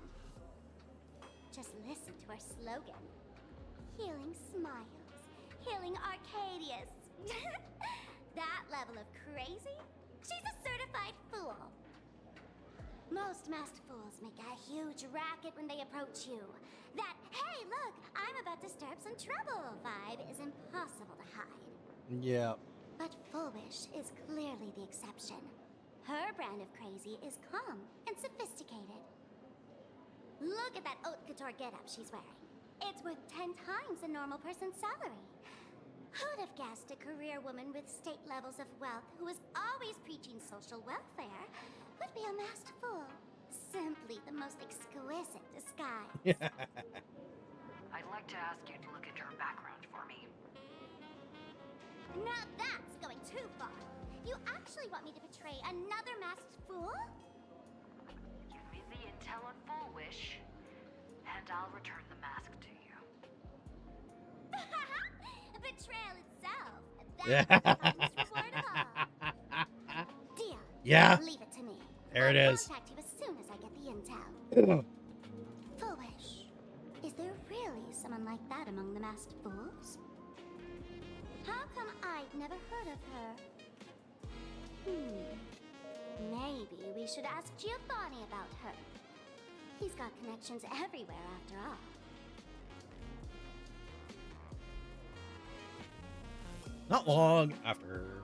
just listen to our slogan. Healing smiles. Healing Arcadius. That level of crazy? She's a certified fool. Most masked fools make a huge racket when they approach you. That, hey look, I'm about to stir up some trouble vibe is impossible to hide. Yeah. But Foolish is clearly the exception. Her brand of crazy is calm and sophisticated. Look at that haute couture getup she's wearing. It's worth 10 times a normal person's salary. Who'd have guessed a career woman with state levels of wealth who was always preaching social welfare would be a masked fool? Simply the most exquisite disguise. I'd like to ask you to look at your background for me. Now that's going too far. You actually want me to portray another masked fool? Give me the intel on Foolish, and I'll return the mask to you. Betrayal itself. That's the finest reward of all. Deal. Yeah. Leave it to me. There it I'll is. contact you as soon as I get the intel. Foolish. Is there really someone like that among the masked fools? How come I've never heard of her? Maybe we should ask Giovanni about her. He's got connections everywhere after all. Not long after.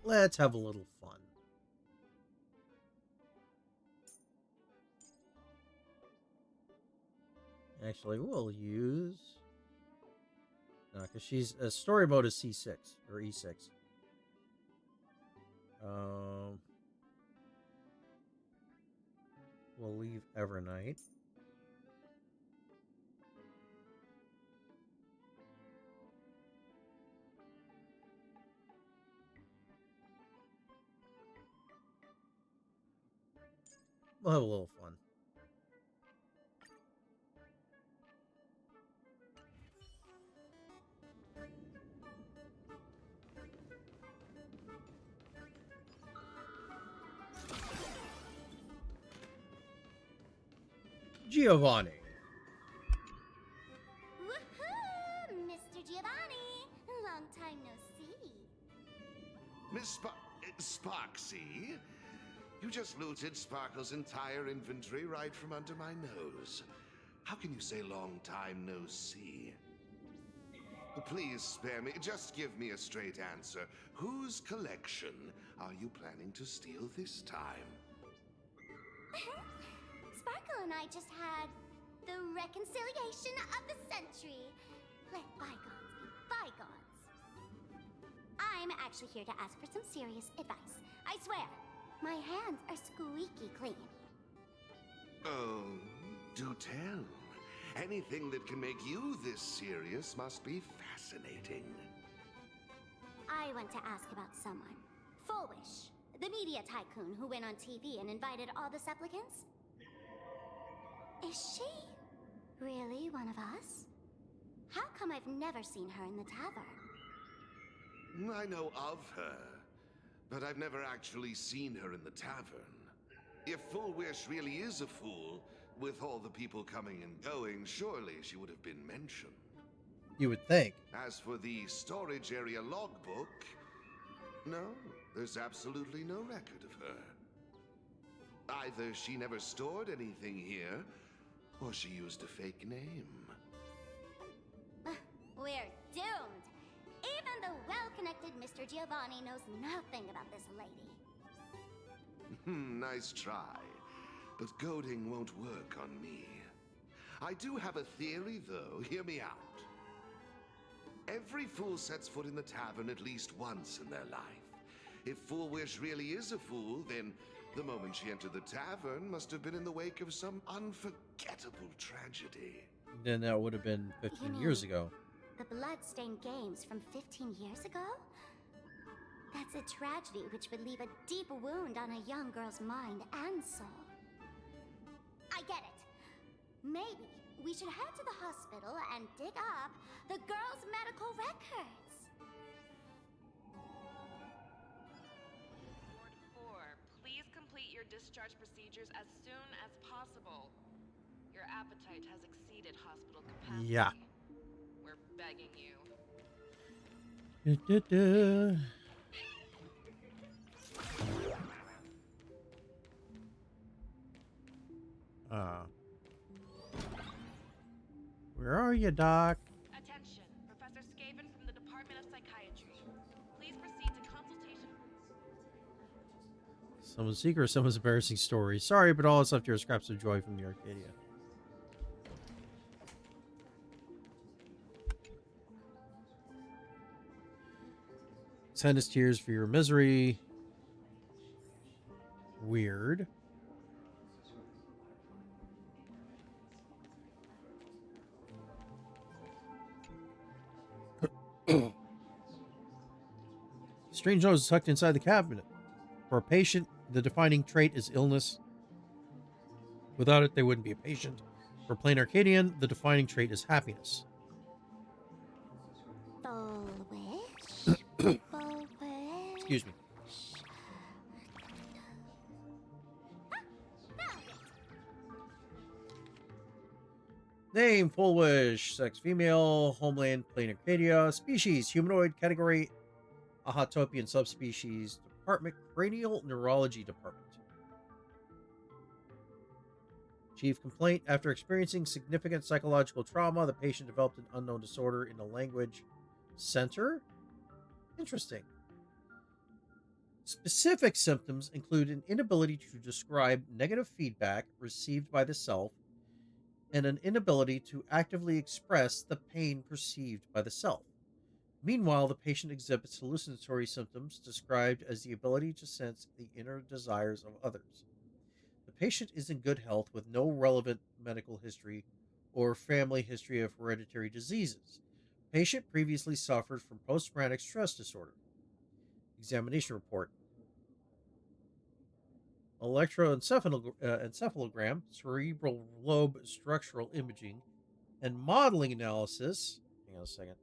Let's have a little fun. Actually, we'll use... No, because she's... story mode is C6, or E6. We'll leave Evernight. We'll have a little fun. Giovanni. Woohoo! Mr. Giovanni! Long time no see. Miss Sparksy? You just looted Sparkle's entire inventory right from under my nose. How can you say long time no see? Please spare me. Just give me a straight answer. Whose collection are you planning to steal this time? Sparkle and I just had the reconciliation of the century. Let bygones be bygones. I'm actually here to ask for some serious advice. I swear, my hands are squeaky clean. Oh, do tell. Anything that can make you this serious must be fascinating. I want to ask about someone. Foolish, the media tycoon who went on TV and invited all the supplicants. Is she really one of us? How come I've never seen her in the tavern? I know of her, but I've never actually seen her in the tavern. If Foolish really is a fool, with all the people coming and going, surely she would have been mentioned. You would think. As for the storage area logbook, no, there's absolutely no record of her. Either she never stored anything here, or she used a fake name. We're doomed. Even the well-connected Mr. Giovanni knows nothing about this lady. Nice try. But goading won't work on me. I do have a theory, though. Hear me out. Every fool sets foot in the tavern at least once in their life. If Foolish really is a fool, then the moment she entered the tavern must have been in the wake of some unforgettable tragedy. Then that would have been 15 years ago. The blood-stained games from 15 years ago? That's a tragedy which would leave a deep wound on a young girl's mind and soul. I get it. Maybe we should head to the hospital and dig up the girl's medical records. Ward 4, please complete your discharge procedures as soon as possible. Your appetite has exceeded hospital capacity. Yeah. We're begging you. Where are you, Doc? Attention, Professor Skaven from the Department of Psychiatry. Please proceed to consultation. Someone's secret, someone's embarrassing story. Sorry, but all that's left here is scraps of joy from the Arcadia. Send us tears for your misery. Weird. Strange nose is tucked inside the cabinet. For a patient, the defining trait is illness. Without it, they wouldn't be a patient. For plain Arcadian, the defining trait is happiness. Full wish. Full wish. Excuse me. Name, full wish, sex female, homeland, plain Arcadia, species, humanoid, category, Ahatopian subspecies, department, cranial neurology department. Chief complaint, after experiencing significant psychological trauma, the patient developed an unknown disorder in the language center. Interesting. Specific symptoms include an inability to describe negative feedback received by the self and an inability to actively express the pain perceived by the self. Meanwhile, the patient exhibits hallucinatory symptoms described as the ability to sense the inner desires of others. The patient is in good health with no relevant medical history or family history of hereditary diseases. Patient previously suffered from post-traumatic stress disorder. Examination report. Electroencephalogram, cerebral lobe structural imaging, and modeling analysis. Hang on a second.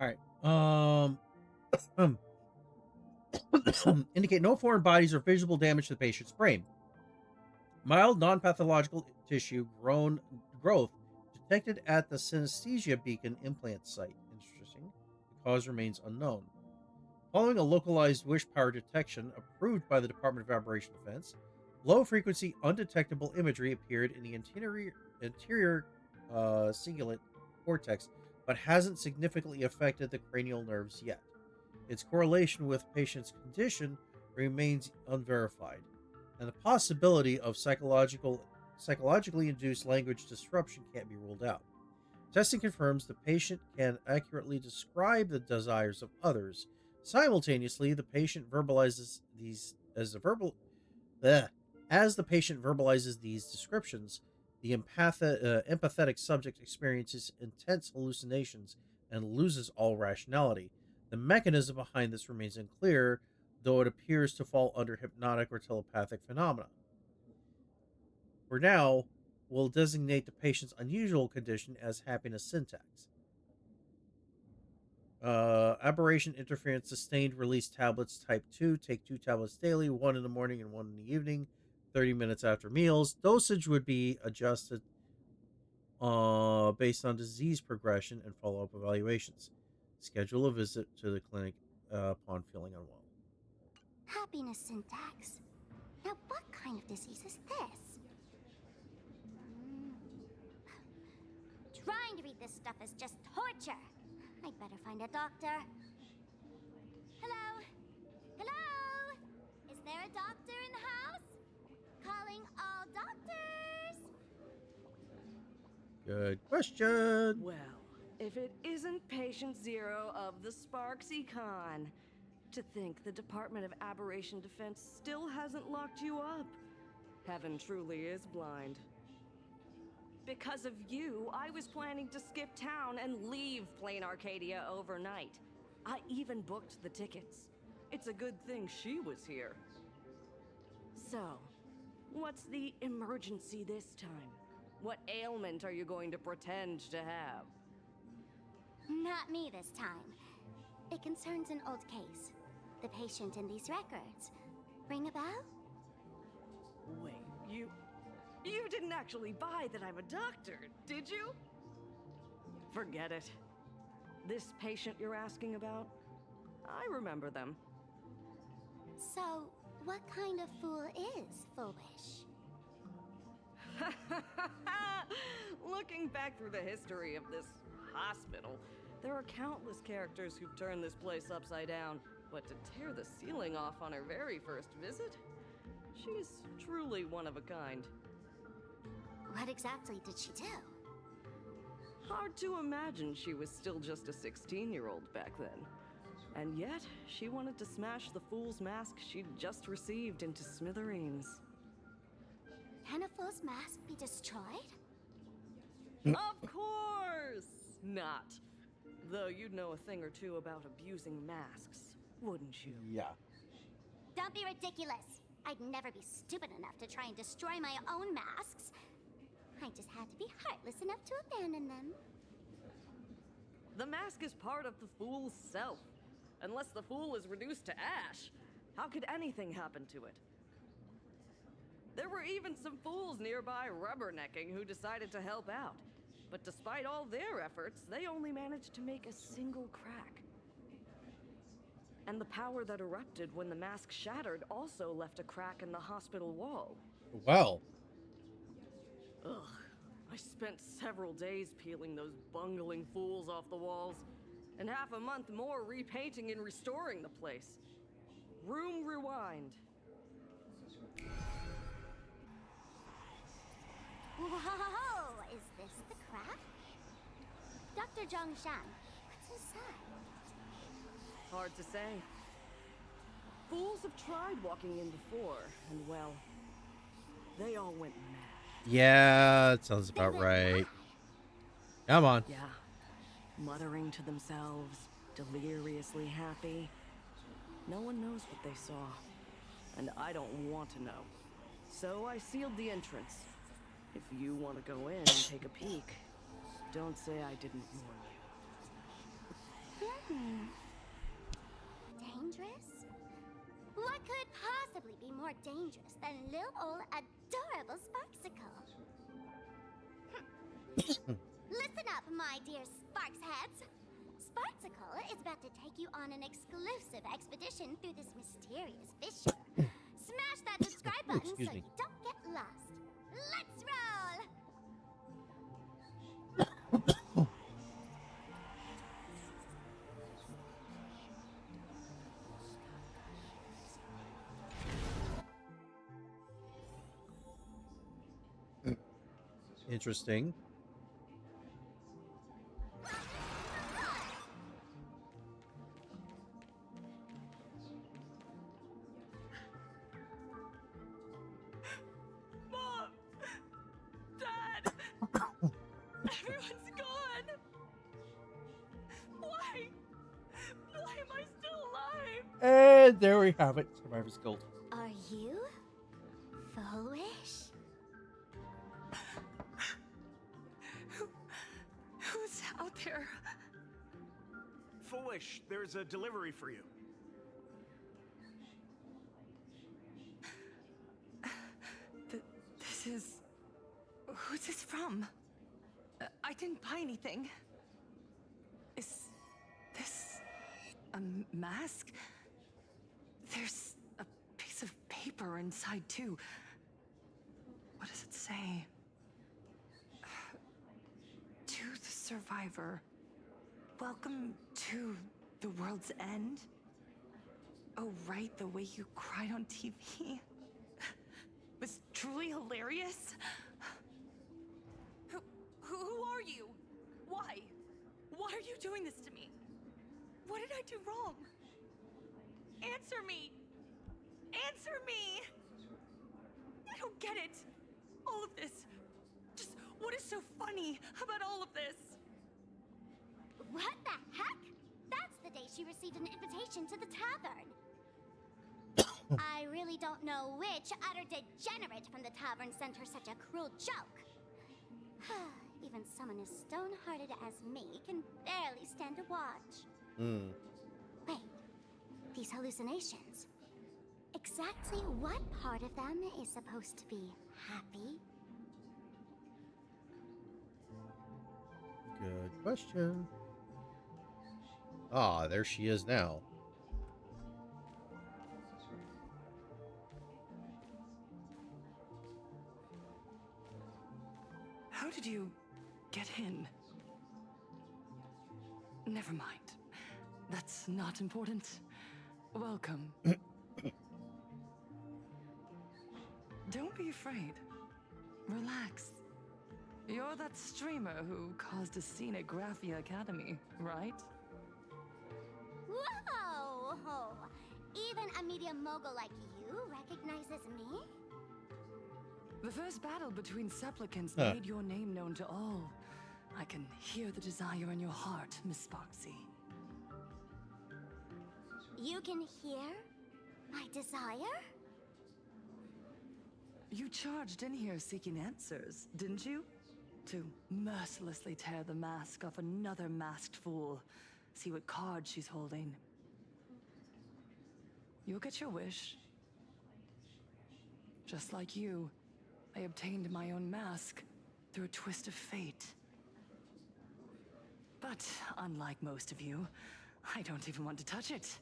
All right. Indicate no foreign bodies or visible damage to the patient's brain. Mild non-pathological tissue growth detected at the synesthesia beacon implant site. Interesting. The cause remains unknown. Following a localized wish power detection approved by the Department of Aberration Defense, low-frequency undetectable imagery appeared in the anterior cingulate cortex, but hasn't significantly affected the cranial nerves yet. Its correlation with patient's condition remains unverified, and the possibility of psychologically induced language disruption can't be ruled out. Testing confirms the patient can accurately describe the desires of others. Simultaneously, the patient verbalizes these as the patient verbalizes these descriptions, the empathetic subject experiences intense hallucinations and loses all rationality. The mechanism behind this remains unclear, though it appears to fall under hypnotic or telepathic phenomena. For now, we'll designate the patient's unusual condition as happiness syntax. Aberration interference sustained release tablets type 2. Take 2 tablets daily, 1 in the morning and 1 in the evening, 30 minutes after meals. Dosage would be adjusted based on disease progression and follow-up evaluations. Schedule a visit to the clinic upon feeling unwell. Happiness syntax. Now, what kind of disease is this? Trying to read this stuff is just torture. I'd better find a doctor. Hello? Hello? Is there a doctor in the house? Calling all doctors? Good question. Well, if it isn't patient zero of the Sparksy Con, to think the Department of Aberration Defense still hasn't locked you up. Heaven truly is blind. Because of you, I was planning to skip town and leave Planarcadia overnight. I even booked the tickets. It's a good thing she was here. So, what's the emergency this time? What ailment are you going to pretend to have? Not me this time. It concerns an old case. The patient in these records. Ring a bell? Wait, you didn't actually buy that I'm a doctor, did you? Forget it. This patient you're asking about? I remember them. So, what kind of fool is Foolish? Looking back through the history of this hospital, there are countless characters who've turned this place upside down. But to tear the ceiling off on her very first visit? She's truly one of a kind. What exactly did she do? Hard to imagine she was still just a 16-year-old back then. And yet, she wanted to smash the fool's mask she'd just received into smithereens. Can a fool's mask be destroyed? Of course not! Though you'd know a thing or two about abusing masks, wouldn't you? Yeah. Don't be ridiculous! I'd never be stupid enough to try and destroy my own masks. I just had to be heartless enough to abandon them. The mask is part of the fool's self. Unless the fool is reduced to ash, how could anything happen to it? There were even some fools nearby rubbernecking who decided to help out. But despite all their efforts, they only managed to make a single crack. And the power that erupted when the mask shattered also left a crack in the hospital wall. Well. Ugh. I spent several days peeling those bungling fools off the walls, and half a month more repainting and restoring the place. Room rewind. Whoa! Is this the crack? Dr. Zhongshan, what's inside? Hard to say. Fools have tried walking in before, and well, they all went mad. Yeah, that sounds about right. Come on. Yeah. Muttering to themselves, deliriously happy. No one knows what they saw, and I don't want to know. So I sealed the entrance. If you want to go in and take a peek, don't say I didn't warn you. Dangerous? What could possibly be more dangerous than little old adorable Sparksicle? Listen up, my dear Sparksheads. Sparksicle is about to take you on an exclusive expedition through this mysterious fissure. Smash that subscribe button so you don't get lost. Let's roll! Interesting. Mom! Dad! Everyone's gone! Why? Why am I still alive? And there we have it. Survivor's Guild. Are you foolish? Who's out there? Foolish, there's a delivery for you. This is... Who's this from? I didn't buy anything. Is this a mask? There's a piece of paper inside, too. What does it say? To the survivor. Welcome to the world's end. Oh, right, the way you cried on TV was truly hilarious. Who are you? Why? Why are you doing this to me? What did I do wrong? Answer me! Answer me! I don't get it. All of this. Just what is so funny about all of this? What the heck? That's the day she received an invitation to the tavern. I really don't know which utter degenerate from the tavern sent her such a cruel joke. Even someone as stone-hearted as me can barely stand to watch. Wait, these hallucinations. Exactly what part of them is supposed to be happy? Good question. Ah, there she is now. How did you get in? Never mind. That's not important. Welcome. Don't be afraid. Relax. You're that streamer who caused a scene at Graphia Academy, right? Whoa! Even a media mogul like you recognizes me? The first battle between supplicants made your name known to all. I can hear the desire in your heart, Miss Sparksy. You can hear my desire? You charged in here seeking answers, didn't you? To mercilessly tear the mask off another masked fool. See what card she's holding. You'll get your wish. Just like you, I obtained my own mask through a twist of fate. But unlike most of you, I don't even want to touch it.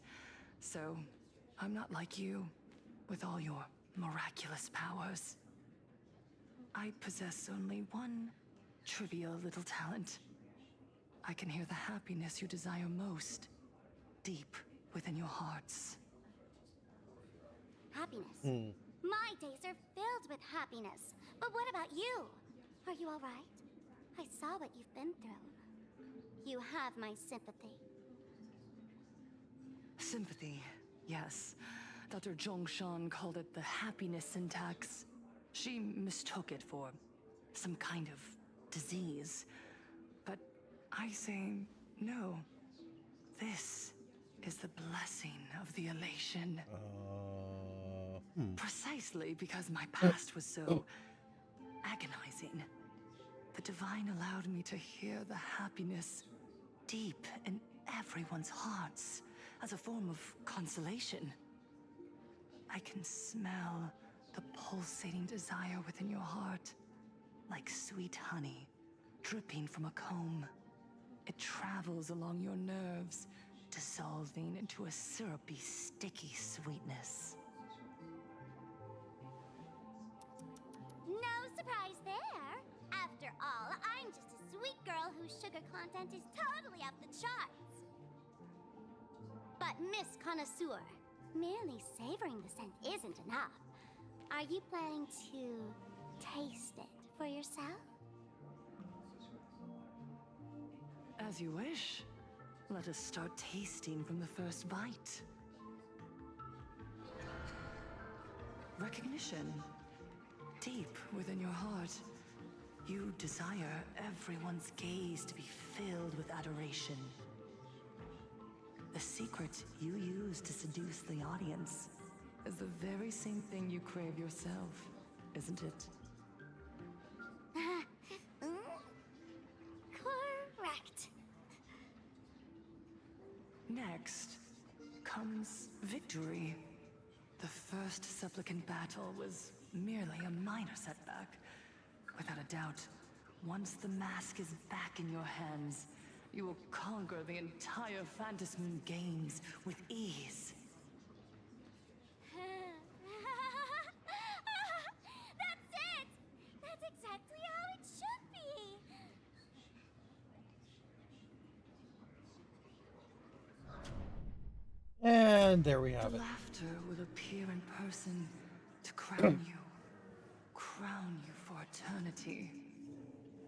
So, I'm not like you, with all your miraculous powers. I possess only one trivial little talent. I can hear the happiness you desire most, deep within your hearts. Happiness. My days are filled with happiness. But what about you? Are you all right? I saw what you've been through. You have my sympathy. Sympathy, yes. Dr. Zhongshan called it the happiness syntax. She mistook it for some kind of disease. But I say no. This is the blessing of the elation. Precisely because my past was so agonizing. The divine allowed me to hear the happiness deep in everyone's hearts as a form of consolation. I can smell the pulsating desire within your heart, like sweet honey dripping from a comb. It travels along your nerves, dissolving into a syrupy, sticky sweetness. No surprise there. After all, I'm just a sweet girl whose sugar content is totally off the charts. But Miss Connoisseur, merely savoring the scent isn't enough. Are you planning to taste it for yourself? As you wish. Let us start tasting from the first bite. Recognition. Deep within your heart, you desire everyone's gaze to be filled with adoration. The secret you use to seduce the audience is the very same thing you crave yourself, isn't it? Correct. Next comes victory. The first supplicant battle was merely a minor setback. Without a doubt, once the mask is back in your hands, you will conquer the entire Phantasmoon Games with ease. That's it! That's exactly how it should be! And there we have The it. laughter will appear in person to crown you. Crown you for eternity.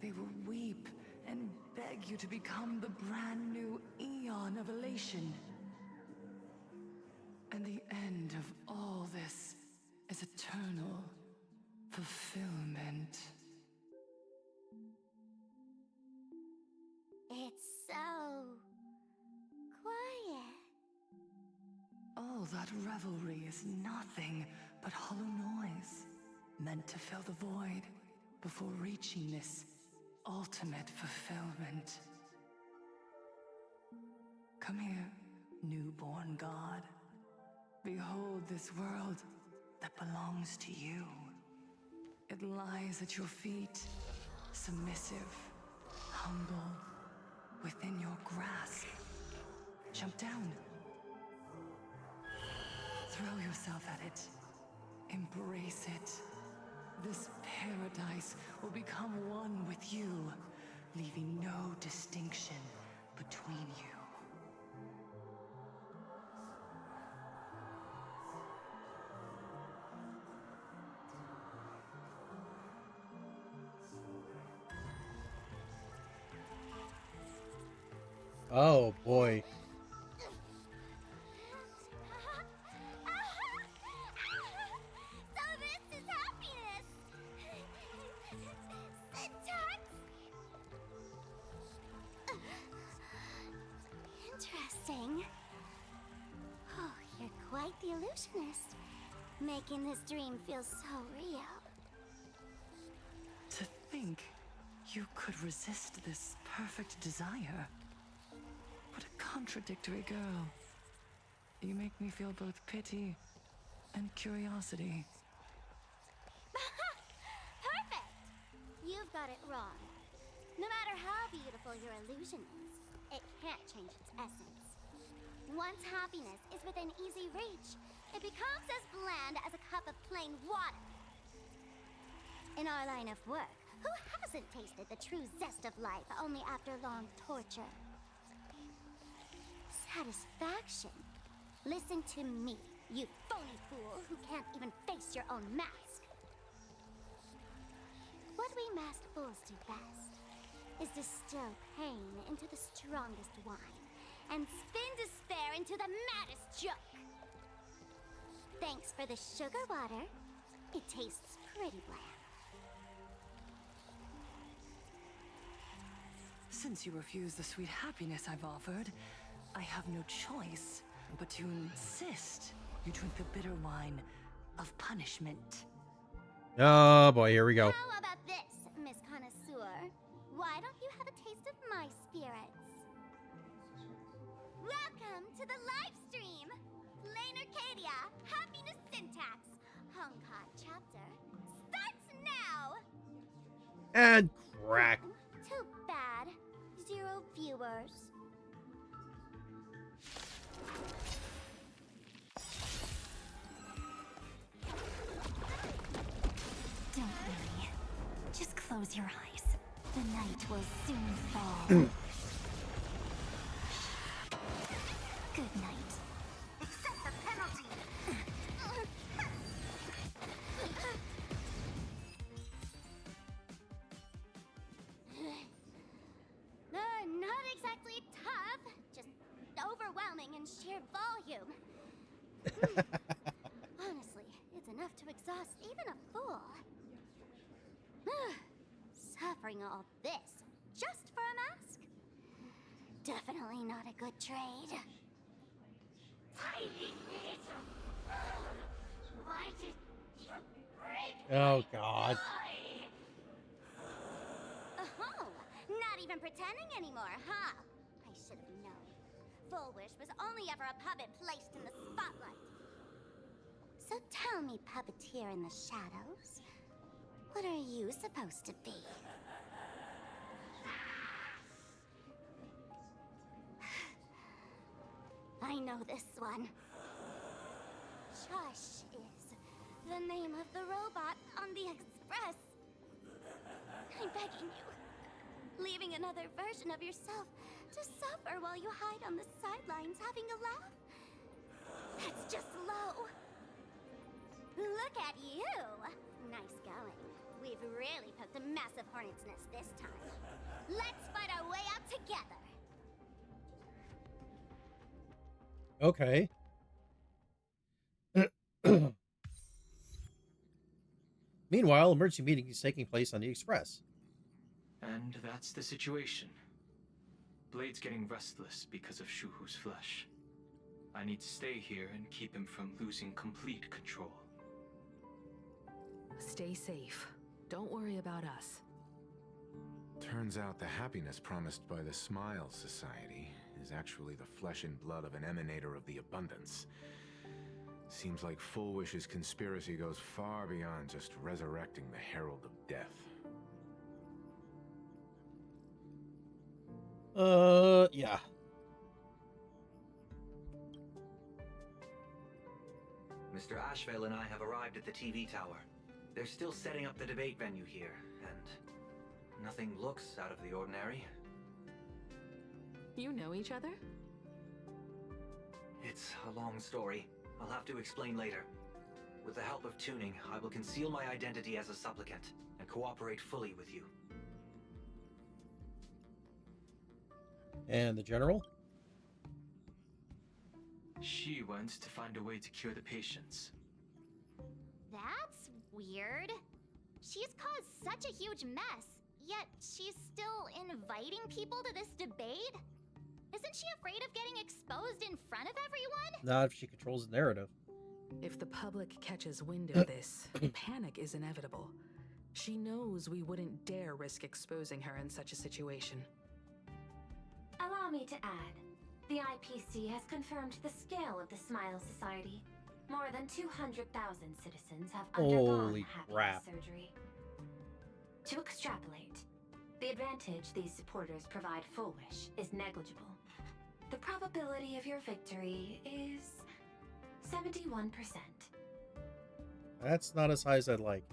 They will weep and beg you to become the brand new Eon of Elation. And the end of all this is eternal fulfillment. It's so quiet. All that revelry is nothing but hollow noise, meant to fill the void before reaching this ultimate fulfillment. Come here, newborn god. Behold this world that belongs to you. It lies at your feet, submissive, humble, within your grasp. Jump down. Throw yourself at it. Embrace it. This paradise will become one with you, leaving no distinction between you. Oh boy. So this is happiness. Syntax. Interesting. Oh, you're quite the illusionist, making this dream feel so real. To think you could resist this perfect desire. What a contradictory girl. You make me feel both pity and curiosity. Perfect! You've got it wrong. No matter how beautiful your illusion is, it can't change its essence. Once happiness is within easy reach, it becomes as bland as a cup of plain water. In our line of work, who hasn't tasted the true zest of life only after long torture? Satisfaction. Listen to me, you phony fool who can't even face your own mask. What we masked fools do best is distill pain into the strongest wine and spin despair into the maddest joke. Thanks for the sugar water. It tastes pretty bland. Since you refuse the sweet happiness I've offered, I have no choice but to insist you drink the bitter wine of punishment. Oh boy, here we go. How about this, Miss Connoisseur? Why don't you have a taste of my spirits? Welcome to the live stream! Planarcadia, Happiness Syntax, Honkai chapter, starts now! And crack. Too bad. 0 viewers. Don't worry. Just close your eyes. The night will soon fall. Good night. Accept the penalty! Not exactly tough, just overwhelming in sheer volume. Honestly, it's enough to exhaust even a fool. Suffering all this just for a mask? Definitely not a good trade. Tiny little bird, why did you break Oh god. Oh, not even pretending anymore, huh? I should have known. Full Wish was only ever a puppet placed in the spotlight. So tell me, puppeteer in the shadows, what are you supposed to be? I know this one. Shush is the name of the robot on the express. I'm begging you. Leaving another version of yourself to suffer while you hide on the sidelines having a laugh? That's just low. Look at you. Nice going. We've really poked a massive hornet's nest this time. Let's fight our way out together. Okay. Meanwhile, emergency meeting is taking place on the Express. And that's the situation. Blade's getting restless because of Shuhu's flesh. I need to stay here and keep him from losing complete control. Stay safe. Don't worry about us. Turns out the happiness promised by the Smile Society is actually the flesh and blood of an emanator of the abundance. Seems like Full Wish's conspiracy goes far beyond just resurrecting the Herald of Death. Yeah. Mr. Ashvale and I have arrived at the TV tower. They're still setting up the debate venue here, and nothing looks out of the ordinary. You know each other? It's a long story. I'll have to explain later. With the help of tuning, I will conceal my identity as a supplicant and cooperate fully with you. And the General? She went to find a way to cure the patients. That's weird. She's caused such a huge mess, yet she's still inviting people to this debate? Isn't she afraid of getting exposed in front of everyone? Not if she controls the narrative. If the public catches wind of this, panic is inevitable. She knows we wouldn't dare risk exposing her in such a situation. Allow me to add, the IPC has confirmed the scale of the Smile Society. More than 200,000 citizens have undergone Holy happiness crap. surgery. To extrapolate, the advantage these supporters provide Full Wish is negligible. The probability of your victory is 71%. That's not as high as I'd like.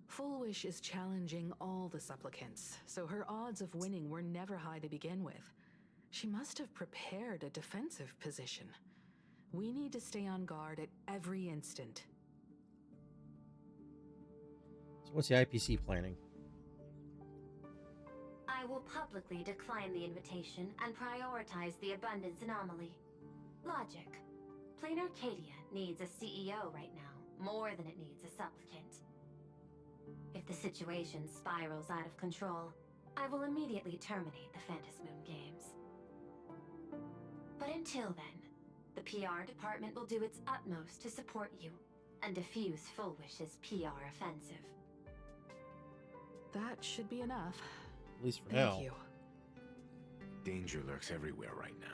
Full Wish is challenging all the supplicants, so her odds of winning were never high to begin with. She must have prepared a defensive position. We need to stay on guard at every instant. So what's the IPC planning? I will publicly decline the invitation and prioritize the abundance anomaly. Logic. Planarcadia needs a CEO right now, more than it needs a supplicant. If the situation spirals out of control, I will immediately terminate the Phantasmoon Games. But until then, the PR department will do its utmost to support you and defuse Full Wish's PR offensive. That should be enough. At least for Thank now. you. Danger lurks everywhere right now.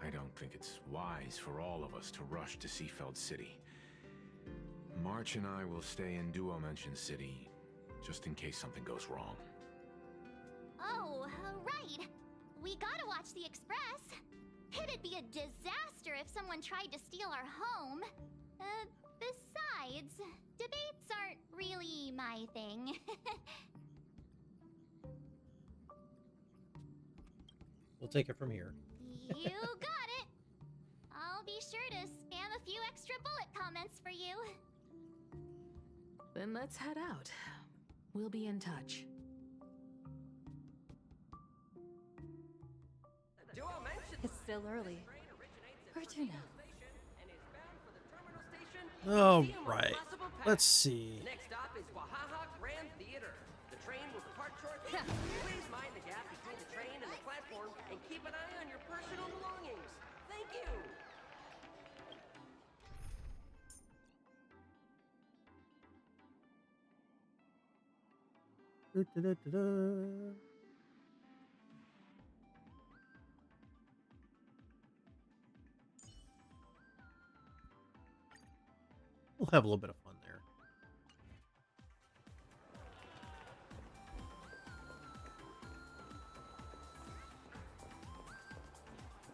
I don't think it's wise for all of us to rush to Seafeld City. March and I will stay in Duo Mansion City, just in case something goes wrong. Oh, right. We gotta watch the Express. It'd be a disaster if someone tried to steal our home. Besides, debates aren't really my thing. We'll take it from here. You got it. I'll be sure to spam a few extra bullet comments for you. Then let's head out. We'll be in touch. It's still early. Where to now? All right. Let's see. Next stop is Wahaha Grand Theater. The train will depart shortly. Please mind the gap between the train and the platform and keep an eye on your personal belongings. Thank you. Da-da-da-da-da. We'll have a little bit of fun there.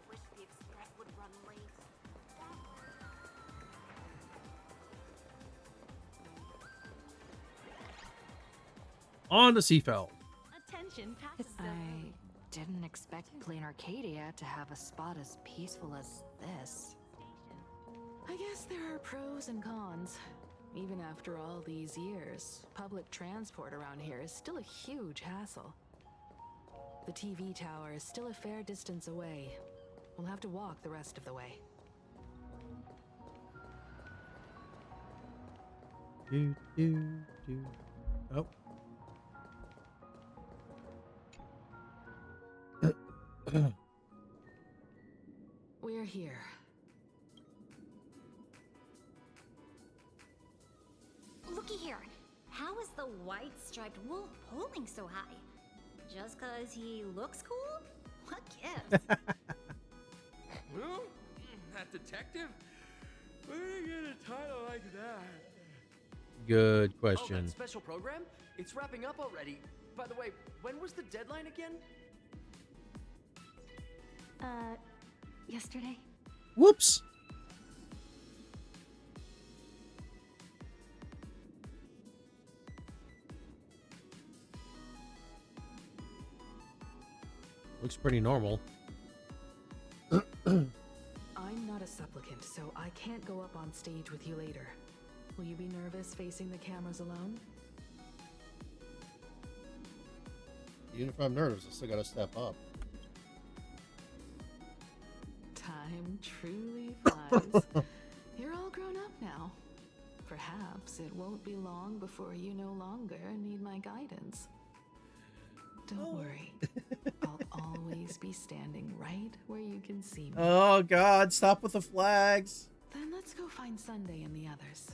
Wish the express would run late. On to Seafeld. Attention, I didn't expect Planarcadia to have a spot as peaceful as this. I guess there are pros and cons. Even after all these years, public transport around here is still a huge hassle. The TV tower is still a fair distance away. We'll have to walk the rest of the way. Do, do, do. Oh. We're here. Looky here. How is the white striped wolf pulling so high? Just 'cause he looks cool? What gives? Who? That detective? Where did he get a title like that? Good Oh, question. that special program? It's wrapping up already. By the way, when was the deadline again? Yesterday? Whoops. Looks pretty normal. I'm not a supplicant, so I can't go up on stage with you later. Will you be nervous facing the cameras alone? Even if I'm nervous, I still gotta step up. Time truly flies. You're all grown up now. Perhaps it won't be long before you no longer need my guidance. Don't worry. I'll always be standing right where you can see me. Oh God, stop with the flags. Then let's go find Sunday and the others.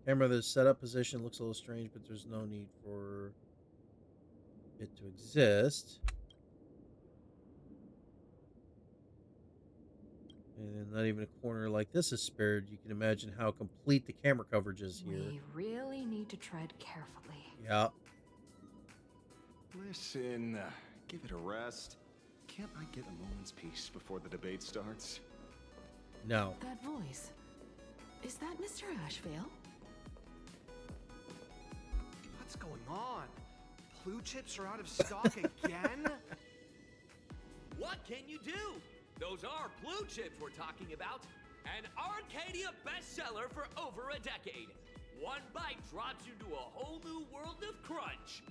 Camera, the setup position looks a little strange, but there's no need for it to exist. And not even a corner like this is spared. You can imagine how complete the camera coverage is here. We really need to tread carefully. Yeah. Listen, give it a rest. Can't I get a moment's peace before the debate starts? No. That voice. Is that Mr. Ashvale? What's going on? Blue chips are out of stock again? What can you do? Those are blue chips we're talking about. An Arcadia bestseller for over a decade. One bite drops you into a whole new world of crunch.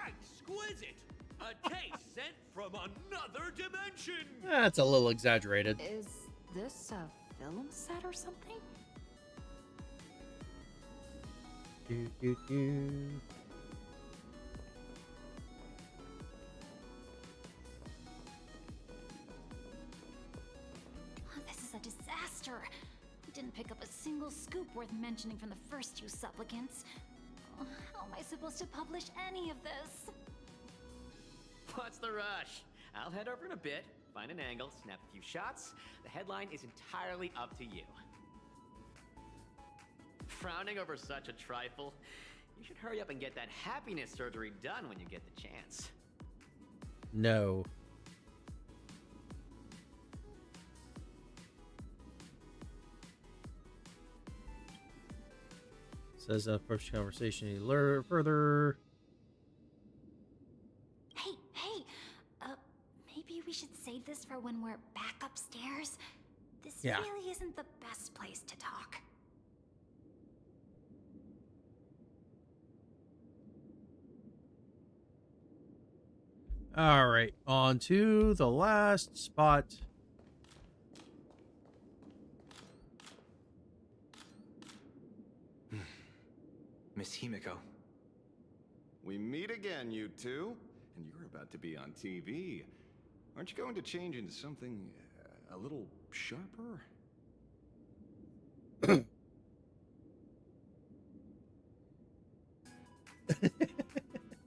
Exquisite! A taste sent from another dimension! That's a little exaggerated. Is this a film set or something? Do, do, do. This is a disaster. We didn't pick up a single scoop worth mentioning from the first two supplicants. How am I supposed to publish any of this? What's the rush? I'll head over in a bit, find an angle, snap a few shots. The headline is entirely up to you. Frowning over such a trifle? You should hurry up and get that happiness surgery done when you get the chance. No. Says approach conversation a little further. Hey, maybe we should save this for when we're back upstairs. This Yeah. really isn't the best place to talk. All right, on to the last spot. Miss Himiko. We meet again, you two. And you're about to be on TV. Aren't you going to change into something a little sharper?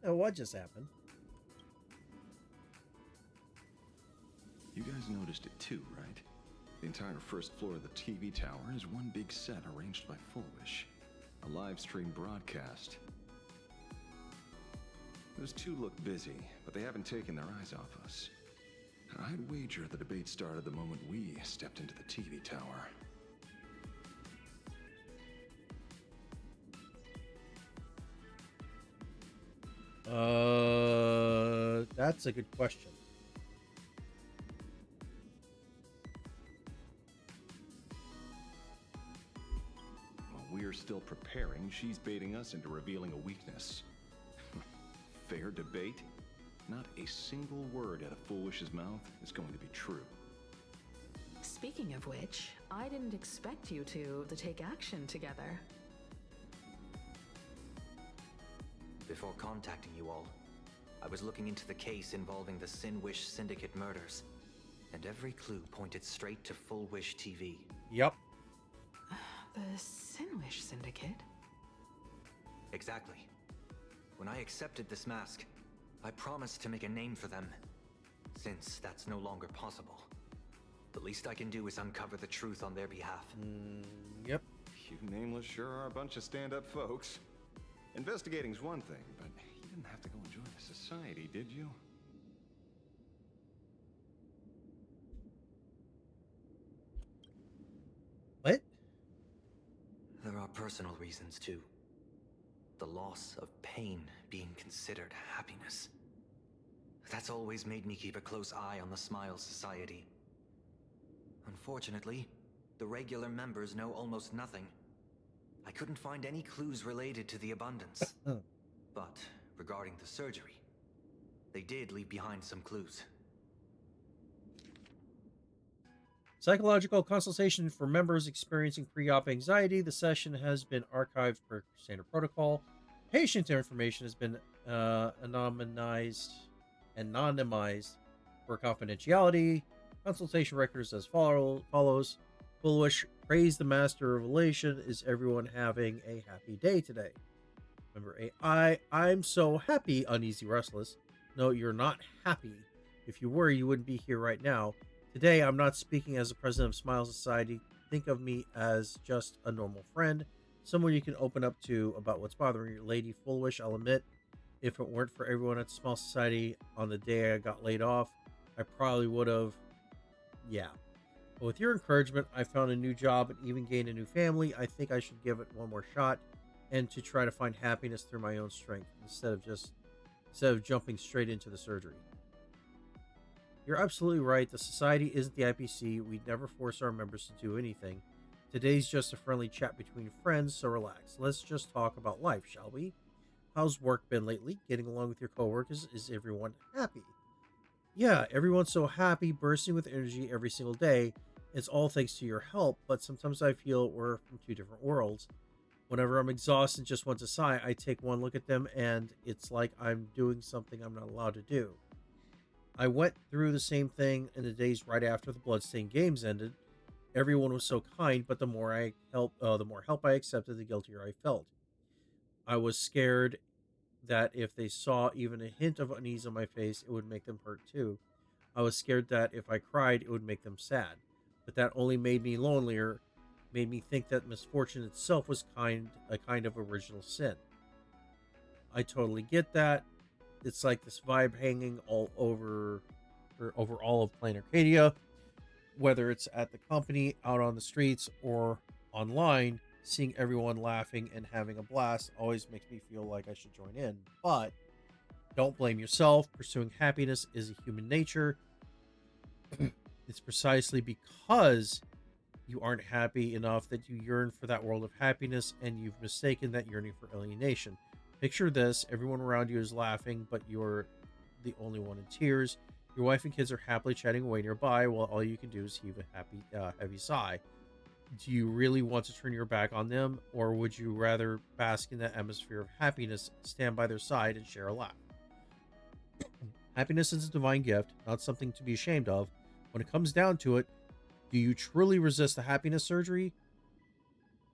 What just happened? You guys noticed it too, right? The entire first floor of the TV tower is one big set arranged by Foolish. A live stream broadcast. Those two look busy, but they haven't taken their eyes off us. I'd wager the debate started the moment we stepped into the TV tower. That's a good question. here still preparing, she's baiting us into revealing a weakness. Fair debate? Not a single word out of Foolish's mouth is going to be true. Speaking of which, I didn't expect you two to take action together. Before contacting you all, I was looking into the case involving the Sinwish Syndicate murders, and every clue pointed straight to Full Wish TV. Yep. The Sinwish Syndicate? Exactly. When I accepted this mask, I promised to make a name for them. Since that's no longer possible, the least I can do is uncover the truth on their behalf. Yep. You nameless sure are a bunch of stand-up folks. Investigating's one thing, but you didn't have to go and join the society, did you? What? There are personal reasons, too. The loss of pain being considered happiness. That's always made me keep a close eye on the Smile Society. Unfortunately, the regular members know almost nothing. I couldn't find any clues related to the abundance. But regarding the surgery, they did leave behind some clues. Psychological consultation for members experiencing pre-op anxiety. The session has been archived per standard protocol. Patient information has been anonymized for confidentiality. Consultation records as follows. Foolish praise the master revelation. Is everyone having a happy day today? Number 8. I'm so happy, uneasy, restless. No, you're not happy. If you were, you wouldn't be here right now. Today, I'm not speaking as the president of Smile Society. Think of me as just a normal friend, someone you can open up to about what's bothering you. Lady Foolish, I'll admit, if it weren't for everyone at Smile Society on the day I got laid off, I probably would have, yeah. But with your encouragement, I found a new job and even gained a new family. I think I should give it one more shot and to try to find happiness through my own strength instead of jumping straight into the surgery. You're absolutely right. The society isn't the IPC. We'd never force our members to do anything. Today's just a friendly chat between friends, so relax. Let's just talk about life, shall we? How's work been lately? Getting along with your coworkers? Is everyone happy? Yeah, everyone's so happy, bursting with energy every single day. It's all thanks to your help, but sometimes I feel we're from two different worlds. Whenever I'm exhausted and just want to sigh, I take one look at them and it's like I'm doing something I'm not allowed to do. I went through the same thing in the days right after the Bloodstained Games ended. Everyone was so kind, but the more help I accepted, the guiltier I felt. I was scared that if they saw even a hint of unease on my face, it would make them hurt too. I was scared that if I cried, it would make them sad. But that only made me lonelier, made me think that misfortune itself was a kind of original sin. I totally get that. It's like this vibe hanging all over all of Planarcadia, whether it's at the company, out on the streets, or online. Seeing everyone laughing and having a blast always makes me feel like I should join in. But don't blame yourself. Pursuing happiness is a human nature. It's precisely because you aren't happy enough that you yearn for that world of happiness, and you've mistaken that yearning for alienation. Picture this: everyone around you is laughing, but you're the only one in tears. Your wife and kids are happily chatting away nearby, while all you can do is heave a heavy sigh. Do you really want to turn your back on them, or would you rather bask in that atmosphere of happiness, stand by their side, and share a laugh? Happiness is a divine gift, not something to be ashamed of. When it comes down to it, do you truly resist the happiness surgery?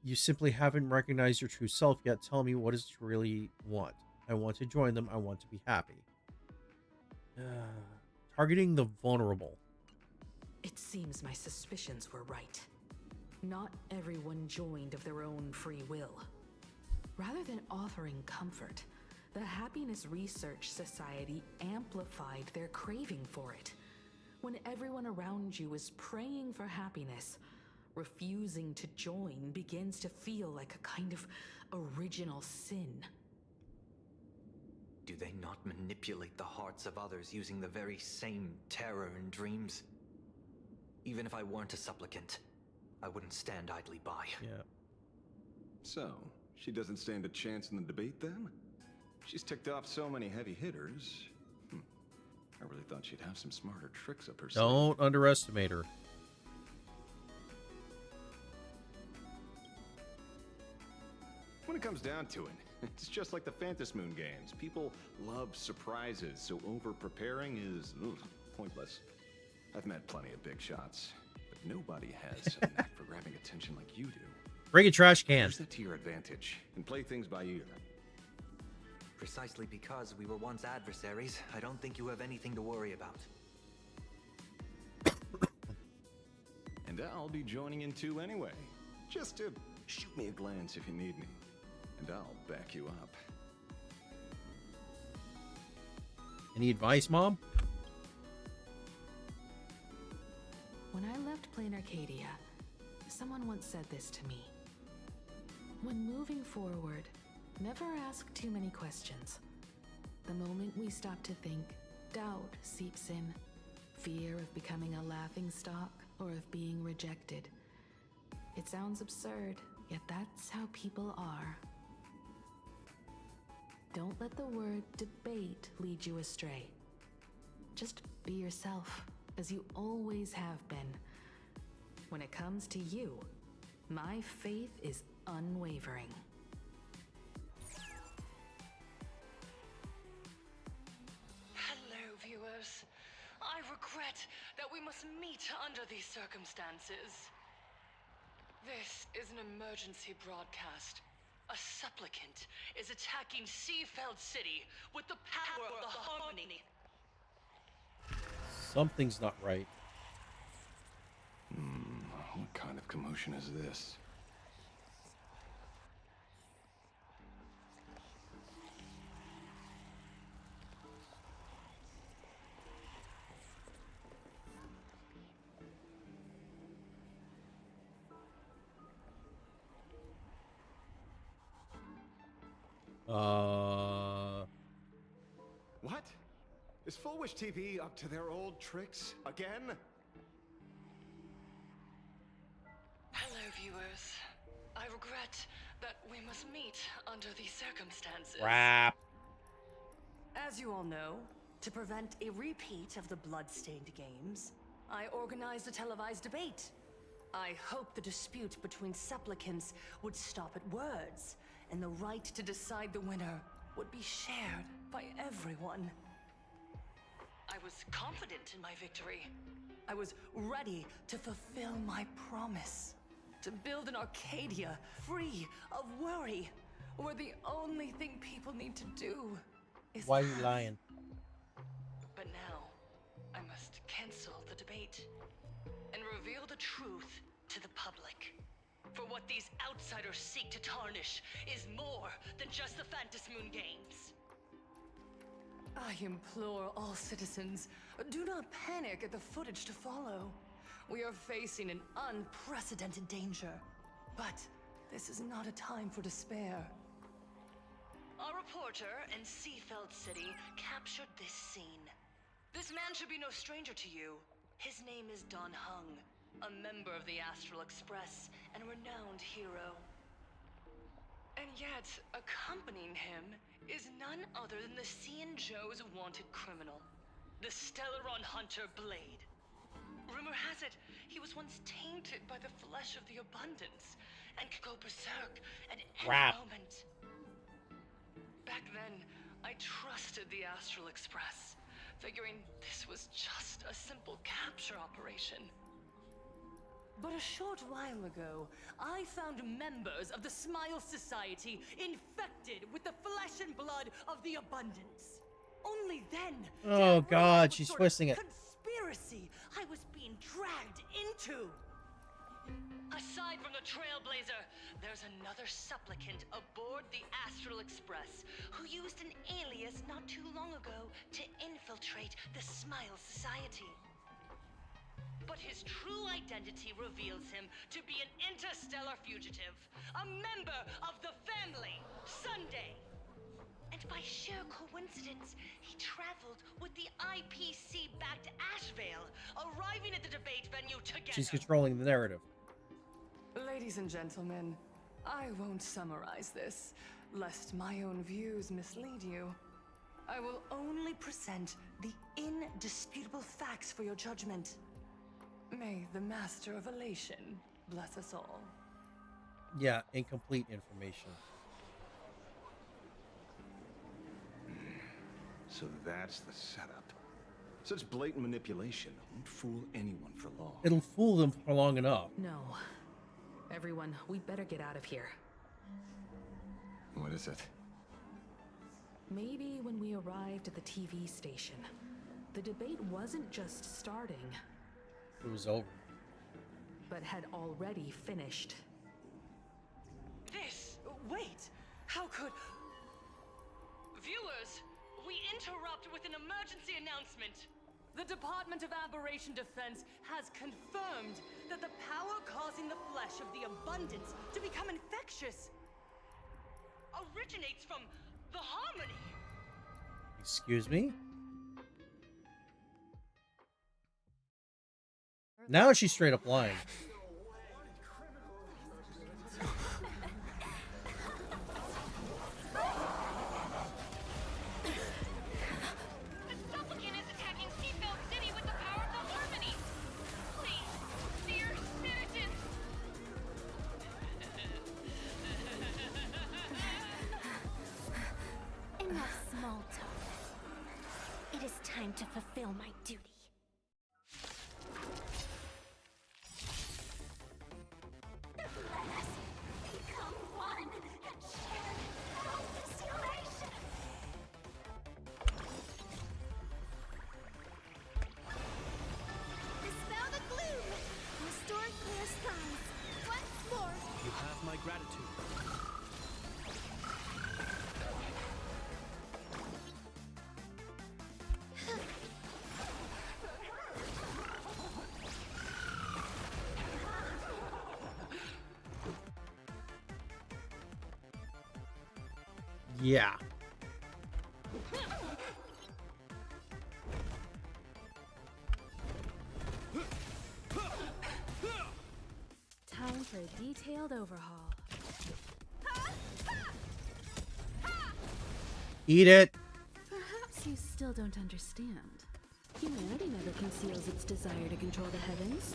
You simply haven't recognized your true self yet. Tell me, what does you really want? I want to join them. I want to be happy. Targeting the vulnerable. It seems my suspicions were right. Not everyone joined of their own free will. Rather than offering comfort, the Happiness Research Society amplified their craving for it. When everyone around you is praying for happiness, refusing to join begins to feel like a kind of original sin. Do they not manipulate the hearts of others using the very same terror and dreams? Even if I weren't a supplicant, I wouldn't stand idly by. Yeah. So, she doesn't stand a chance in the debate then? She's ticked off so many heavy hitters. I really thought she'd have some smarter tricks up her sleeve. Don't underestimate her. When it comes down to it, it's just like the Phantom Moon games. People love surprises, so over-preparing is pointless. I've met plenty of big shots, but nobody has a knack for grabbing attention like you do. Bring a trash can. Use that to your advantage and play things by ear. Precisely because we were once adversaries, I don't think you have anything to worry about. And I'll be joining in too anyway. Just to shoot me a glance if you need me. And I'll back you up. Any advice, Mom? When I left Planarcadia, someone once said this to me. When moving forward, never ask too many questions. The moment we stop to think, doubt seeps in. Fear of becoming a laughingstock or of being rejected. It sounds absurd, yet that's how people are. Don't let the word debate lead you astray. Just be yourself, as you always have been. When it comes to you, my faith is unwavering. Hello, viewers. I regret that we must meet under these circumstances. This is an emergency broadcast. A supplicant is attacking Seafeld City with the power of the harmony. Something's not right. What kind of commotion is this? What? Is Full Wish TV up to their old tricks again? Hello, viewers. I regret that we must meet under these circumstances. Crap. As you all know, to prevent a repeat of the blood-stained games, I organized a televised debate. I hoped the dispute between supplicants would stop at words, and the right to decide the winner would be shared by everyone. I was confident in my victory. I was ready to fulfill my promise. To build an Arcadia free of worry, where the only thing people need to do is Why are you lying? But now, I must cancel the debate and reveal the truth to the public. For what these outsiders seek to tarnish is more than just the Phantom Moon games. I implore all citizens, do not panic at the footage to follow. We are facing an unprecedented danger. But this is not a time for despair. Our reporter in Seafeld City captured this scene. This man should be no stranger to you. His name is Don Hung, a member of the Astral Express and renowned hero. And yet, accompanying him is none other than the Cian Joe's wanted criminal, the Stellaron hunter Blade. Rumor has it, he was once tainted by the flesh of the Abundance and could go berserk at any moment. Back then, I trusted the Astral Express, figuring this was just a simple capture operation. But a short while ago, I found members of the Smile Society infected with the flesh and blood of the Abundance. Only then did I Oh realize God, what she's sort of twisting it. conspiracy I was being dragged into. Aside from the Trailblazer, there's another supplicant aboard the Astral Express who used an alias not too long ago to infiltrate the Smile Society. But his true identity reveals him to be an interstellar fugitive, a member of the family, Sunday. And by sheer coincidence, he traveled with the IPC-backed Ashvale, arriving at the debate venue together. She's controlling the narrative. Ladies and gentlemen, I won't summarize this, lest my own views mislead you. I will only present the indisputable facts for your judgment. May the Master of Elation bless us all. Yeah, incomplete information. So that's the setup. Such blatant manipulation won't fool anyone for long. It'll fool them for long enough. No. Everyone, we better get out of here. What is it? Maybe when we arrived at the TV station, the debate wasn't just starting, It was over. but had already finished. Wait! How could... Viewers, we interrupt with an emergency announcement. The Department of Aberration Defense has confirmed that the power causing the flesh of the abundance to become infectious originates from the harmony. Excuse me? Now she's straight up lying. Enough small talk. It is time to fulfill my duty. Let us become one and share all distillation. Dispel the gloom. Restore clear skies. Once more. You have my gratitude. Yeah. Time for a detailed overhaul. Eat it. Perhaps you still don't understand. Humanity never conceals its desire to control the heavens.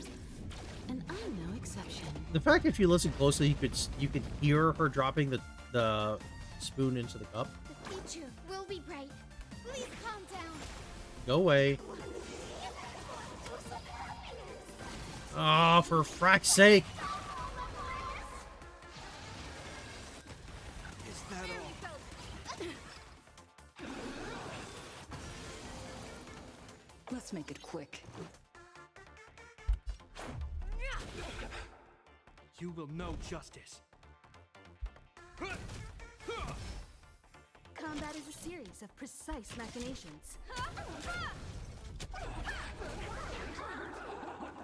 And I'm no exception. The fact, if you listen closely, you could hear her dropping the spoon into the cup. The future will be bright. Please calm down. Go away. Oh, for frack's sake. Is that all? Let's make it quick. You will know justice. Combat is a series of precise machinations.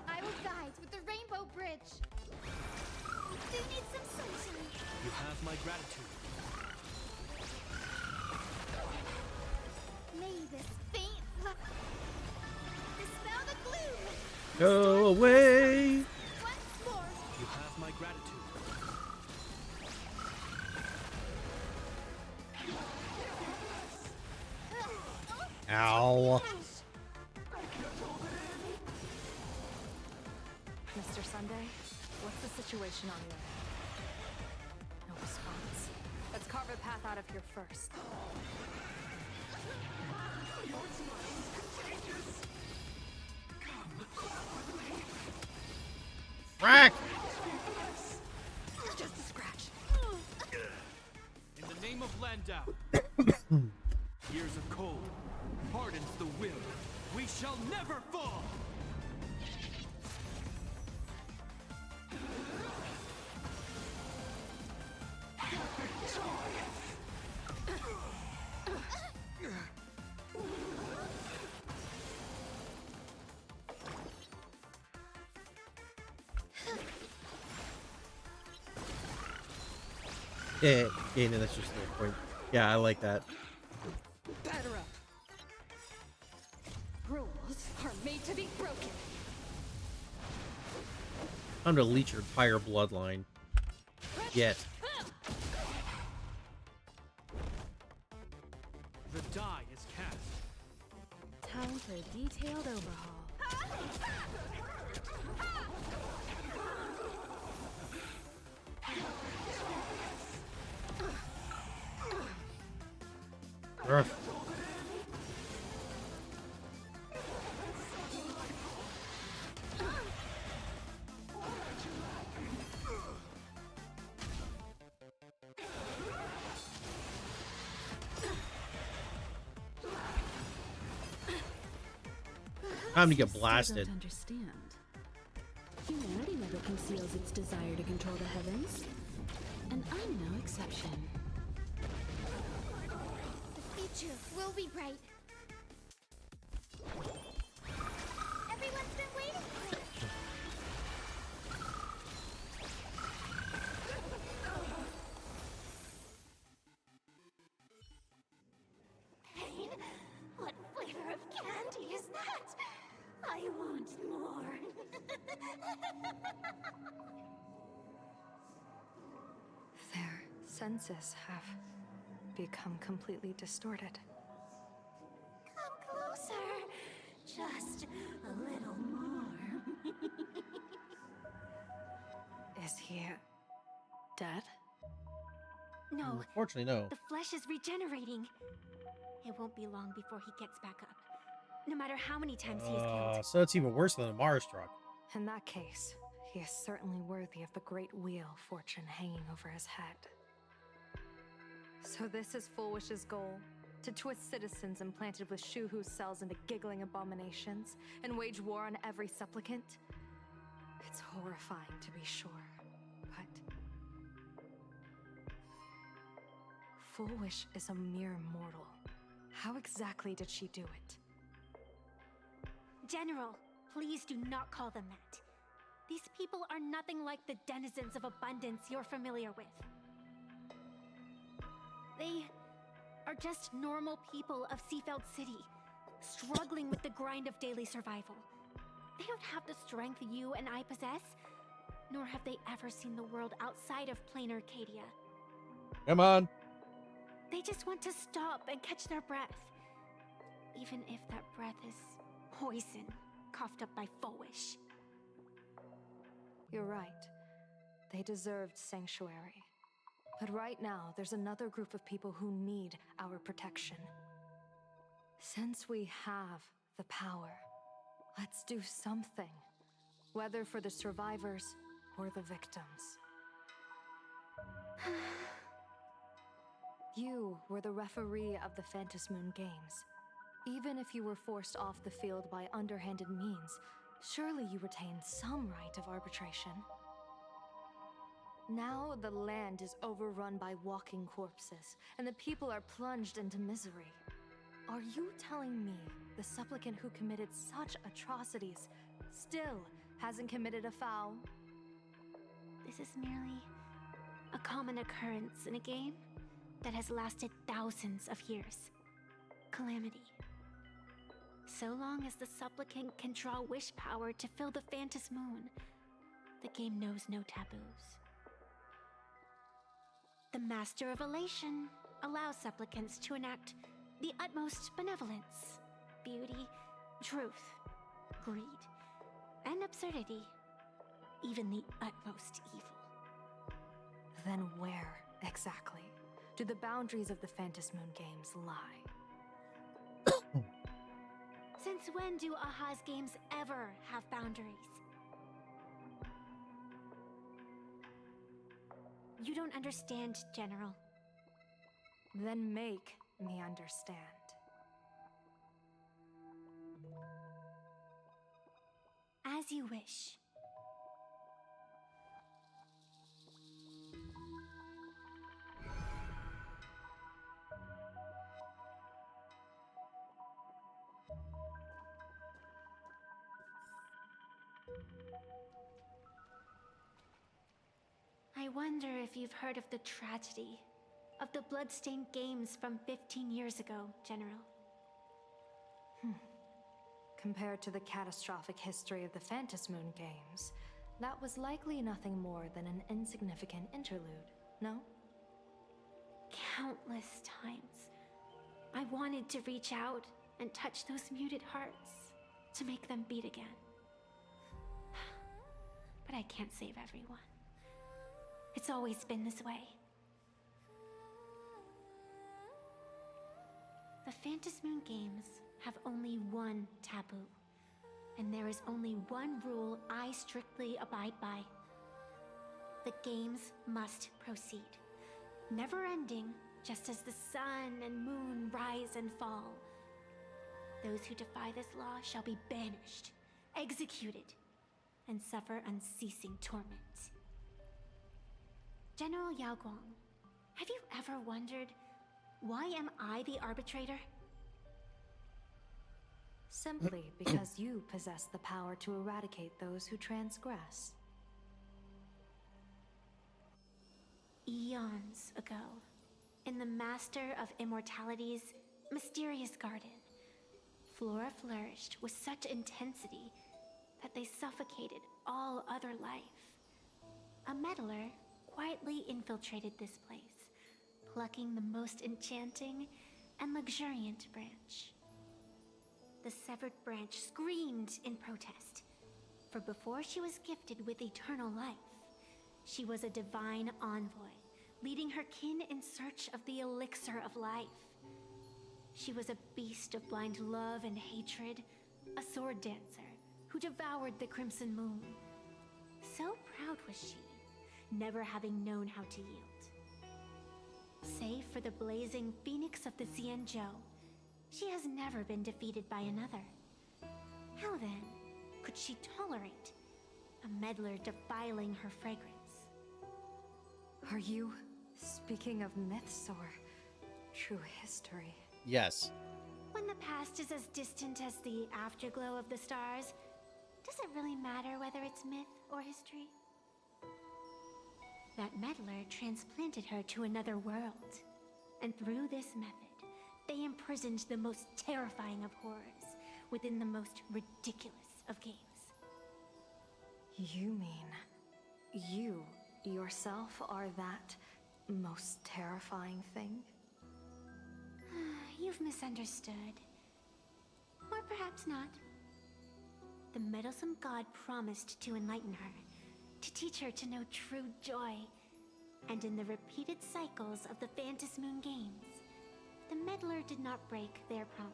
I will guide with the Rainbow Bridge. Do you need some sunshine? You have my gratitude. May this faint light dispel the gloom. Go away. Once more. You have my gratitude. Ow. Mr. Sunday, what's the situation on your end? No response. Let's carve a path out of here first. Frack! Just a scratch. In the name of Landau, years of cold hardens the will. We shall never fall. Yeah, no, that's just the point. Yeah, I like that. Batter up. Rules are made to be broken. I'm gonna leech your entire bloodline. Yet. die is cast. Time for a detailed overhaul. Earth. Time to get blasted. Don't understand. Humanity never conceals its desire to control the heavens, and I'm no exception. The future will be bright. Everyone's been waiting for it. Pain? What flavor of candy is that? I want more. Their senses have become completely distorted. Come closer. Just a little more. Is he dead? No. Unfortunately, no. The flesh is regenerating. It won't be long before he gets back up. No matter how many times he is killed. So it's even worse than the Mars truck. In that case, he is certainly worthy of the great wheel fortune hanging over his head. So this is Fullwish's goal? To twist citizens implanted with Shuhu cells into giggling abominations and wage war on every supplicant? It's horrifying to be sure, but Fullwish is a mere mortal. How exactly did she do it? General, please do not call them that. These people are nothing like the denizens of abundance you're familiar with. They are just normal people of Seafeld City, struggling with the grind of daily survival. They don't have the strength you and I possess, nor have they ever seen the world outside of Planarcadia. Come on. They just want to stop and catch their breath, even if that breath is poison coughed up by Fullwish. You're right. They deserved sanctuary. But right now, there's another group of people who need our protection. Since we have the power, let's do something. Whether for the survivors or the victims. You were the referee of the Phantasmoon Games. Even if you were forced off the field by underhanded means, surely you retained some right of arbitration. Now the land is overrun by walking corpses, and the people are plunged into misery. Are you telling me the supplicant who committed such atrocities still hasn't committed a foul? This is merely a common occurrence in a game that has lasted thousands of years. Calamity. So long as the supplicant can draw wish power to fill the Phantasmoon, the game knows no taboos. The Master of Elation allows supplicants to enact the utmost benevolence, beauty, truth, greed, and absurdity, even the utmost evil. Then where, exactly, do the boundaries of the Phantasmoon Games lie? Since when do Aha's games ever have boundaries? You don't understand, General. Then make me understand. As you wish. I wonder if you've heard of the tragedy of the bloodstained games from 15 years ago, General. Compared to the catastrophic history of the Phantasmoon Games, that was likely nothing more than an insignificant interlude, no? Countless times, I wanted to reach out and touch those muted hearts to make them beat again. But I can't save everyone. It's always been this way. The Phantom Moon Games have only one taboo, and there is only one rule I strictly abide by. The games must proceed, never ending, just as the sun and moon rise and fall. Those who defy this law shall be banished, executed, and suffer unceasing torment. General Yao Guang, have you ever wondered, why am I the arbitrator? Simply because you possess the power to eradicate those who transgress. Eons ago, in the Master of Immortality's mysterious garden, flora flourished with such intensity that they suffocated all other life. A meddler quietly infiltrated this place, plucking the most enchanting and luxuriant branch. The severed branch screamed in protest, for before she was gifted with eternal life, she was a divine envoy, leading her kin in search of the elixir of life. She was a beast of blind love and hatred, a sword dancer who devoured the crimson moon. So proud was she, never having known how to yield. Save for the blazing phoenix of the Xianzhou, she has never been defeated by another. How then could she tolerate a meddler defiling her fragrance? Are you speaking of myths or true history? Yes. When the past is as distant as the afterglow of the stars, does it really matter whether it's myth or history? That meddler transplanted her to another world, and through this method, they imprisoned the most terrifying of horrors within the most ridiculous of games. You mean you yourself are that most terrifying thing? You've misunderstood. Or perhaps not. The meddlesome god promised to enlighten her, to teach her to know true joy. And in the repeated cycles of the Phantom Moon Games, the meddler did not break their promise.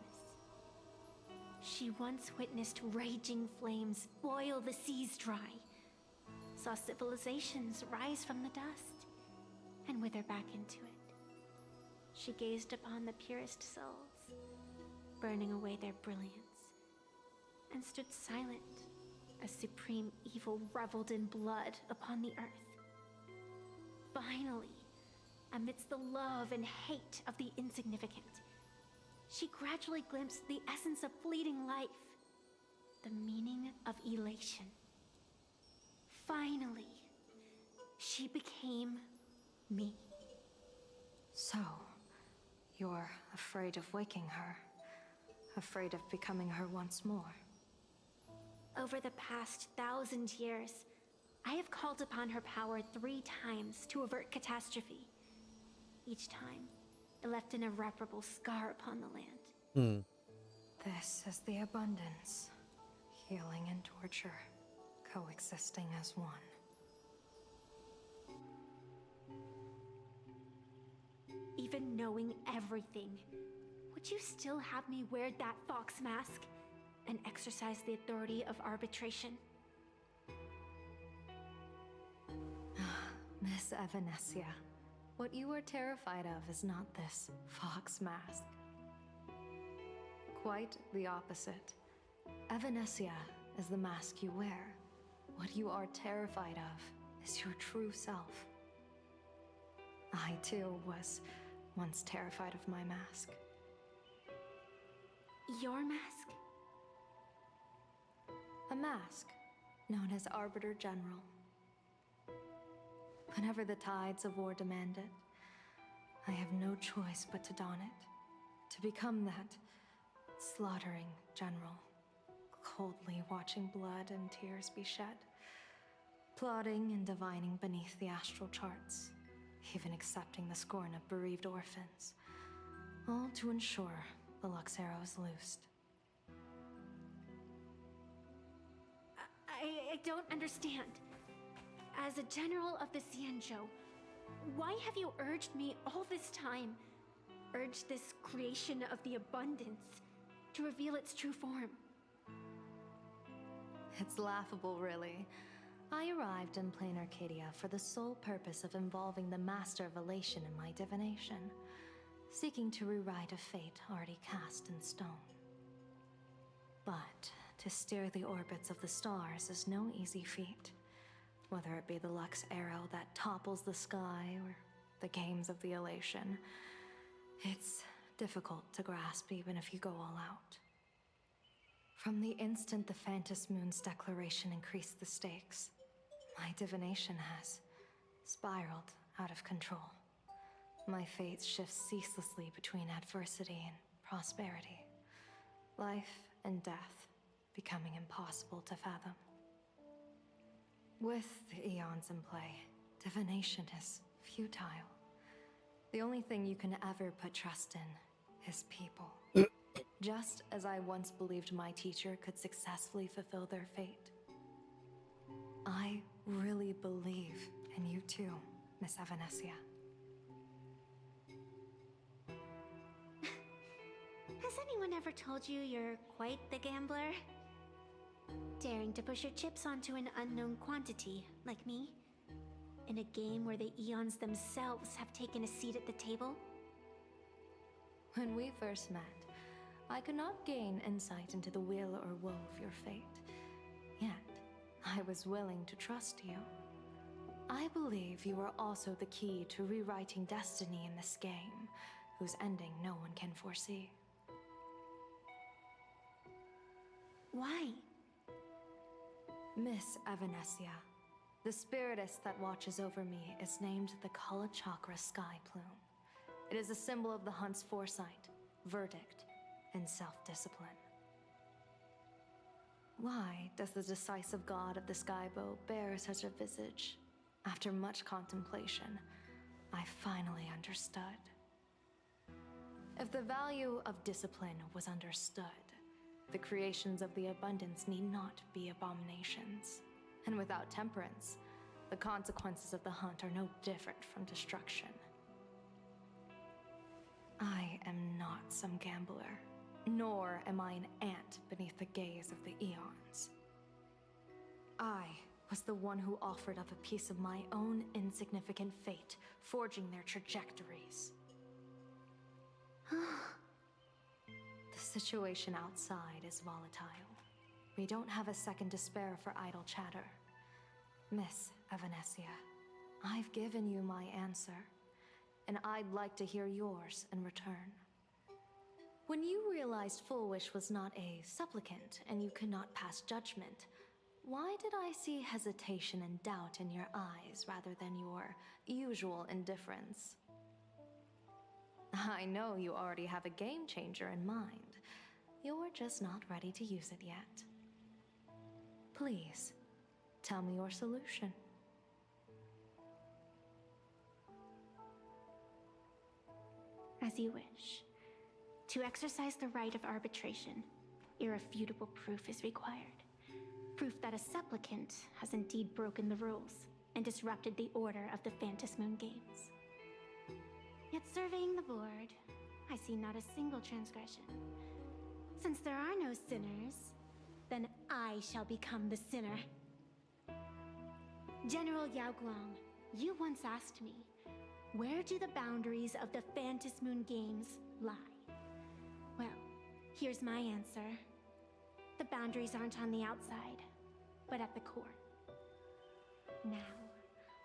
She once witnessed raging flames boil the seas dry, saw civilizations rise from the dust, and wither back into it. She gazed upon the purest souls, burning away their brilliance, and stood silent as supreme evil reveled in blood upon the earth. Finally, amidst the love and hate of the insignificant, she gradually glimpsed the essence of fleeting life, the meaning of elation. Finally, she became me. So, you're afraid of waking her, afraid of becoming her once more. Over the past 1,000 years, I have called upon her power 3 times to avert catastrophe. Each time, it left an irreparable scar upon the land. This is the abundance, healing and torture, coexisting as one. Even knowing everything, would you still have me wear that fox mask and exercise the authority of arbitration? Miss Evanesia, what you are terrified of is not this fox mask. Quite the opposite. Evanesia is the mask you wear. What you are terrified of is your true self. I too was once terrified of my mask. Your mask? A mask known as Arbiter General. Whenever the tides of war demand it, I have no choice but to don it, to become that slaughtering general, coldly watching blood and tears be shed, plotting and divining beneath the astral charts, even accepting the scorn of bereaved orphans, All to ensure the Lux Arrow is loosed. I don't understand. As a general of the Xianzhou, why have you urged me all this time? Urged this creation of the abundance to reveal its true form? It's laughable, really. I arrived in Planarcadia for the sole purpose of involving the Master of Elation in my divination, seeking to rewrite a fate already cast in stone. But to steer the orbits of the stars is no easy feat, whether it be the Lux Arrow that topples the sky or the games of the Elation. It's difficult to grasp even if you go all out. From the instant the Phantom Moon's declaration increased the stakes, my divination has spiraled out of control. My fate shifts ceaselessly between adversity and prosperity, life and death becoming impossible to fathom. With the eons in play, divination is futile. The only thing you can ever put trust in is people. Just as I once believed my teacher could successfully fulfill their fate. I really believe in you too, Miss Evanesia. Has anyone ever told you you're quite the gambler? Daring to push your chips onto an unknown quantity, like me? In a game where the eons themselves have taken a seat at the table? When we first met, I could not gain insight into the will or woe of your fate. Yet, I was willing to trust you. I believe you are also the key to rewriting destiny in this game, whose ending no one can foresee. Why? Miss Evanesia, the spiritess that watches over me is named the Kala Chakra Sky Plume. It is a symbol of the hunt's foresight, verdict, and self-discipline. Why does the decisive god of the Skybow bear such a visage? After much contemplation, I finally understood. If the value of discipline was understood, the creations of the abundance need not be abominations. And without temperance, the consequences of the hunt are no different from destruction. I am not some gambler, nor am I an ant beneath the gaze of the eons. I was the one who offered up a piece of my own insignificant fate, forging their trajectories. The situation outside is volatile. We don't have a second to spare for idle chatter. Miss Evanesia, I've given you my answer, and I'd like to hear yours in return. When you realized Full Wish was not a supplicant and you could not pass judgment, why did I see hesitation and doubt in your eyes rather than your usual indifference? I know you already have a game changer in mind. You're just not ready to use it yet. Please, tell me your solution. As you wish. To exercise the right of arbitration, irrefutable proof is required. Proof that a supplicant has indeed broken the rules and disrupted the order of the Phantom Moon Games. Yet surveying the board, I see not a single transgression. Since there are no sinners, then I shall become the sinner. General Yao Guang, you once asked me, where do the boundaries of the Phantom Moon Games lie? Well, here's my answer. The boundaries aren't on the outside, but at the core. Now,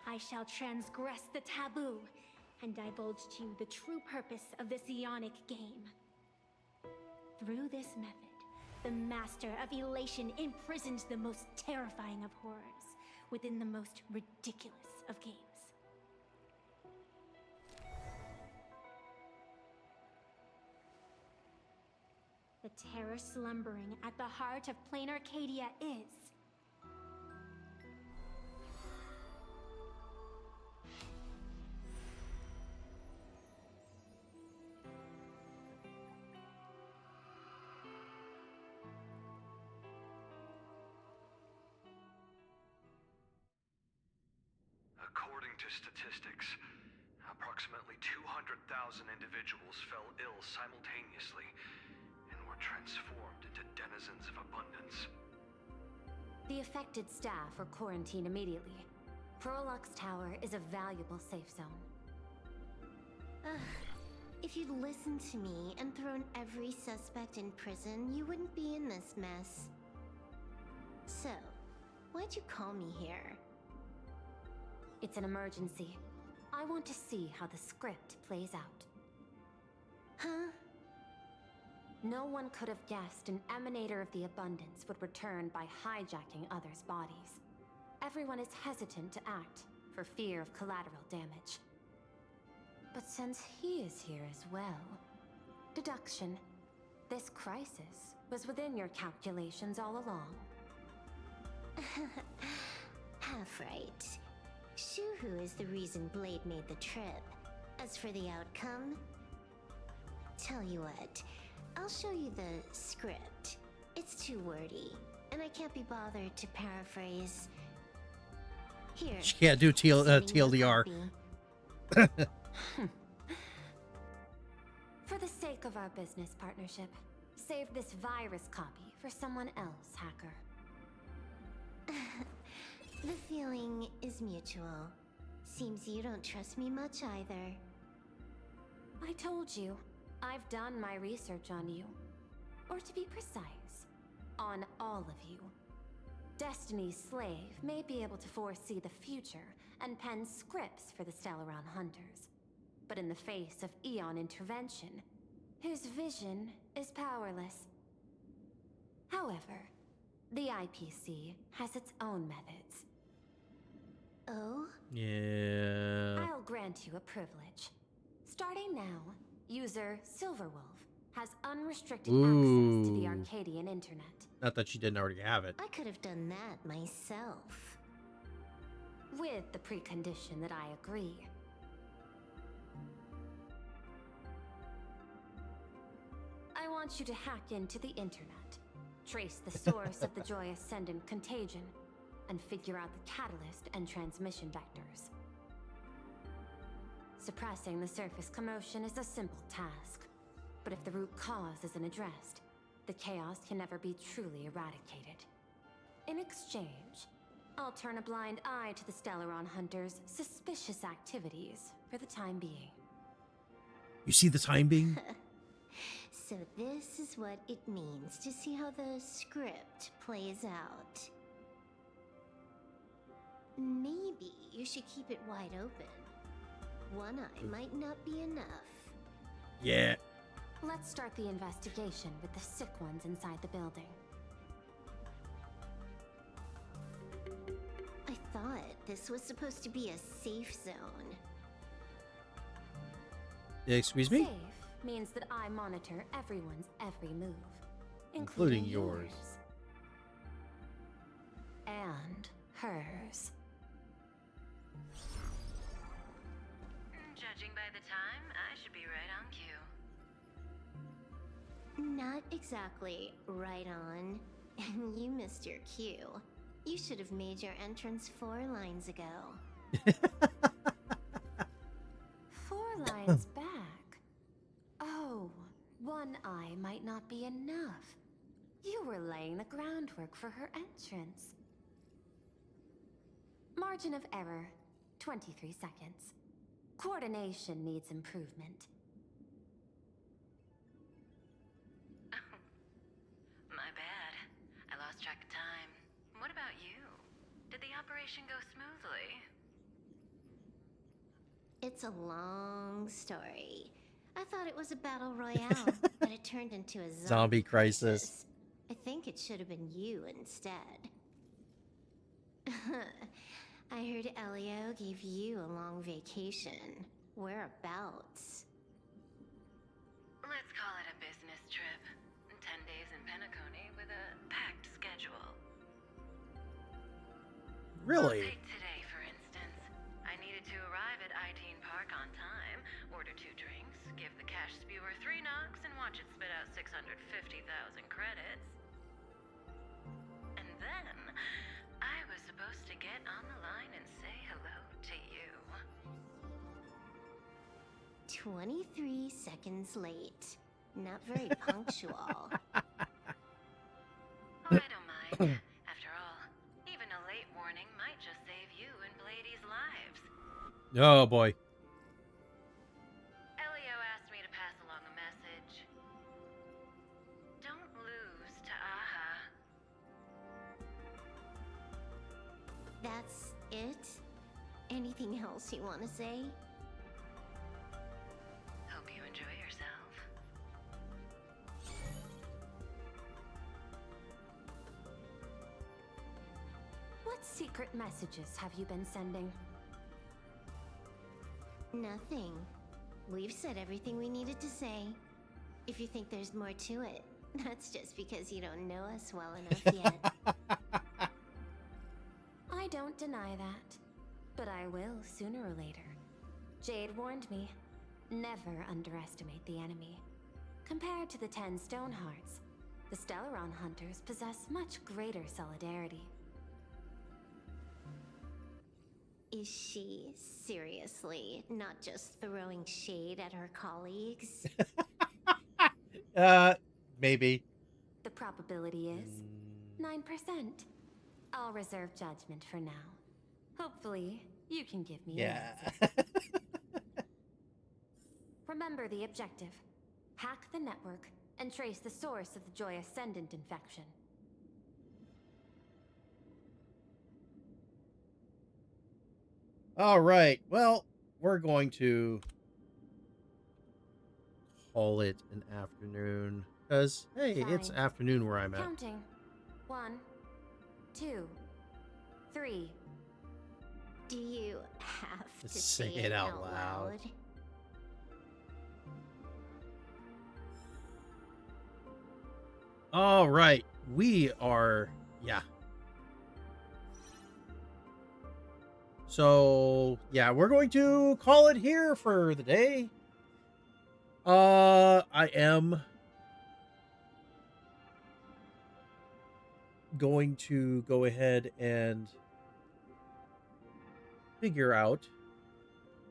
I shall transgress the taboo and divulge to you the true purpose of this Ionic game. Through this method, the Master of Elation imprisoned the most terrifying of horrors within the most ridiculous of games. The terror slumbering at the heart of Planarcadia is... According to statistics, approximately 200,000 individuals fell ill simultaneously and were transformed into denizens of abundance. The affected staff are quarantined immediately. Prolux Tower is a valuable safe zone. If you'd listened to me and thrown every suspect in prison, you wouldn't be in this mess. So, why'd you call me here? It's an emergency. I want to see how the script plays out. Huh? No one could have guessed an emanator of the abundance would return by hijacking others' bodies. Everyone is hesitant to act for fear of collateral damage. But since he is here as well, deduction. This crisis was within your calculations all along. Half right. Shuhu is the reason Blade made the trip. As for the outcome, tell you what, I'll show you the script. It's too wordy, and I can't be bothered to paraphrase. Here. She can't do TLDR. For the sake of our business partnership, save this virus copy for someone else, hacker. The feeling is mutual. Seems you don't trust me much either. I told you, I've done my research on you. Or to be precise, on all of you. Destiny's slave may be able to foresee the future and pen scripts for the Stellaron Hunters. But in the face of Eon intervention, his vision is powerless. However, the IPC has its own methods. Oh? Yeah. I'll grant you a privilege. Starting now, user Silverwolf has unrestricted access to the Arcadian internet. Not that she didn't already have it. I could have done that myself. With the precondition that I agree. I want you to hack into the internet, trace the source of the Joy Ascendant contagion, and figure out the catalyst and transmission vectors. Suppressing the surface commotion is a simple task, but if the root cause isn't addressed, the chaos can never be truly eradicated. In exchange, I'll turn a blind eye to the Stellaron Hunters' suspicious activities for the time being. You see the time being? So this is what it means to see how the script plays out. Maybe you should keep it wide open. One eye might not be enough. Yeah. Let's start the investigation with the sick ones inside the building. I thought this was supposed to be a safe zone. Excuse me? Safe means that I monitor everyone's every move, Including yours. And hers. Judging by the time, I should be right on cue. Not exactly right on. And you missed your cue. You should have made your entrance 4 lines ago. 4 lines back. Oh, one eye might not be enough. You were laying the groundwork for her entrance. Margin of error, 23 seconds. Coordination needs improvement. My bad. I lost track of time. What about you? Did the operation go smoothly? It's a long story. I thought it was a battle royale, but it turned into a Zombie crisis. I think it should have been you instead. I heard Elio gave you a long vacation. Whereabouts? Let's call it a business trip. 10 days in Penacony with a packed schedule. Really? Take today, for instance. I needed to arrive at Itine Park on time, order 2 drinks, give the cash spewer 3 knocks, and watch it spit out 650,000 credits. And then, I was supposed to get on the line and say hello to you. 23 seconds late. Not very punctual. Oh, I don't mind. After all, even a late warning might just save you and Blady's lives. Oh boy. Elio asked me to pass along a message. Don't lose to Aha. That's it? Anything else you want to say? Hope you enjoy yourself. What secret messages have you been sending? Nothing. We've said everything we needed to say. If you think there's more to it, that's just because you don't know us well enough yet. I don't deny that, but I will sooner or later. Jade warned me, never underestimate the enemy. Compared to the 10 Stonehearts, the Stellaron Hunters possess much greater solidarity. Is she seriously not just throwing shade at her colleagues? Maybe. The probability is 9%. I'll reserve judgment for now. Hopefully, you can give me an answer. Remember the objective. Hack the network and trace the source of the Joy Ascendant infection. All right. Well, we're going to call it an afternoon. Because, hey, it's Fine. afternoon where I'm at. Counting. 1, 2, 3. Do you have to Say it out loud. All right. We are, yeah. So, yeah, we're going to call it here for the day. I am going to go ahead and figure out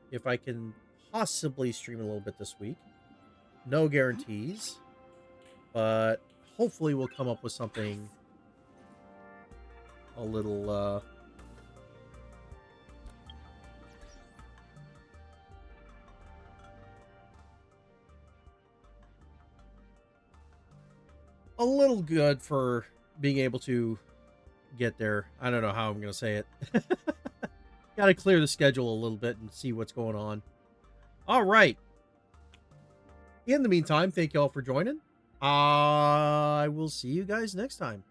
if I can possibly stream a little bit this week. No guarantees, but hopefully we'll come up with something a little, good for being able to get there. I don't know how I'm going to say it. Got to clear the schedule a little bit and see what's going on. All right. In the meantime, thank you all for joining. I will see you guys next time.